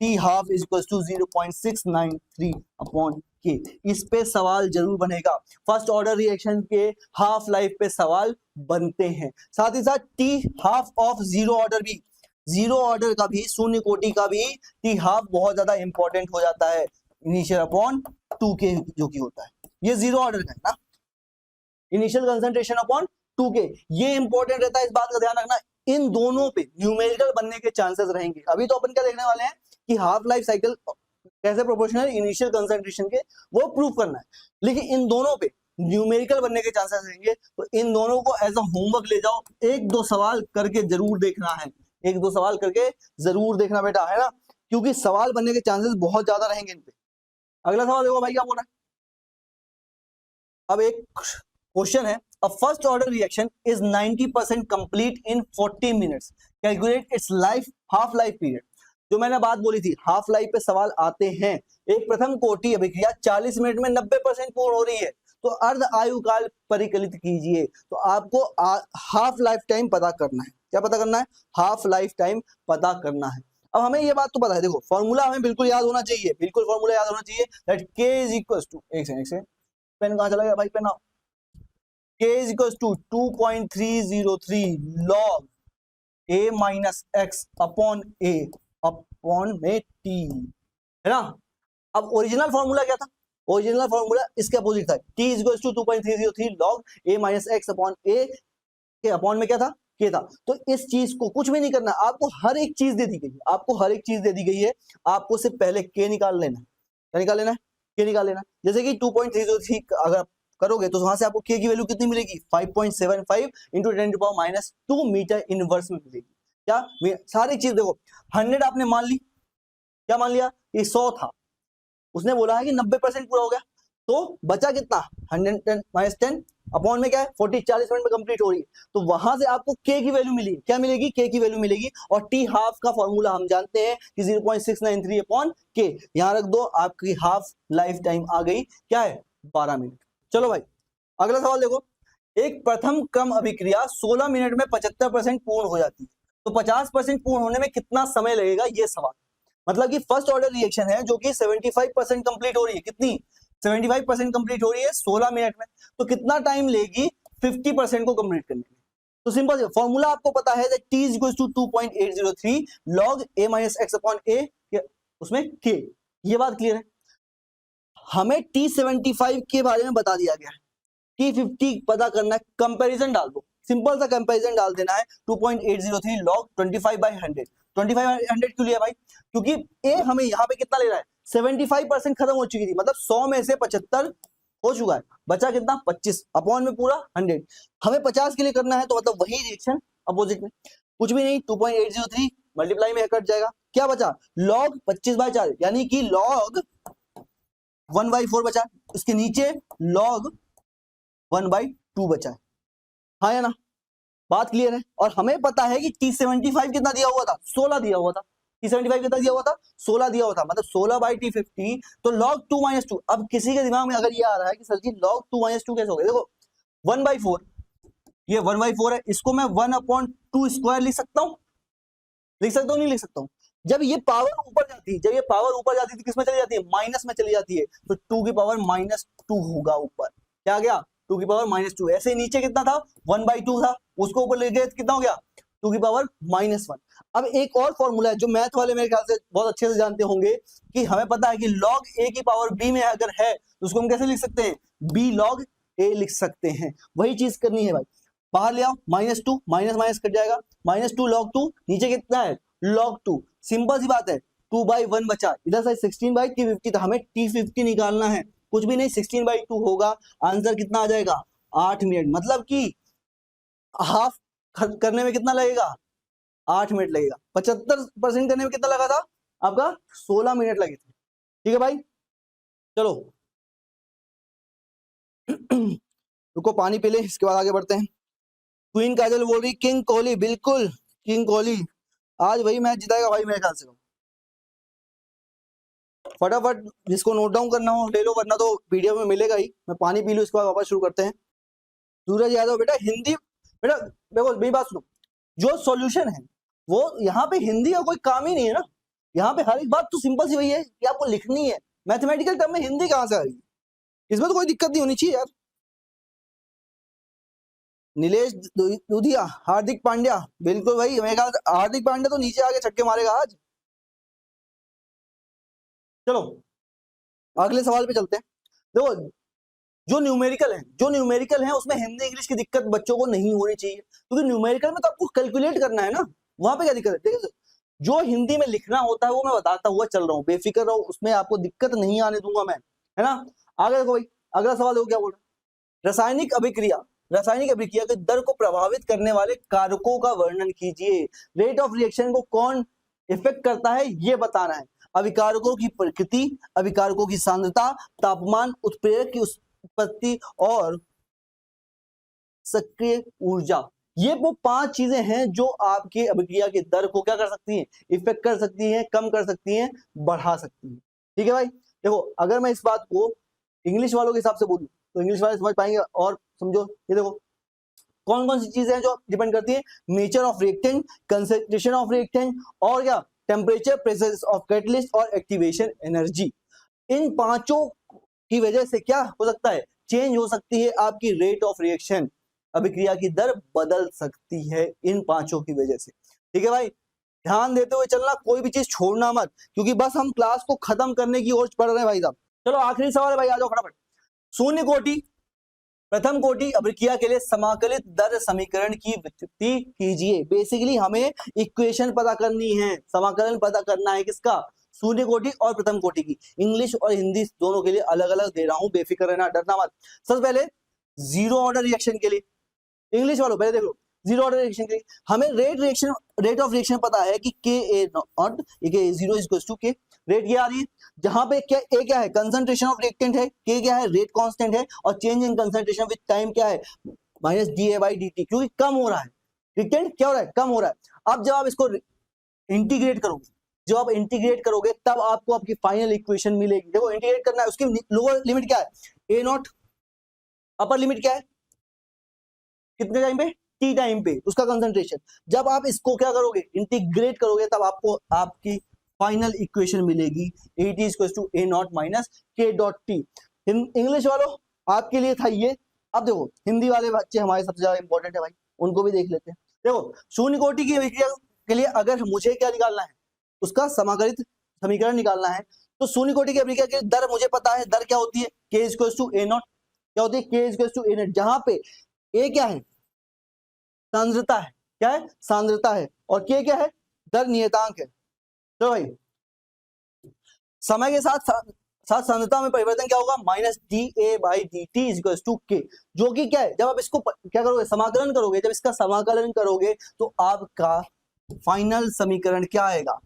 is equals to 0.693 upon के, इस पे सवाल जरूर बनेगा। फर्स्ट ऑर्डर रिएक्शन के हाफ लाइफ पे सवाल बनते हैं। साथ ही साथ T half of zero order भी, जीरो ऑर्डर का भी, शून्य कोटि का भी T half बहुत ज्यादा इंपॉर्टेंट हो जाता है, इनिशियल अपॉन 2K जो कि होता है, ये जीरो ऑर्डर का है ना, इनिशियल कंसंट्रेशन अपॉन 2K, ये इंपॉर्टेंट रहता है, इस बात का ध्यान रखना। इन दोनों पे न्यूमेरिकल बनने के चांसेस रहेंगे। अभी तो अपन क्या देखने वाले हैं कि हाफ लाइफ साइकिल कैसे प्रोपोर्शनल इनिशियल कंसंट्रेशन के, वो प्रूव करना है। लेकिन इन दोनों पे न्यूमेरिकल बनने के चांसेस रहेंगे, तो इन दोनों को एज अ होमवर्क ले जाओ, 1-2 सवाल करके जरूर देखना है, 1-2 सवाल करके जरूर देखना बेटा, है ना, क्योंकि सवाल बनने के चांसेस बहुत ज्यादा रहेंगे इन पे। अगला सवाल देखो भाई क्या बोल रहा है। अब एक क्वेश्चन है, a first order reaction is 90% complete in 40 minutes, calculate its half life period। जो मैंने बात बोली थी, हाफ लाइफ पे सवाल आते हैं। एक प्रथम कोटि अभिक्रिया 40 मिनट में 90% पूर्ण हो रही है, तो अर्ध आयु काल परिकलित कीजिए। तो आपको हाफ लाइफ टाइम पता करना है। क्या पता करना है? हाफ लाइफ टाइम पता करना है। अब हमें ये बात तो पता है, देखो फॉर्मूला हमें बिल्कुल याद होना चाहिए, बिल्कुल फॉर्मूला याद होना चाहिए that k is equal to, एक सेकंड, पेन कहां चला गया भाई, पेन आओ। k is equal to 2.303 log a minus x upon a upon में t, है ना। अब ओरिजिनल फॉर्मूला क्या था? ओरिजिनल फॉर्मूला इसके अपोजिट था, t is equal to 2.303 log a minus x upon a के अपॉन में क्या था? के था। तो इस चीज को कुछ भी नहीं करना, आपको हर एक चीज दे दी गई है, आपको हर एक चीज दे दी गई है, आपको सिर्फ पहले के निकाल लेना है। क्या निकाल लेना है? के निकाल लेना है। जैसे कि 2.303 अगर आप करोगे तो वहां से आपको के की वैल्यू कितनी मिलेगी? 5.75 इंटू 10⁻² मीटर इनवर्स में मिलेगी। क्या? सारी चीज देखो, 100 आपने मान ली, क्या मान लिया? ये 100 था, उसने बोला है कि 90% पूरा हो गया, तो बचा कितना? 110 माइनस 10 अपॉन में क्या है? 40 मिनट में कंप्लीट हो रही है, तो वहां से आपको के की वैल्यू मिली। क्या मिलेगी? के की वैल्यू मिलेगी। और टी हाफ का फॉर्मूला हम जानते हैं कि 0.693 अपॉन के। यहां रख दो, आपकी हाफ लाइफ टाइम आ गई, क्या है? 12 मिनट। चलो भाई अगला सवाल देखो, एक प्रथम क्रम अभिक्रिया 16 मिनट में 75% पूर्ण हो जाती है, तो 50% पूर्ण होने में कितना समय लगेगा? ये सवाल। मतलब कि फर्स्ट ऑर्डर रिएक्शन है जो कि 75% कंप्लीट हो रही है, कितनी? 75% कंप्लीट हो रही है 16 मिनट में, तो कितना टाइम लेगी 50% को कंप्लीट करने में? तो सिंपल फॉर्मूला आपको पता है that t equals to 2.803 log a minus x upon a, उसमें k। ये बात क्लियर है। हमें t75 के बारे में बता दिया गया है, t50 पता करना है, कंपैरिजन डाल दो, सिंपल सा कंपैरिजन डाल देना है। 2.803 log 25/100, 25/100 क्यों लिया भाई? क्योंकि ए हमें यहाँ पे कितना ले रहा है? 75% खत्म हो चुकी थी, मतलब 100 में से 75 हो चुका है, बचा कितना? 25 अपॉन में पूरा 100। हमें 50 के लिए करना है, तो मतलब वही रिएक्शन अपोजिट में, कुछ भी नहीं, 2.803 मल्टीप्लाई में कट जाएगा, क्या बचा? log 25/4, यानी कि log 1/4 बचा, इसके नीचे log 1/2 बचा है, हाँ या ना? बात क्लियर है। और हमें पता है कि t75 कितना दिया हुआ था? 16 दिया हुआ था। t75 कितना दिया हुआ था? 16 दिया हुआ था, मतलब 16/t50, तो log 2 - 2। अब किसी के दिमाग में अगर ये आ रहा है कि सर जी log 2 - 2 कैसे हो गया? देखो 1/4, ये 1/4 है, इसको मैं 1/2 स्क्वायर लिख सकता हूँ, लिख सकता हूँ, नहीं लिख सकता हूँ? जब ये पावर ऊपर जाती है, जब ये पावर ऊपर जाती है तो किस में चली जाती है? माइनस में चली जाती है, तो 2 की पावर -2 होगा ऊपर, क्या आ गया? 2 की पावर -2। ऐसे नीचे कितना था? 1/2 था, उसको ऊपर ले गए, कितना हो गया? 2 की पावर -1। अब एक और फॉर्मूला है जो मैथ वाले मेरे ख्याल से बहुत अच्छे से जानते होंगे, कि हमें पता है कि log a की पावर b में अगर है तो उसको हम कैसे लिख सकते हैं? b log a लिख सकते हैं। वही चीज करनी है भाई, बाहर ले आओ, -2, माइनस माइनस कट जाएगा, -2 log 2, नीचे कितना है? log 2। सिंपल सी बात है, 2/1 बचा, इधर साइड 16/t50 था, हमें t50 निकालना है, कुछ भी नहीं, 16/2 होगा, आंसर कितना आ जाएगा? 8 मिनट। मतलब कि हाफ करने में कितना लगेगा? 8 मिनट लगेगा। 75% करने में कितना लगा था आपका? 16 मिनट लगे थे। ठीक है भाई, चलो रुको पानी पी ले, इसके बाद आगे बढ़ते हैं। क्वीन काजल बोल रही किंग कोहली, बिल्कुल किंग कोहली आज वही मैच जिताएगा भाई मेरे ख्याल से। फटाफट जिसको नोट डाउन करना हो ले लो, वरना तो पीडीएफ में मिलेगा ही। मैं पानी पी लूं, इसके बाद वापस शुरू करते हैं। सूरज यादव बेटा हिंदी, बेटा देखो मेरी बात सुनो, जो सॉल्यूशन है वो यहाँ पे हिंदी का कोई काम ही नहीं है ना। यहाँ पे हर एक बात तो सिंपल सी वही है कि आपको लिखनी है। मैथमेटिकल टर्म में हिंदी कहाँ से आ रही है? इसमें तो कोई दिक्कत नहीं होनी चाहिए यार। नीलेश दूधिया, हार्दिक पांड्या, बिल्कुल भाई, मेरे ख्याल से हार्दिक पांड्या तो नीचे आके छक्के मारेगा आज। चलो अगले सवाल पे चलते हैं। देखो जो न्यूमेरिकल है उसमें हिंदी इंग्लिश की दिक्कत बच्चों को नहीं होनी चाहिए, क्योंकि न्यूमेरिकल में तो आपको कैलकुलेट करना है ना, वहां पे क्या दिक्कत है? देखिए जो हिंदी में लिखना होता है वो मैं बताता हुआ चल रहा हूँ, बेफिक्र रहो, उसमें आपको दिक्कत नहीं आने दूंगा मैं, है ना। आगे देखो भाई, अगला सवाल देखो क्या बोल रहा है। रासायनिक अभिक्रिया के दर को प्रभावित करने वाले कारकों का वर्णन कीजिए। रेट ऑफ रिएक्शन को कौन इफेक्ट करता है ये बताना है। अभिकारकों की प्रकृति, अभिकारकों की सांद्रता, तापमान, उत्प्रेरक की उत्पत्ति और सक्रिय ऊर्जा, ये वो 5 चीजें हैं जो आपके अभिक्रिया के दर को क्या कर सकती हैं, इफेक्ट कर सकती हैं, कम कर सकती हैं, बढ़ा सकती हैं। ठीक है भाई, देखो अगर मैं इस बात को इंग्लिश वालों के हिसाब से बोलूं तो इंग्लिश वाले समझ पाएंगे। और समझो ये देखो कौन कौन सी चीजें हैं जो डिपेंड करती है, nature of reactant, concentration of reactant, और क्या टेम्परेचर, प्रेजेंस ऑफ कैटलिस्ट और एक्टिवेशन एनर्जी। इन पांचों की वजह से क्या हो सकता है, चेंज हो सकती है आपकी रेट ऑफ रिएक्शन, अभिक्रिया की दर बदल सकती है इन पांचों की वजह से। ठीक है भाई, ध्यान देते हुए चलना, कोई भी चीज छोड़ना मत, क्योंकि बस हम क्लास को खत्म करने की ओर पढ़ रहे हैं भाई साहब। चलो आखिरी सवाल है भाई, आ जाओ फटाफट। शून्य कोटि प्रथम कोटि अभिक्रिया के लिए समाकलित दर समीकरण की व्युत्पत्ति कीजिए। बेसिकली हमें इक्वेशन पता करनी है, समाकलन पता करना है किसका, शून्य कोटि और प्रथम कोटि की। इंग्लिश और हिंदी दोनों के लिए अलग अलग दे रहा हूं, बेफिक्र रहना, डरना मत। सबसे पहले जीरो ऑर्डर रिएक्शन के लिए, इंग्लिश वालों पहले देख लो, जीरो ऑर्डर रिएक्शन के लिए हमें रेट ऑफ रिएक्शन पता है कि K A naught zero is equal to K, rate क्या आ रही है, जहां पे क्या ए क्या है, कंसंट्रेशन ऑफ रिएक्टेंट है, के क्या है, रेट कांस्टेंट है, और change in concentration with time क्या है, minus D A by D T, क्योंकि कम हो रहा है, रिएक्टेंट क्या हो रहा है, कम हो रहा है। अब जब आप इसको इंटीग्रेट करोगे, जब आप इंटीग्रेट करोगे तब आपको आपकी फाइनल इक्वेशन मिलेगी। देखो इंटीग्रेट करना है, उसकी लोअर लिमिट क्या है, ए नॉट, अपर लिमिट क्या है, कितने टाइम पे, टी टाइम पे उसका कंसंट्रेशन। जब आप इसको क्या करोगे, इंटीग्रेट करोगे, तब आपको आपकी फाइनल इक्वेशन मिलेगी, A T equal to A naught minus K dot T. English वालों आपके लिए था ये। अब देखो हिंदी वाले बच्चे हमारे सबसे ज्यादा इंपॉर्टेंट है भाई, उनको भी देख लेते हैं। देखो शून्य कोटि की अभिक्रिया के लिए अगर मुझे क्या निकालना है, उसका समाकलित समीकरण निकालना है, तो शून्य कोटि की अभिक्रिया की दर मुझे पता है, दर क्या होती है, के इक्वल टू ए नॉट, क्या होती है, के इक्वल टू ए नॉट, जहां पे ए क्या है, सांद्रता है, क्या है, सांद्रता है, और के क्या है, दर नियतांक है। तो भाई समय के साथ साथ सांद्रता में परिवर्तन क्या होगा, minus D A by D T is to K, जो कि क्या है, जब आप इसको क्या करोगे, समाकलन करोगे, जब इसका समाकलन करोगे तो आपका फाइनल समीकरण क्या आएगा,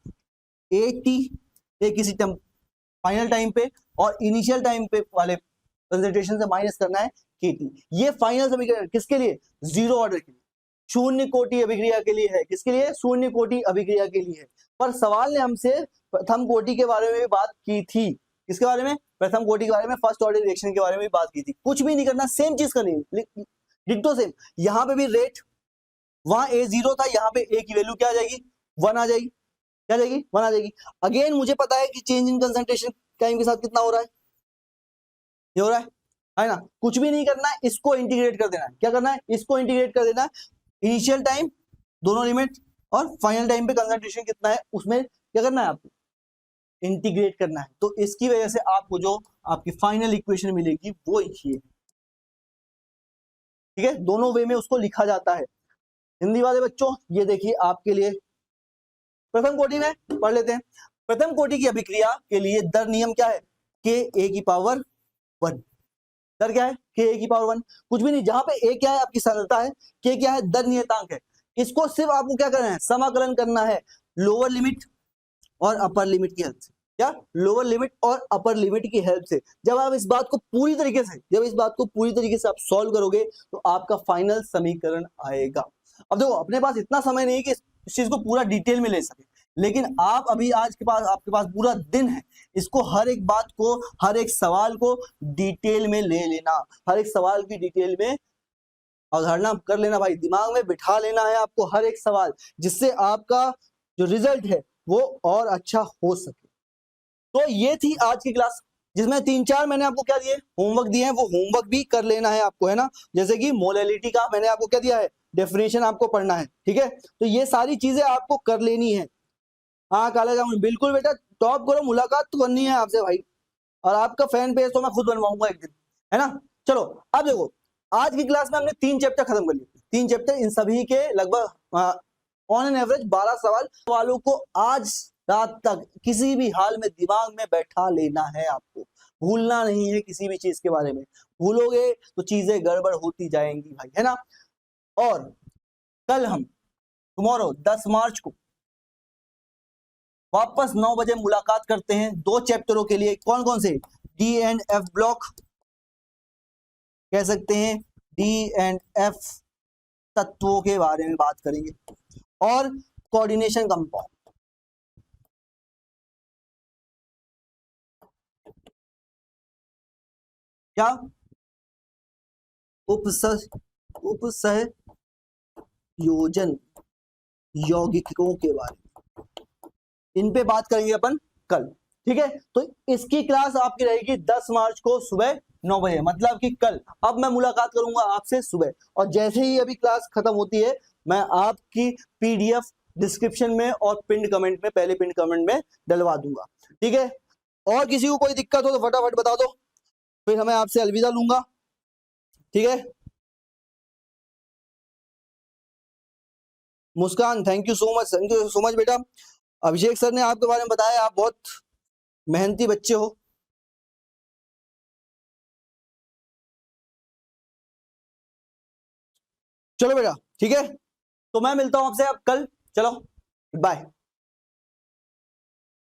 ए टी, ए किसी फाइनल टाइम पे और इनिशियल टाइम पे वाले कंसंट्रेशन से माइनस करना है के टी। ये फाइनल समीकरण किसके लिए, जीरो ऑर्डर के लिए, शून्य कोटि अभिक्रिया के लिए है। किसके लिए, शून्य कोटि अभिक्रिया के लिए है। पर सवाल ने हमसे प्रथम कोटि के बारे में भी बात की थी, किसके बारे में, प्रथम कोटि के बारे में, फर्स्ट ऑर्डर रिएक्शन के बारे में भी बात की थी। कुछ भी नहीं करना, सेम चीज करनी है, डिट्टो सेम। यहाँ पे भी रेट, वहां ए जीरो था, यहाँ पे ए की वैल्यू क्या आ जाएगी, 1 आ जाएगी, क्या जाएगी, 1 आ जाएगी। अगेन मुझे पता है कि चेंज इन कंसंट्रेशन टाइम के साथ कितना हो रहा है, ये हो रहा है ना। कुछ भी नहीं करना है, इसको इंटीग्रेट कर देना है, क्या करना है, इसको इंटीग्रेट कर देना है, इनिशियल टाइम दोनों लिमिट और फाइनल टाइम पे कंसंट्रेशन कितना है, उसमें क्या करना है, आपको इंटीग्रेट करना है। तो इसकी वजह से आपको जो आपकी फाइनल इक्वेशन मिलेगी वो ये, ठीक है, दोनों वे में उसको लिखा जाता है। हिंदी वाले बच्चों ये देखिए आपके लिए प्रथम कोटि में पढ़ लेते हैं। प्रथम कोटि की अभिक्रिया के लिए दर नियम क्या है, के ए की पावर 1, दर क्या है, के ए की पावर 1, कुछ भी नहीं, जहां पे ए क्या है, आपकी सांद्रता है, के क्या है, दर नियतांक है। इसको सिर्फ आपको क्या करना है, समाकलन करना है, लोअर लिमिट और अपर लिमिट की हेल्प से, क्या, लोअर लिमिट और अपर लिमिट की हेल्प से। जब आप इस बात को पूरी तरीके से आप सॉल्व करोगे तो आपका फाइनल समीकरण आएगा। अब देखो अपने पास इतना समय नहीं है कि इस चीज को पूरा डिटेल में ले सके, लेकिन आप अभी आपके पास पूरा दिन है, इसको हर एक बात को, हर एक सवाल को डिटेल में ले लेना, हर एक सवाल की डिटेल में अवधारणा कर लेना भाई, दिमाग में बिठा लेना है आपको हर एक सवाल, जिससे आपका जो रिजल्ट है वो और अच्छा हो सके। तो ये थी आज की क्लास, जिसमें 3-4 मैंने आपको क्या दिए, होमवर्क दिए हैं, वो होमवर्क भी कर लेना है आपको, है ना। जैसे कि मोलैलिटी का मैंने आपको क्या दिया है, डेफिनेशन आपको पढ़ना है, ठीक है। तो ये सारी चीजें आपको कर लेनी है। हाँ काला जामुन, बिल्कुल बेटा, टॉप करो, मुलाकात तो करनी है आपसे भाई, और आपका फैन पेज तो मैं खुद बनवाऊंगा एक दिन, है ना। चलो अब देखो, आज की क्लास में हमने 3 चैप्टर खत्म कर लिए, 3 चैप्टर, इन सभी के लगभग ऑन एन एवरेज 12 सवालों को आज रात तक किसी भी हाल में दिमाग में बैठा लेना है आपको, भूलना नहीं है किसी भी चीज के बारे में, भूलोगे तो चीजें गड़बड़ होती जाएंगी भाई, है ना। और कल हम टुमारो 10 मार्च को वापस 9 बजे मुलाकात करते हैं 2 चैप्टरों के लिए। कौन कौन से, डी एंड एफ ब्लॉक, कह सकते हैं डी एंड एफ तत्वों के बारे में बात करेंगे और कोऑर्डिनेशन कंपाउंड। क्या? उपसह उपसहयोजन यौगिकों के बारे में, इन पे बात करेंगे अपन कल। ठीक है, तो इसकी क्लास आपकी रहेगी 10 मार्च को सुबह 9 बजे, मतलब कि कल। अब मैं मुलाकात करूंगा आपसे सुबह, और जैसे ही अभी क्लास खत्म होती है मैं आपकी पीडीएफ डिस्क्रिप्शन में और पिन कमेंट में, पहले पिन कमेंट में डलवा दूंगा। ठीक है, और किसी को कोई दिक्कत हो तो फटाफट बता दो, फिर हमें आपसे अलविदा लूंगा। ठीक है, Muskan thank you so much, thank you so much बेटा। अभिषेक सर ने आपके बारे में बताया, आप बहुत मेहनती बच्चे हो। चलो बेटा, ठीक है, तो मैं मिलता हूं आपसे अब कल। चलो, बाय।